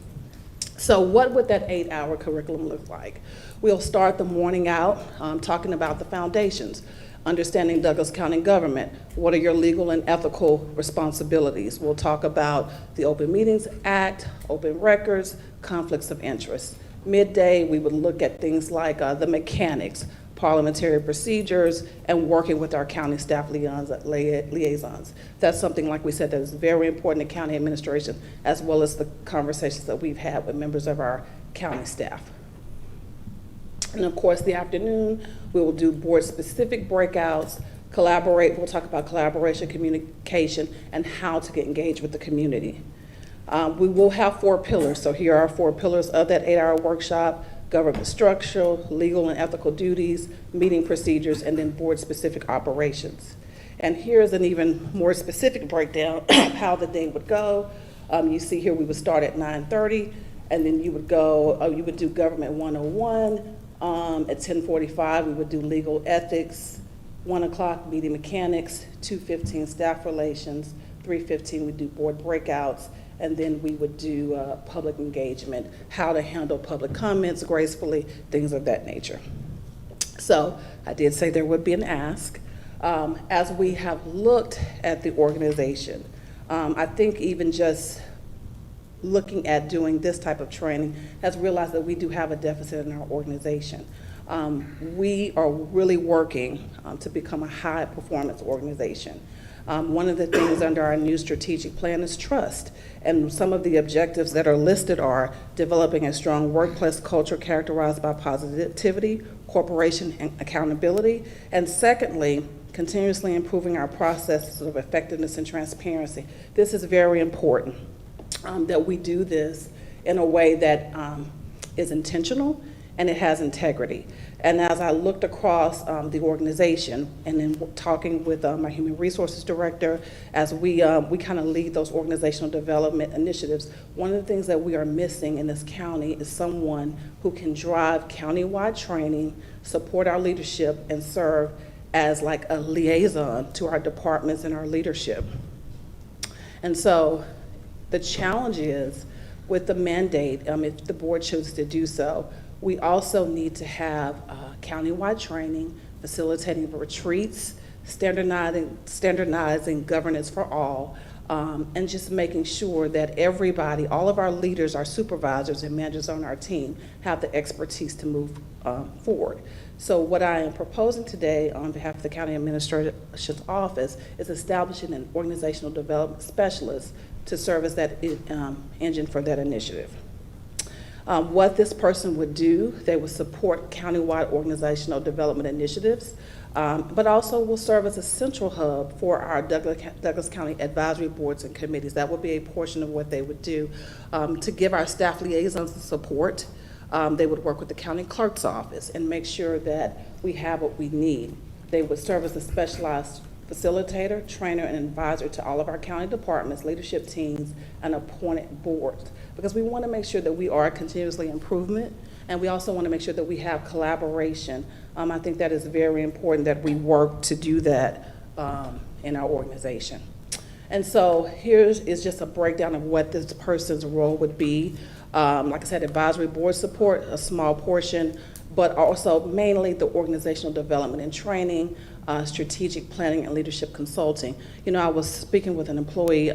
So what would that 8-hour curriculum look like? We'll start the morning out talking about the foundations, understanding Douglas County government. What are your legal and ethical responsibilities? We'll talk about the Open Meetings Act, open records, conflicts of interest. Midday, we would look at things like the mechanics, parliamentary procedures, and working with our county staff liaisons. That's something, like we said, that is very important to county administration, as well as the conversations that we've had with members of our county staff. And of course, the afternoon, we will do board-specific breakouts, we'll talk about collaboration, communication, and how to get engaged with the community. We will have 4 pillars, so here are 4 pillars of that 8-hour workshop: government structure, legal and ethical duties, meeting procedures, and then board-specific operations. And here's an even more specific breakdown of how the day would go. You see here we would start at 9:30, and then you would do government 101. At 10:45, we would do legal ethics. 1 o'clock, meeting mechanics. 2:15, staff relations. 3:15, we do board breakouts. And then we would do public engagement, how to handle public comments gracefully, things of that nature. So I did say there would be an ask. As we have looked at the organization, I think even just looking at doing this type of training has realized that we do have a deficit in our organization. We are really working to become a high performance organization. One of the things under our new strategic plan is trust. And some of the objectives that are listed are developing a strong workplace culture characterized by positivity, cooperation, and accountability. And secondly, continuously improving our processes of effectiveness and transparency. This is very important, that we do this in a way that is intentional and it has integrity. And as I looked across the organization, and then talking with my human resources director, as we kind of lead those organizational development initiatives, one of the things that we are missing in this county is someone who can drive countywide training, support our leadership, and serve as like a liaison to our departments and our leadership. And so the challenge is, with the mandate, if the board chooses to do so, we also need to have countywide training, facilitating retreats, standardizing governance for all, and just making sure that everybody, all of our leaders, our supervisors and managers on our team have the expertise to move forward. So what I am proposing today on behalf of the County Administration's Office is establishing an organizational development specialist to serve as that engine for that initiative. What this person would do, they would support countywide organizational development initiatives, but also will serve as a central hub for our Douglas County advisory boards and committees. That would be a portion of what they would do. To give our staff liaisons the support, they would work with the county clerk's office and make sure that we have what we need. They would serve as a specialized facilitator, trainer, and advisor to all of our county departments, leadership teams, and appointed boards. Because we want to make sure that we are continuously improvement, and we also want to make sure that we have collaboration. I think that is very important that we work to do that in our organization. And so here is just a breakdown of what this person's role would be. Like I said, advisory board support, a small portion, but also mainly the organizational development and training, strategic planning and leadership consulting. You know, I was speaking with an employee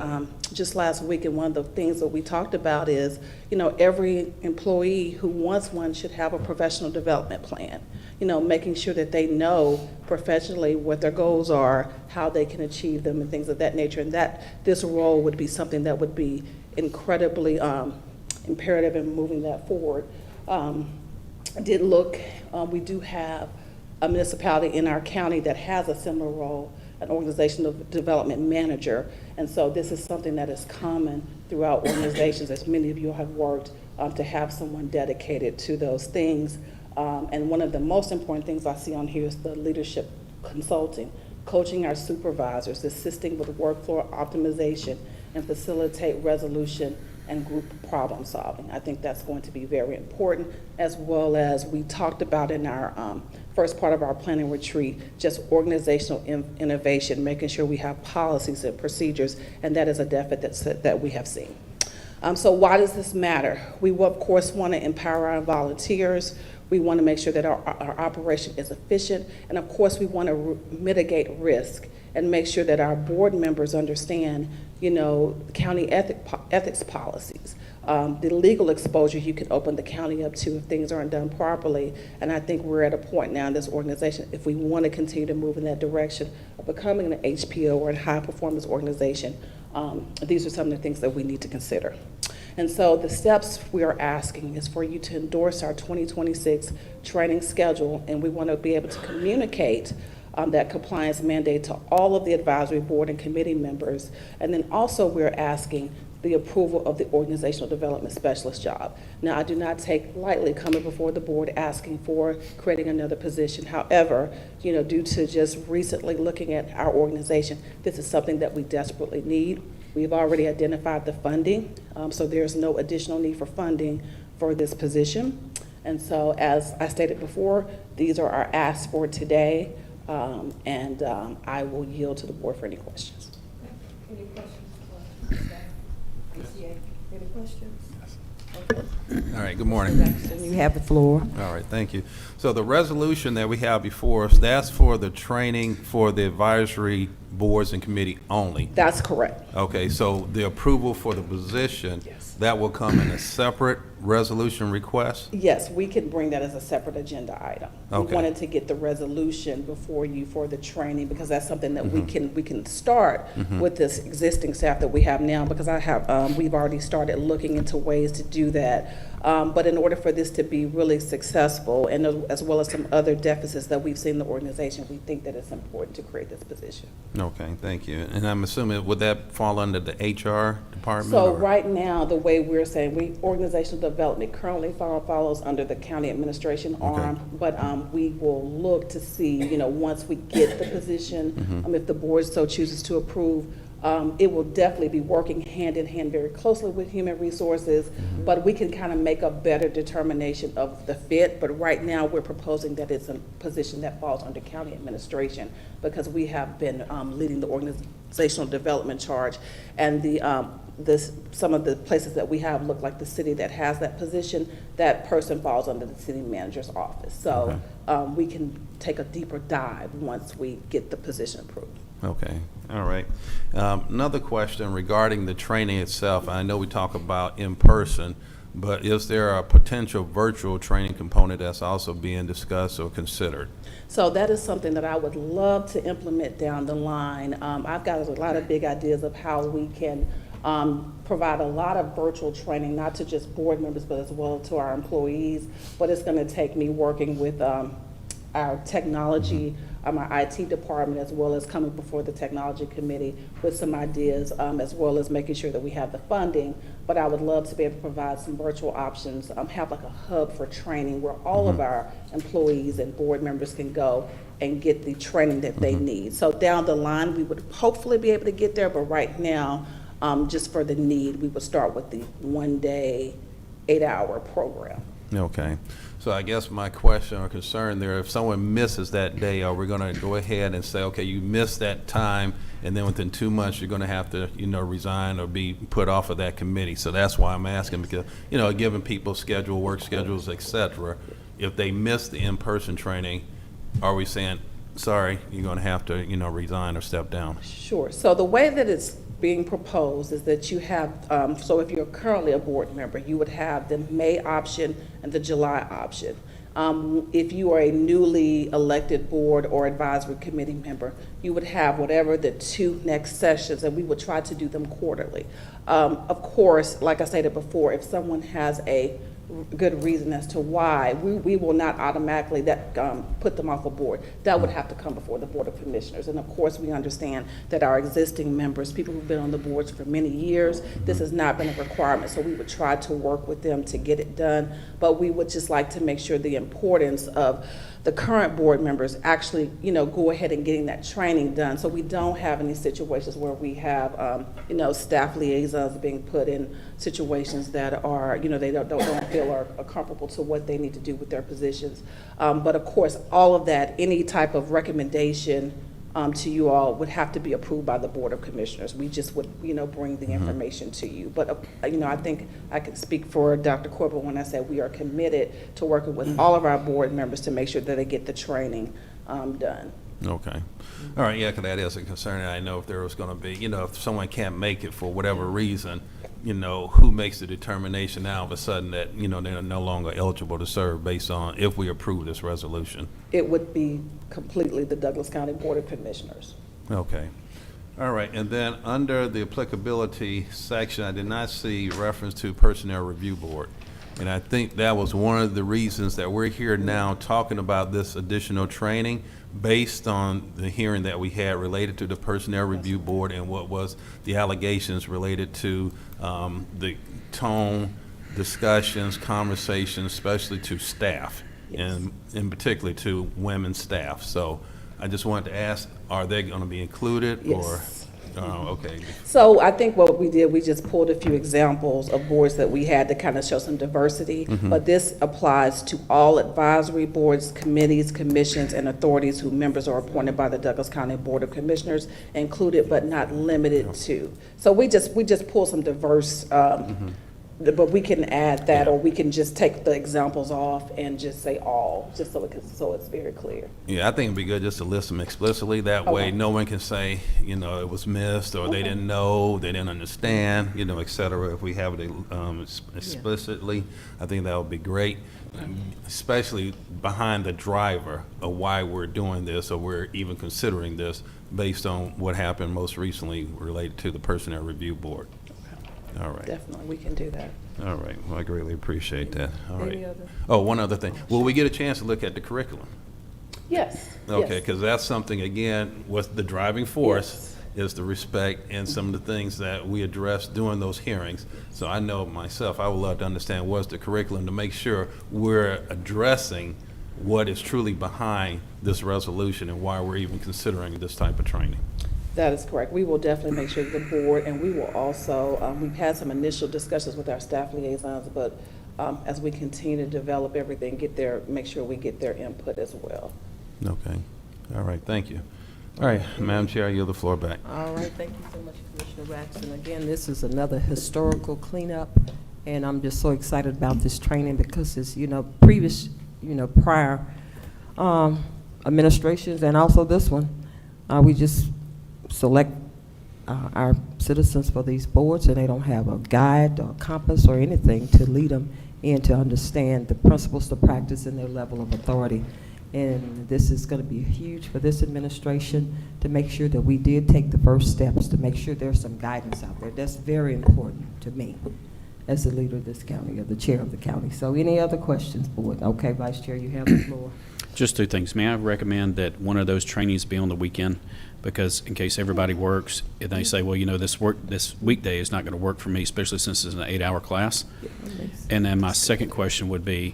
just last week, and one of the things that we talked about is, you know, every employee who wants one should have a professional development plan. You know, making sure that they know professionally what their goals are, how they can achieve them, and things of that nature, and that this role would be something that would be incredibly imperative in moving that forward. I did look, we do have a municipality in our county that has a similar role, an organizational development manager, and so this is something that is common throughout organizations, as many of you have worked, to have someone dedicated to those things. And one of the most important things I see on here is the leadership consulting, coaching our supervisors, assisting with workflow optimization, and facilitate resolution and group problem solving. I think that's going to be very important, as well as we talked about in our first part of our planning retreat, just organizational innovation, making sure we have policies and procedures, and that is a deficit that we have seen. So why does this matter? We will, of course, want to empower our volunteers. We want to make sure that our operation is efficient, and of course we want to mitigate risk and make sure that our board members understand, you know, county ethics policies. the legal exposure you can open the county up to if things aren't done properly. And I think we're at a point now in this organization, if we want to continue to move in that direction of becoming an HPO or a high-performance organization, these are some of the things that we need to consider. And so the steps we are asking is for you to endorse our 2026 training schedule, and we want to be able to communicate that compliance mandate to all of the advisory board and committee members. And then also we're asking the approval of the organizational development specialist job. Now, I do not take lightly coming before the board asking for creating another position. However, due to just recently looking at our organization, this is something that we desperately need. We've already identified the funding, so there's no additional need for funding for this position. And so, as I stated before, these are our asks for today, and I will yield to the board for any questions. Any questions? Any questions? All right, good morning. You have the floor. All right, thank you. So the resolution that we have before us, that's for the training for the advisory boards and committee only? That's correct. Okay, so the approval for the position, that will come in a separate resolution request? Yes, we can bring that as a separate agenda item. Okay. We wanted to get the resolution before you for the training, because that's something that we can start with this existing staff that we have now, because we've already started looking into ways to do that. But in order for this to be really successful, and as well as some other deficits that we've seen in the organization, we think that it's important to create this position. Okay, thank you. And I'm assuming, would that fall under the HR department? So or? right now, the way we're saying, organizational development currently follows under the county administration arm, but we will look to see, once we get the position, if the board so chooses to approve, it will definitely be working hand in hand very closely with human resources, but we can kind of make a better determination of the fit. But right now, we're proposing that it's a position that falls under county administration, because we have been leading the organizational development charge, and some of the places that we have look like the city that has that position. That person falls under the city manager's office. So we can take a deeper dive once we get the position approved. Okay, all right. Another question regarding the training itself. I know we talk about in person, but is there a potential virtual training component that's also being discussed or considered? So that is something that I would love to implement down the line. I've got a lot of big ideas of how we can provide a lot of virtual training, not to just board members, but as well to our employees. But it's going to take me working with our technology, our IT department, as well as coming before the technology committee with some ideas, as well as making sure that we have the funding. But I would love to be able to provide some virtual options, have like a hub for training where all of our employees and board members can go and get the training that they need. So down the line, we would hopefully be able to get there, but right now, just for the need, we would start with the 1 day, 8-hour program. Okay. So I guess my question or concern there, if someone misses that day, are we going to go ahead and say, okay, you missed that time, and then within 2 months, you're going to have to, resign or be put off of that committee? So that's why I'm asking, because, given people's schedule, work schedules, et cetera, if they miss the in-person training, are we saying, sorry, you're going to have to, resign or step down? Sure. So the way that it's being proposed is that you have, so if you're currently a board member, you would have the May option and the July option. If you are a newly elected board or advisory committee member, you would have whatever the 2 next sessions, and we would try to do them quarterly. Of course, like I stated before, if someone has a good reason as to why, we will not automatically put them off a board. That would have to come before the Board of Commissioners. And of course, we understand that our existing members, people who've been on the boards for many years, this has not been a requirement, so we would try to work with them to get it done. But we would just like to make sure the importance of the current board members actually, go ahead and getting that training done, so we don't have any situations where we have, staff liaisons being put in situations that are, they don't feel are comparable to what they need to do with their positions. But of course, all of that, any type of recommendation to you all would have to be approved by the Board of Commissioners. We just would, bring the information to you. But, I think I can speak for Dr. Corbett when I say we are committed to working with all of our board members to make sure that they get the training done. Okay. All right, yeah, because that is a concern. I know if there was going to be, if someone can't make it for whatever reason, who makes the determination now all of a sudden that, they're no longer eligible to serve based on if we approve this resolution? It would be completely the Douglas County Board of Commissioners. Okay. All right, and then under the applicability section, I did not see reference to Personnel Review Board. And I think that was one of the reasons that we're here now talking about this additional training based on the hearing that we had related to the Personnel Review Board and what was the allegations related to the tone, discussions, conversations, especially to staff, and in particular to women staff. So I just wanted to ask, are they going to be included? Yes. Or, okay. So I think what we did, we just pulled a few examples of boards that we had to kind of show some diversity. But this applies to all advisory boards, committees, commissions, and authorities whose members are appointed by the Douglas County Board of Commissioners, included but not limited to. So we just pulled some diverse, but we can add that, or we can just take the examples off and just say all, just so it's very clear. Yeah, I think it'd be good just to list them explicitly. That way, no one can say, it was missed, or they didn't know, they didn't understand, et cetera. If we have it explicitly, I think that would be great, especially behind the driver of why we're doing this, or we're even considering this, based on what happened most recently related to the Personnel Review Board. All right. Definitely, we can do that. All right. Well, I greatly appreciate that. All right. Any other? Oh, one other thing. Will we get a chance to look at the curriculum? Yes. Okay, yes. because that's something, again, with the driving force is the respect and some of the things that we addressed during those hearings. So I know myself, I would love to understand what's the curriculum to make sure we're addressing what is truly behind this resolution and why we're even considering this type of training. That is correct. We will definitely make sure the board, and we will also, we've had some initial discussions with our staff liaisons, but as we continue to develop everything, make sure we get their input as well. Okay. All right. Thank you. All right, Madam Chair, I yield the floor back. All right, thank you so much, Commissioner Waxman. Again, this is another historical cleanup, and I'm just so excited about this training because it's, prior administrations and also this one, we just select our citizens for these boards, and they don't have a guide or compass or anything to lead them in to understand the principles to practice and their level of authority. And this is going to be huge for this administration to make sure that we did take the first steps to make sure there's some guidance out there. That's very important to me as the leader of this county, or the chair of the county. So any other questions, board? Okay, Vice Chair, you have the floor. Just two things. May I recommend that one of those trainings be on the weekend? Because in case everybody works, and they say, well, this weekday is not going to work for me, especially since it's an 8-hour class. And then my second question would be,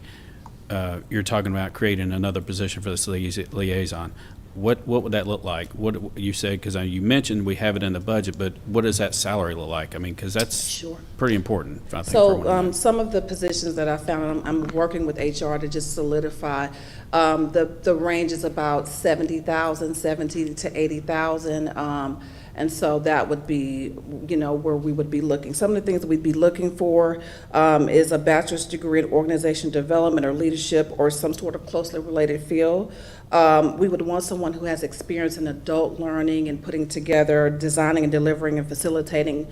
you're talking about creating another position for this liaison. What would that look like? What you said, because you mentioned we have it in the budget, but what does that salary look like? I mean, because that's pretty important, I think. So some of the positions that I found, I'm working with HR to just solidify. The range is about 70,000, 70 to 80,000. And so that would be, where we would be looking. Some of the things that we'd be looking for is a bachelor's degree in organization development or leadership or some sort of closely related field. We would want someone who has experience in adult learning and putting together, designing and delivering and facilitating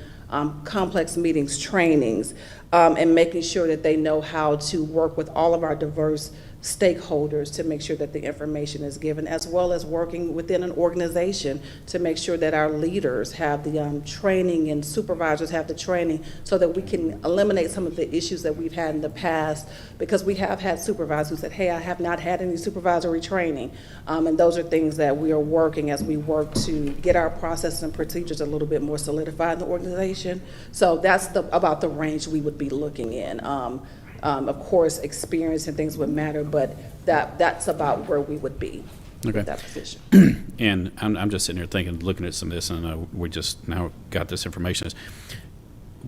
complex meetings, trainings, and making sure that they know how to work with all of our diverse stakeholders to make sure that the information is given, as well as working within an organization to make sure that our leaders have the training and supervisors have the training so that we can eliminate some of the issues that we've had in the past, because we have had supervisors who said, hey, I have not had any supervisory training. And those are things that we are working as we work to get our processes and procedures a little bit more solidified in the organization. So that's about the range we would be looking in. Of course, experience and things would matter, but that's about where we would be with that position. And I'm just sitting here thinking, looking at some of this, and I know we just now got this information.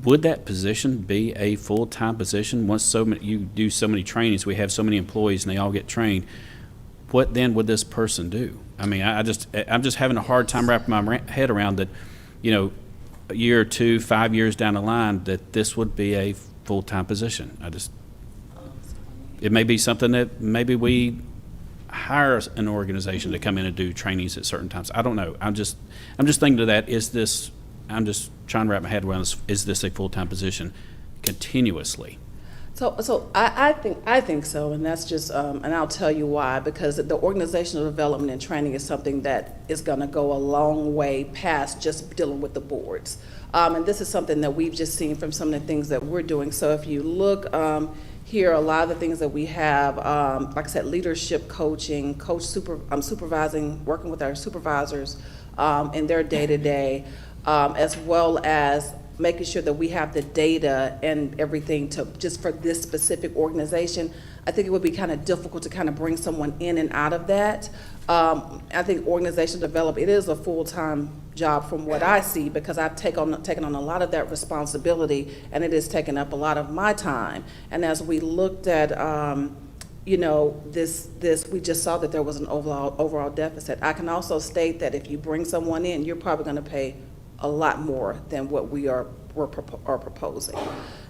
Would that position be a full-time position? Once you do so many trainings, we have so many employees, and they all get trained. What then would this person do? I mean, I'm just having a hard time wrapping my head around that. A year or 2, 5 years down the line, that this would be a full-time position. It may be something that maybe we hire an organization to come in and do trainings at certain times. I don't know. I'm just thinking to that. I'm just trying to wrap my head around this, is this a full-time position continuously? So I think so, and that's just, and I'll tell you why, because the organizational development and training is something that is gonna go a long way past just dealing with the boards. And this is something that we've just seen from some of the things that we're doing. So if you look here, a lot of the things that we have, like I said, leadership coaching, supervising, working with our supervisors in their day-to-day, as well as making sure that we have the data and everything to just for this specific organization. I think it would be kind of difficult to kind of bring someone in and out of that. I think organizational development, it is a full-time job from what I see, because I've taken on a lot of that responsibility, and it has taken up a lot of my time. And as we looked at, you know, this we just saw that there was an overall deficit. I can also state that if you bring someone in, you're probably going to pay a lot more than what we're proposing.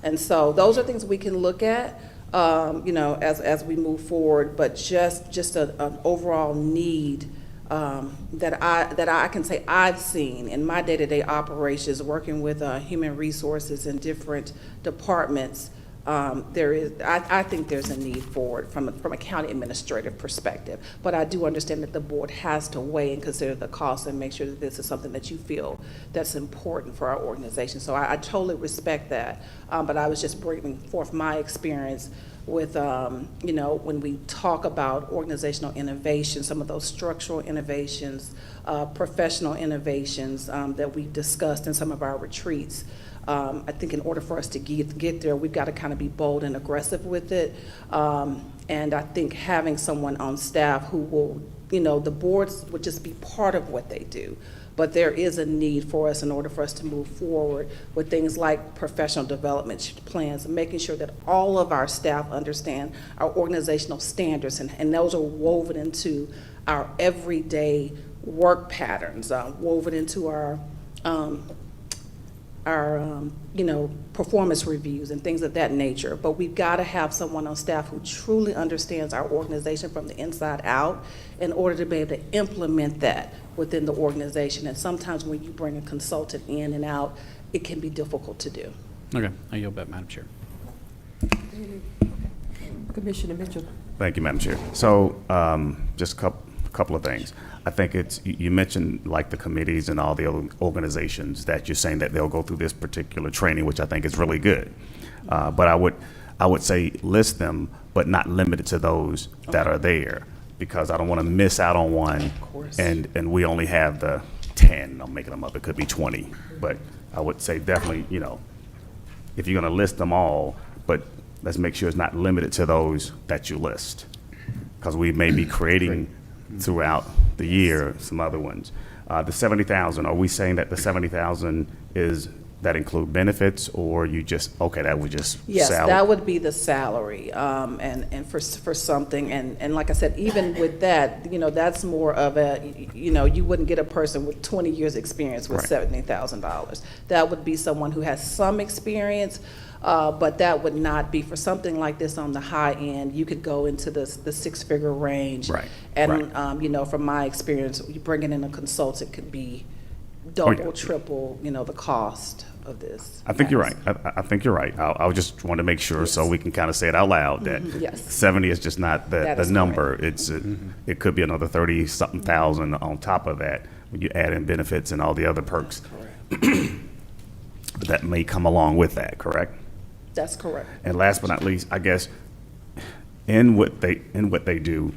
And so those are things we can look at, you know, as we move forward, but just an overall need that I can say I've seen in my day-to-day operations, working with human resources in different departments. I think there's a need for it from a county administrative perspective, but I do understand that the board has to weigh and consider the cost and make sure that this is something that you feel that's important for our organization. So I totally respect that, but I was just bringing forth my experience with, you know, when we talk about organizational innovation, some of those structural innovations, professional innovations that we discussed in some of our retreats. I think in order for us to get there, we've got to kind of be bold and aggressive with it. And I think having someone on staff who will, you know, the boards would just be part of what they do. But there is a need for us in order for us to move forward with things like professional development plans, and making sure that all of our staff understand our organizational standards, and those are woven into our everyday work patterns, woven into our you know, performance reviews and things of that nature. But we've got to have someone on staff who truly understands our organization from the inside out in order to be able to implement that within the organization. And sometimes when you bring a consultant in and out, it can be difficult to do. Okay, I yield back, Madam Chair. Commissioner Mitchell. Thank you, Madam Chair. So just a couple of things. I think it's, you mentioned like the committees and all the other organizations that you're saying that they'll go through this particular training, which I think is really good. But I would say list them, but not limited to those that are there, because I don't want to miss out on one and we only have the 10. I'm making them up. It could be 20. But I would say definitely, you know, if you're going to list them all, but let's make sure it's not limited to those that you list, because we may be creating throughout the year some other ones. The 70,000, are we saying that the 70,000 is that include benefits, or you just, okay, that would just Yes, salary? that would be the salary, and for something, and like I said, even with that, you know, that's more of a, you know, you wouldn't get a person with 20 years experience with $70,000. That would be someone who has some experience, but that would not be for something like this on the high end. You could go into the six-figure range. Right. And, you know, from my experience, you bringing in a consultant could be double, triple, you know, the cost of this. I think you're right. I think you're right. I just want to make sure so we can kind of say it out loud that Yes. 70 is just not the number. It's it could be another 30-something thousand on top of that when you add in benefits and all the other perks that may come along with that. Correct? That's correct. And last but not least, I guess in what they do,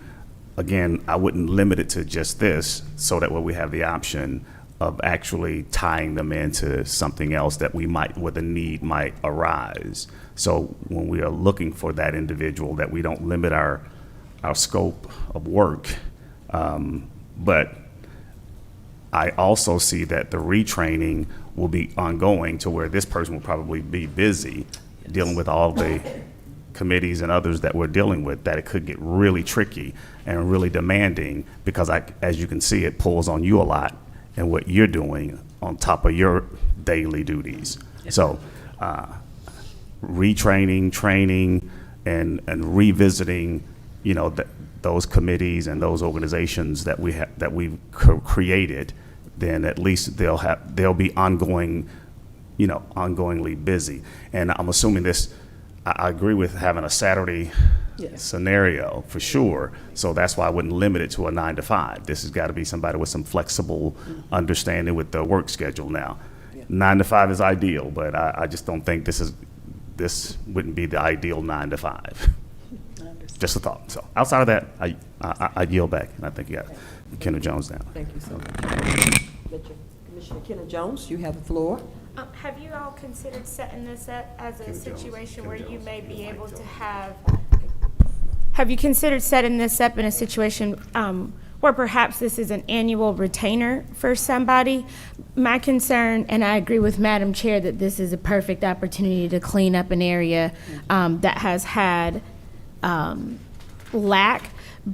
again, I wouldn't limit it to just this, so that way we have the option of actually tying them into something else that we might, where the need might arise. So when we are looking for that individual, that we don't limit our scope of work. But I also see that the retraining will be ongoing, to where this person will probably be busy dealing with all the committees and others that we're dealing with, that it could get really tricky and really demanding, because as you can see, it pulls on you a lot and what you're doing on top of your daily duties. So retraining, training, and revisiting, you know, those committees and those organizations that we've created, then at least there'll be ongoing ongoingly busy. And I'm assuming this, I agree with having a Saturday scenario for sure. So that's why I wouldn't limit it to a 9 to 5. This has got to be somebody with some flexible understanding with the work schedule now. 9 to 5 is ideal, but I just don't think this wouldn't be the ideal 9 to 5. Just a thought. So outside of that, I yield back, and I think you got Kenneth Jones now. Thank you so much. Commissioner Kenneth Jones, you have the floor. Have you all considered setting this up as a situation where you may be able to have? Have you considered setting this up in a situation where perhaps this is an annual retainer for somebody? My concern, and I agree with Madam Chair, that this is a perfect opportunity to clean up an area that has had lack,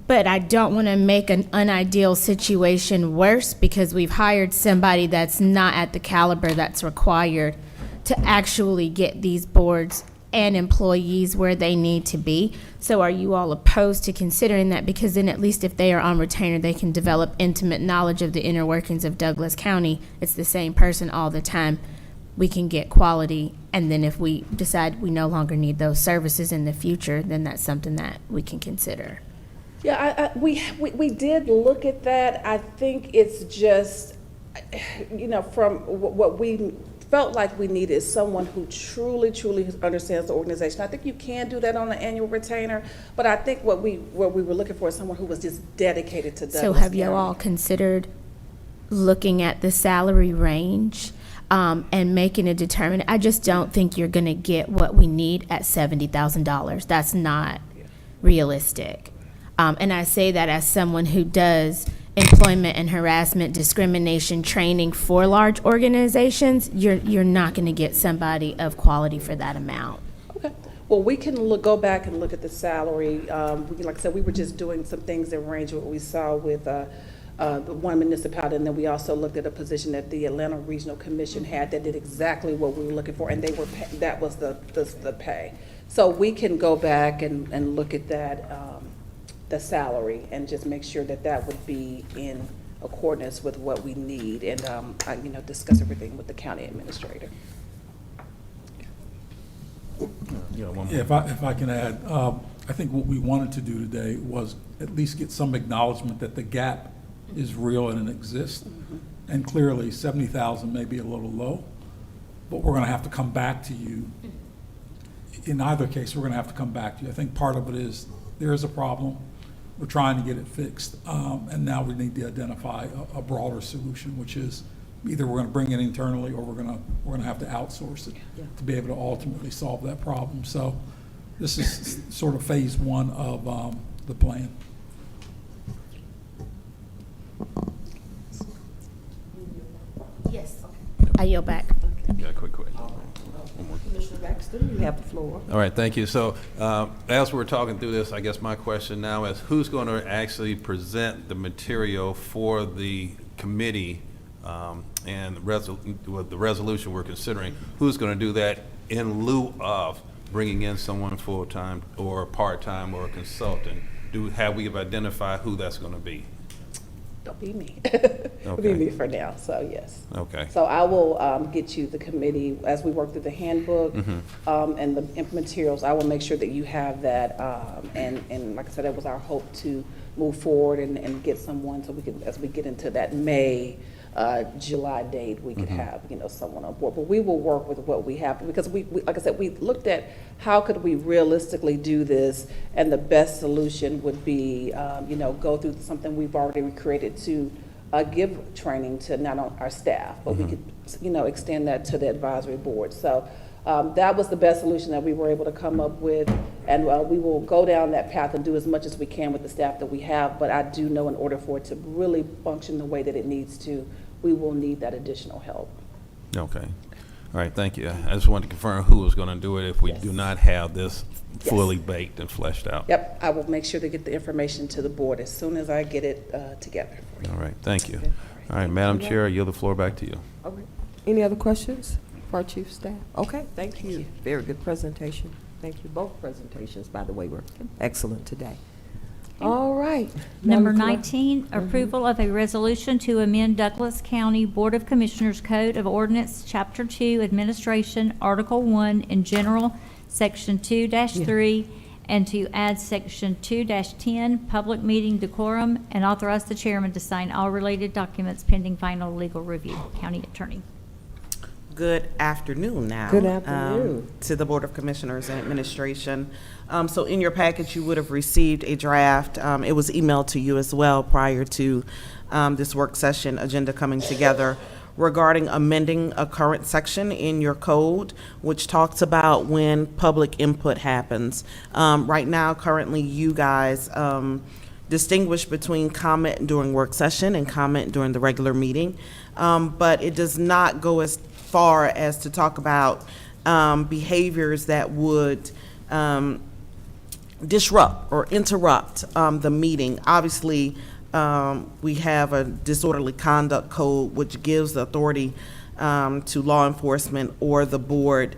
but I don't want to make an unideal situation worse because we've hired somebody that's not at the caliber that's required to actually get these boards and employees where they need to be. So are you all opposed to considering that? Because then at least if they are on retainer, they can develop intimate knowledge of the inner workings of Douglas County. It's the same person all the time. We can get quality, and then if we decide we no longer need those services in the future, then that's something that we can consider. Yeah, we did look at that. I think it's just, from what we felt like we needed is someone who truly understands the organization. I think you can do that on an annual retainer, but I think what we were looking for is someone who was just dedicated to Douglas So have County. you all considered looking at the salary range and making a determination? I just don't think you're going to get what we need at $70,000. That's not realistic. And I say that as someone who does employment and harassment discrimination training for large organizations. You're not going to get somebody of quality for that amount. Okay. Well, we can go back and look at the salary. Like I said, we were just doing some things that range what we saw with the one municipality, and then we also looked at a position that the Atlanta Regional Commission had that did exactly what we were looking for, and that was the pay. So we can go back and look at that, the salary, and just make sure that that would be in accordance with what we need, and discuss everything with the county administrator. If I can add, I think what we wanted to do today was at least get some acknowledgement that the gap is real and it exists. And clearly, 70,000 may be a little low, but we're going to have to come back to you. In either case, we're going to have to come back to you. I think part of it is there is a problem. We're trying to get it fixed, and now we need to identify a broader solution, which is either we're going to bring it internally or we're going to have to outsource it to be able to ultimately solve that problem. So this is sort of phase one of the plan. Yes. I yield back. Got a quick question. Commissioner Baxter, you have the floor. All right, thank you. So as we're talking through this, I guess my question now is who's going to actually present the material for the committee and the resolution we're considering? Who's going to do that in lieu of bringing in someone full-time or part-time or a consultant? Have we identified who that's going to be? Don't be me. It'll be me for now, so yes. Okay. So I will get you the committee, as we work through the handbook and the materials, I will make sure that you have that. And like I said, it was our hope to move forward and get someone so we can, as we get into that May, July date, we could have, someone on board. But we will work with what we have, because we like I said, we looked at how could we realistically do this, and the best solution would be, go through something we've already created to give training to not only our staff, but we could, extend that to the advisory board. So that was the best solution that we were able to come up with, and we will go down that path and do as much as we can with the staff that we have. But I do know in order for it to really function the way that it needs to, we will need that additional help. Okay. All right, thank you. I just wanted to confirm who was going to do it if we do not have this fully baked and fleshed out. Yep, I will make sure to get the information to the board as soon as I get it together. All right, thank you. All right, Madam Chair, I yield the floor back to you. Okay. Any other questions for our chief staff? Okay, thank you. Very good presentation. Thank you. Both presentations, by the way, were excellent today. All right. Number Madam Clerk. 19, approval of a resolution to amend Douglas County Board of Commissioners Code of Ordinance, Chapter 2, Administration, Article 1 in general, Section 2-3, and to add Section 2-10, Public Meeting Decorum, and authorize the chairman to sign all related documents pending final legal review. County Attorney. Good afternoon now. Good afternoon. To the Board of Commissioners and Administration. So in your package, you would have received a draft. It was emailed to you as well prior to this work session agenda coming together regarding amending a current section in your code, which talks about when public input happens. Right now, currently, you guys distinguish between comment during work session and comment during the regular meeting, but it does not go as far as to talk about behaviors that would disrupt or interrupt the meeting. Obviously, we have a disorderly conduct code which gives the authority to law enforcement or the board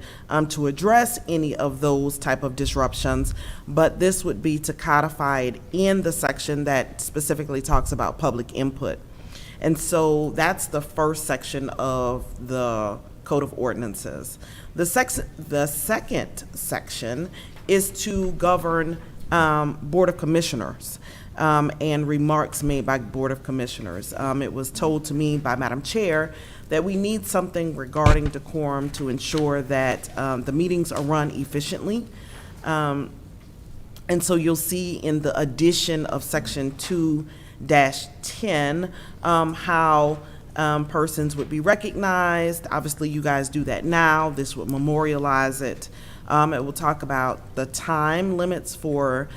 to address any of those type of disruptions, but this would be to codify it in the section that specifically talks about public input. And so that's the first section of the Code of Ordinances. The second section is to govern Board of Commissioners and remarks made by Board of Commissioners. It was told to me by Madam Chair that we need something regarding decorum to ensure that the meetings are run efficiently. And so you'll see in the addition of Section 2-10 how persons would be recognized. Obviously, you guys do that now. This would memorialize it. It will talk about the time limits for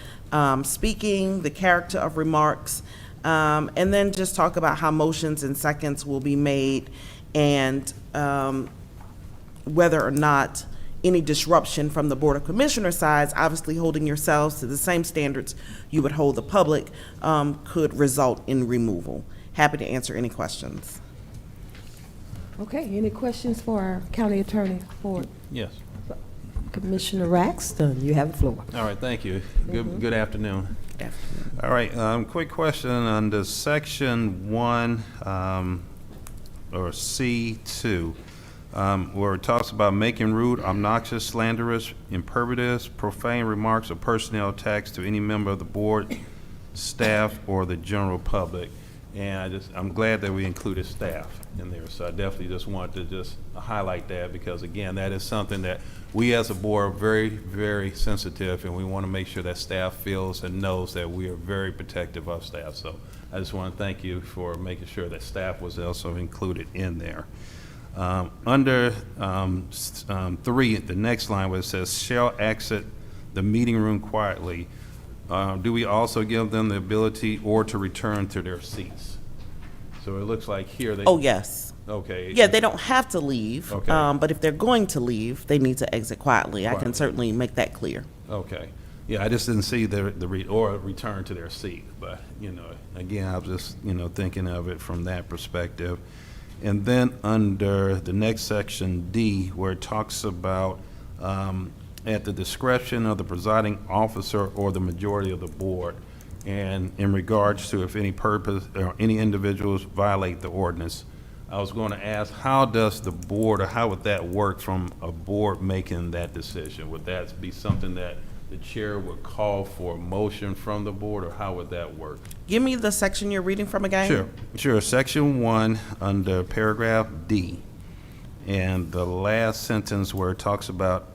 speaking, the character of remarks, and then just talk about how motions and seconds will be made and whether or not any disruption from the Board of Commissioners sides, obviously holding yourselves to the same standards you would hold the public, could result in removal. Happy to answer any questions. Okay, any questions for our county attorney Ford? Yes. Commissioner Raxton, you have the floor. All right, thank you. Good afternoon. All right, quick question under Section 1 or C2, where it talks about making rude, obnoxious, slanderous, impervious, profane remarks or personnel attacks to any member of the board, staff, or the general public. And I'm glad that we included staff in there. So I definitely just wanted to just highlight that because, again, that is something that we as a board are very, very sensitive, and we want to make sure that staff feels and knows that we are very protective of staff. So I just want to thank you for making sure that staff was also included in there. Under 3, the next line where it says, shall exit the meeting room quietly, do we also give them the ability or to return to their seats? So it looks like here they... Oh, yes. Okay. Yeah, they don't have to leave, Okay. but if they're going to leave, they need to exit quietly. I can Quietly. certainly make that clear. Okay. Yeah, I just didn't see or return to their seat, but, again, I was just, thinking of it from that perspective. And then under the next section, D, where it talks about at the discretion of the presiding officer or the majority of the board, and in regards to if any purpose or any individuals violate the ordinance, I was going to ask, how does the board, or how would that work from a board making that decision? Would that be something that the chair would call for a motion from the board, or how would that work? Give me the section you're reading from again. Sure. Section 1 under paragraph D, and the last sentence where it talks about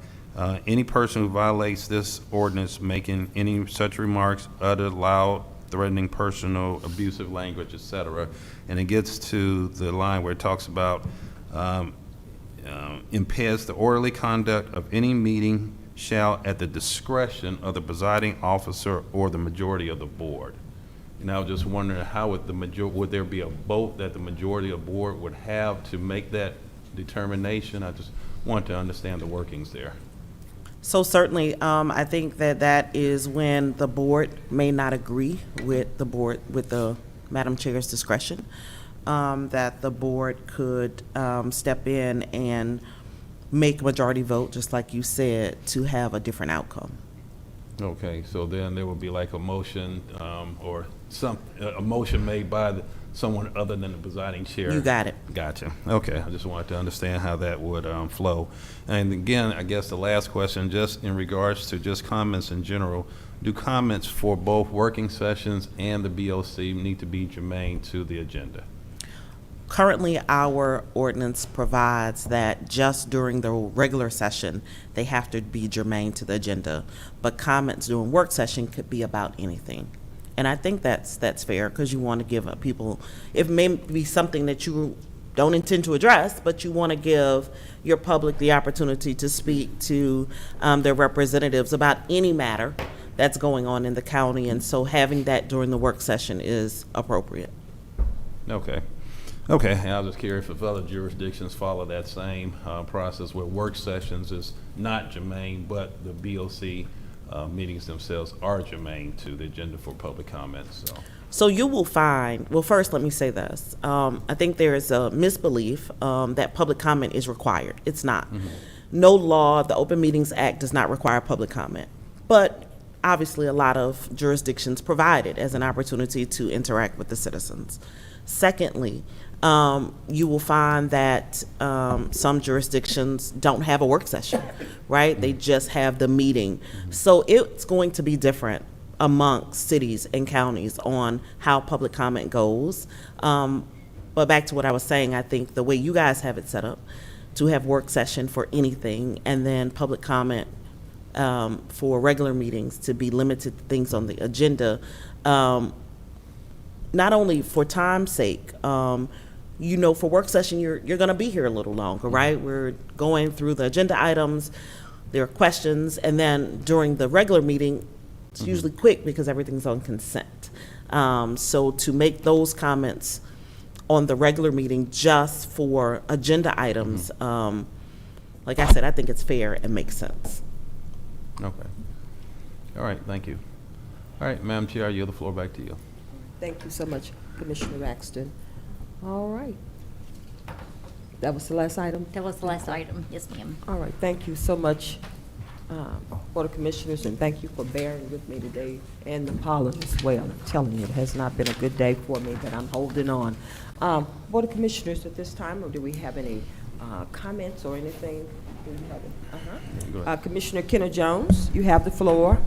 any person who violates this ordinance making any such remarks, utter loud, threatening, personal, abusive language, etc. And it gets to the line where it talks about impairs the orderly conduct of any meeting shall at the discretion of the presiding officer or the majority of the board. And I was just wondering, how would there be a vote that the majority of the board would have to make that determination? I just want to understand the workings there. So certainly, I think that is when the board may not agree with the Madam Chair's discretion, that the board could step in and make a majority vote, just like you said, to have a different outcome. Okay, so then there will be like a motion, or a motion made by someone other than the presiding chair. You got it. Gotcha. Okay, I just wanted to understand how that would flow. And again, I guess the last question, just in regards to just comments in general, do comments for both working sessions and the BOC need to be germane to the agenda? Currently, our ordinance provides that just during the regular session, they have to be germane to the agenda, but comments during work session could be about anything. And I think that's fair, because you want to give people, it may be something that you don't intend to address, but you want to give your public the opportunity to speak to their representatives about any matter that's going on in the county, and so having that during the work session is appropriate. Okay. Okay, and I was just curious if other jurisdictions follow that same process where work sessions is not germane, but the BOC meetings themselves are germane to the agenda for public comments. So you will find, well, first let me say this. I think there is a misbelief that public comment is required. It's not. No law, the Open Meetings Act does not require public comment. But obviously a lot of jurisdictions provide it as an opportunity to interact with the citizens. Secondly, you will find that some jurisdictions don't have a work session, right? They just have the meeting. So it's going to be different amongst cities and counties on how public comment goes. But back to what I was saying, I think the way you guys have it set up, to have work session for anything and then public comment for regular meetings to be limited to things on the agenda, not only for time's sake, you know, for work session, you're going to be here a little longer, right? We're going through the agenda items, there are questions, and then during the regular meeting, it's usually quick because everything's on consent. So to make those comments on the regular meeting just for agenda items, like I said, I think it's fair and makes sense. Okay. All right, thank you. All right, Madam Chair, I yield the floor back to you. Thank you so much, Commissioner Axton. All right. That was the last item? That was the last item. Yes, ma'am. All right, thank you so much, Board of Commissioners, and thank you for bearing with me today, and the pollen as well. I'm telling you, it has not been a good day for me, but I'm holding on. Board of Commissioners, at this time, or do we have any comments or anything? Do you have it? Commissioner Kenner Jones, you have the floor.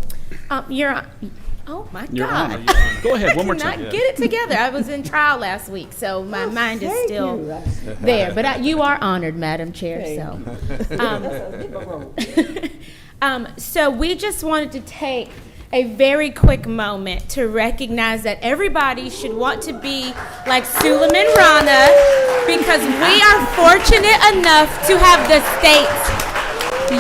Oh my Your God. Honor. Go ahead, one more I time. cannot get it together. I was in trial last week, so my mind is thank still you. there. But you are honored, Madam Chair. So we just wanted to take a very quick moment to recognize that everybody should want to be like Suleiman Rana, because we are fortunate enough to have the state's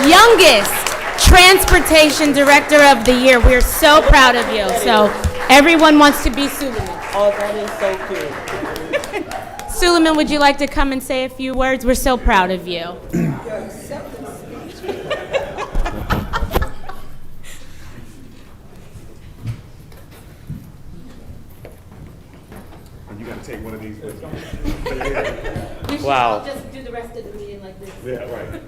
youngest Transportation Director of the Year. We're so proud of you. So everyone wants to be Suleiman. Oh, that is so cool. Suleiman, would you like to come and say a few words? We're so proud of you. You got to take one of these with you. Wow. Just do the rest of the meeting like this. Yeah, right.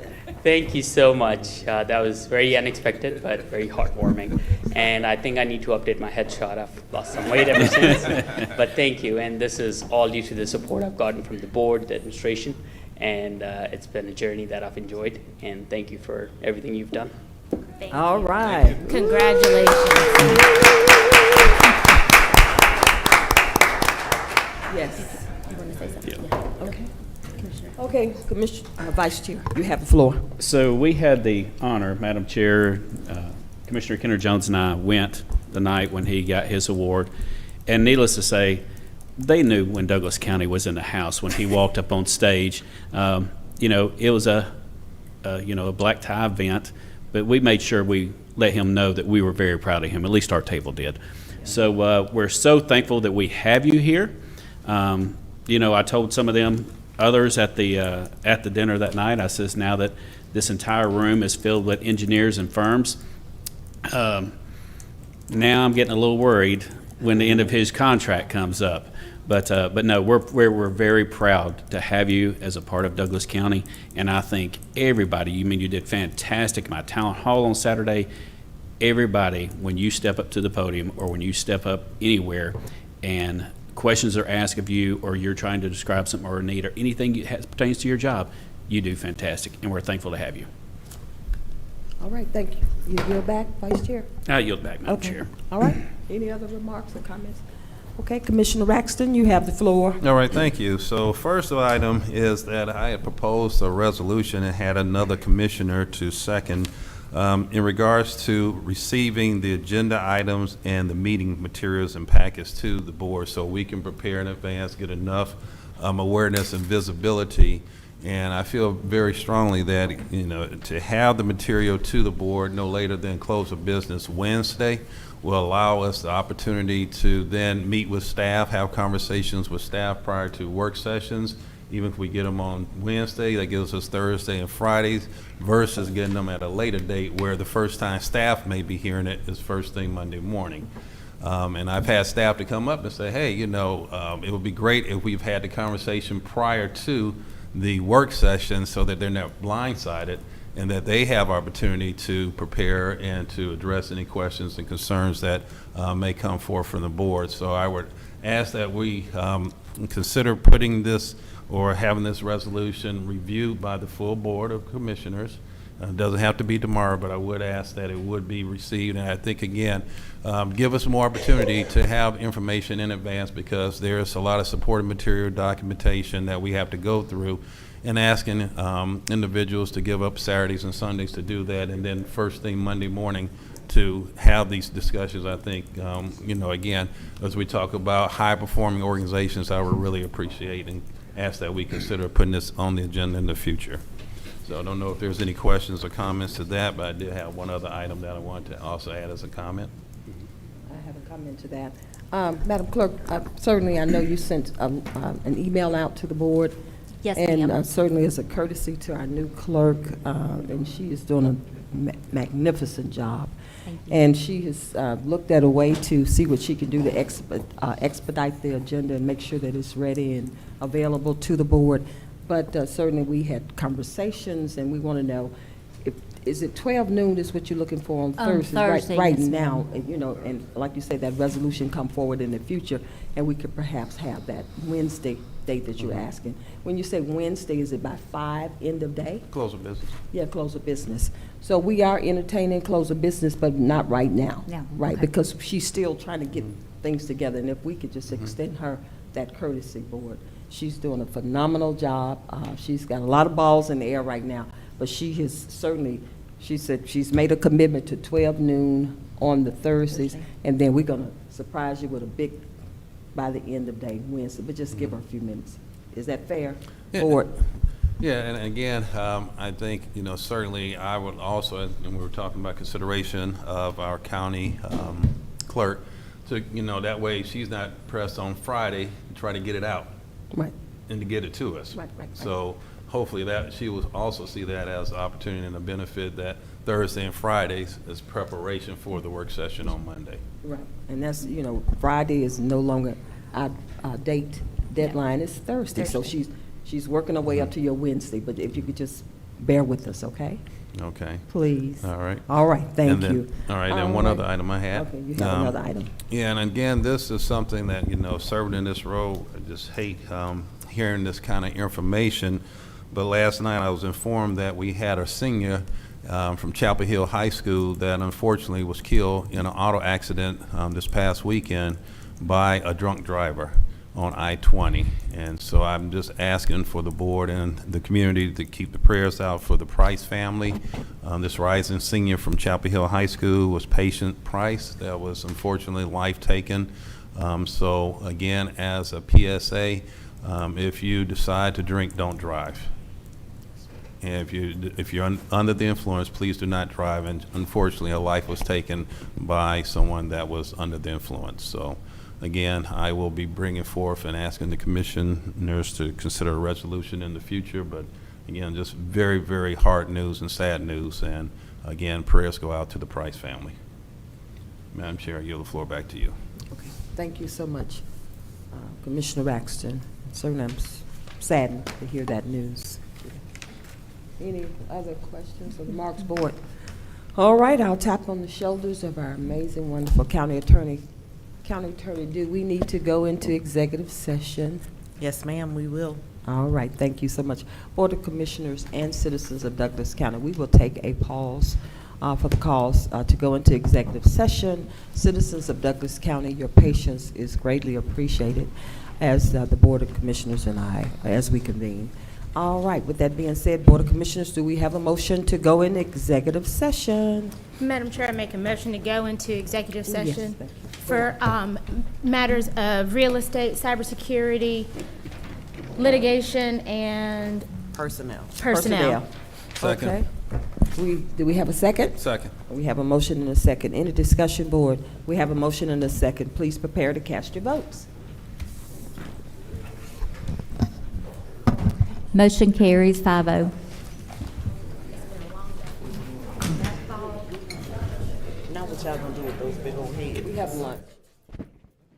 Thank you so much. That was very unexpected, but very heartwarming. And I think I need to update my headshot. I've lost some weight ever since. But thank you. And this is all due to the support I've gotten from the board, the administration, and it's been a journey that I've enjoyed. And thank you for everything you've done. All right. Congratulations. Yes. You want to say something? Yeah. Okay. Okay, Commissioner, Vice Chair, you have the floor. So we had the honor, Madam Chair, Commissioner Kenner Jones and I went the night when he got his award. And needless to say, they knew when Douglas County was in the house when he walked up on stage. You know, it was a black tie event, but we made sure we let him know that we were very proud of him. At least our table did. So we're so thankful that we have you here. You know, I told some of them, others at the dinner that night, I says, now that this entire room is filled with engineers and firms, now I'm getting a little worried when the end of his contract comes up. But no, we're very proud to have you as a part of Douglas County, and I think everybody, you did fantastic. My town hall on Saturday, everybody, when you step up to the podium or when you step up anywhere and questions are asked of you, or you're trying to describe something or a need or anything that pertains to your job, you do fantastic, and we're thankful to have you. All right, thank you. You yield back, Vice Chair? I yield back, Madam Okay. Chair. All right. Any other remarks or comments? Okay, Commissioner Raxton, you have the floor. All right, thank you. So first item is that I had proposed a resolution and had another commissioner to second in regards to receiving the agenda items and the meeting materials and packets to the board so we can prepare in advance, get enough awareness and visibility. And I feel very strongly that, to have the material to the board no later than close of business Wednesday will allow us the opportunity to then meet with staff, have conversations with staff prior to work sessions. Even if we get them on Wednesday, that gives us Thursday and Fridays versus getting them at a later date where the first time staff may be hearing it is first thing Monday morning. And I've had staff to come up and say, hey, it would be great if we've had the conversation prior to the work session so that they're not blindsided and that they have opportunity to prepare and to address any questions and concerns that may come forth from the board. So I would ask that we consider putting this or having this resolution reviewed by the full Board of Commissioners. It doesn't have to be tomorrow, but I would ask that it would be received. And I think, again, give us more opportunity to have information in advance because there's a lot of supporting material documentation that we have to go through, and asking individuals to give up Saturdays and Sundays to do that, and then first thing Monday morning to have these discussions. I think, again, as we talk about high-performing organizations, I would really appreciate and ask that we consider putting this on the agenda in the future. So I don't know if there's any questions or comments to that, but I did have one other item that I wanted to also add as a comment. I have a comment to that. Madam Clerk, certainly I know you sent an email out to the board. Yes, and ma'am. certainly as a courtesy to our new clerk, and she is doing a magnificent job. Thank you. And she has looked at a way to see what she can do to expedite the agenda and make sure that it's ready and available to the board. But certainly we had conversations, and we want to know, is it 12 noon is what you're looking for on Thursday? Thursday, Right yes, now, ma'am. and like you say, that resolution come forward in the future, and we could perhaps have that Wednesday date that you're asking. When you say Wednesday, is it by 5, end of day? Close of business. Yeah, close of business. So we are entertaining close of business, but not right now. No, Right, okay. because she's still trying to get things together, and if we could just extend her that courtesy board. She's doing a phenomenal job. She's got a lot of balls in the air right now, but she has certainly, she said she's made a commitment to 12 noon on the Thursdays, and then we're gonna surprise you with a big, by the end of day Wednesday, but just give her a few minutes. Is that fair? Yeah. Board? Yeah, and again, I think, certainly I would also, and we were talking about consideration of our county clerk, to, that way she's not pressed on Friday to try to get it out. Right. And to get it to us. Right. So hopefully that, she will also see that as an opportunity and a benefit that Thursday and Fridays is preparation for the work session on Monday. Right, and that's, Friday is no longer our deadline, it's Thursday. So she's working her way up to your Wednesday, but if you could just bear with us, okay? Okay. Please. All right. All right, thank And then- you. All right, and one other item I had. Okay, you have another item. Yeah, and again, this is something that, serving in this role, I just hate hearing this kind of information. But last night I was informed that we had a senior from Chapel Hill High School that unfortunately was killed in an auto accident this past weekend by a drunk driver on I-20. And so I'm just asking for the board and the community to keep the prayers out for the Price family. This rising senior from Chapel Hill High School was Patient Price. That was unfortunately life taken. So again, as a PSA, if you decide to drink, don't drive. And if you're under the influence, please do not drive. And unfortunately, a life was taken by someone that was under the influence. So again, I will be bringing forth and asking the commissioners to consider a resolution in the future. But again, just very, very hard news and sad news. And again, prayers go out to the Price family. Madam Chair, I yield the floor back to you. Okay, thank you so much, Commissioner Raxton. Certainly I'm saddened to hear that news. Any other questions of the Marks Board? All right, I'll tap on the shoulders of our amazing, wonderful county attorney. County attorney, do we need to go into executive session? Yes, ma'am, we will. All right, thank you so much. Board of Commissioners and citizens of Douglas County, we will take a pause for the calls to go into executive session. Citizens of Douglas County, your patience is greatly appreciated as the Board of Commissioners and I, as we convene. All right, with that being said, Board of Commissioners, do we have a motion to go in executive session? Madam Chair, I make a motion to go into executive Yes, session thank you. for matters of real estate, cybersecurity, litigation, and Personnel. personnel. Second. Okay. Do we have a second? Second. We have a motion and a second. Any discussion, Board? We have a motion and a second. Please prepare to cast your votes. Motion carries 5-0. Now what y'all gonna do with those big old heads? We have lunch.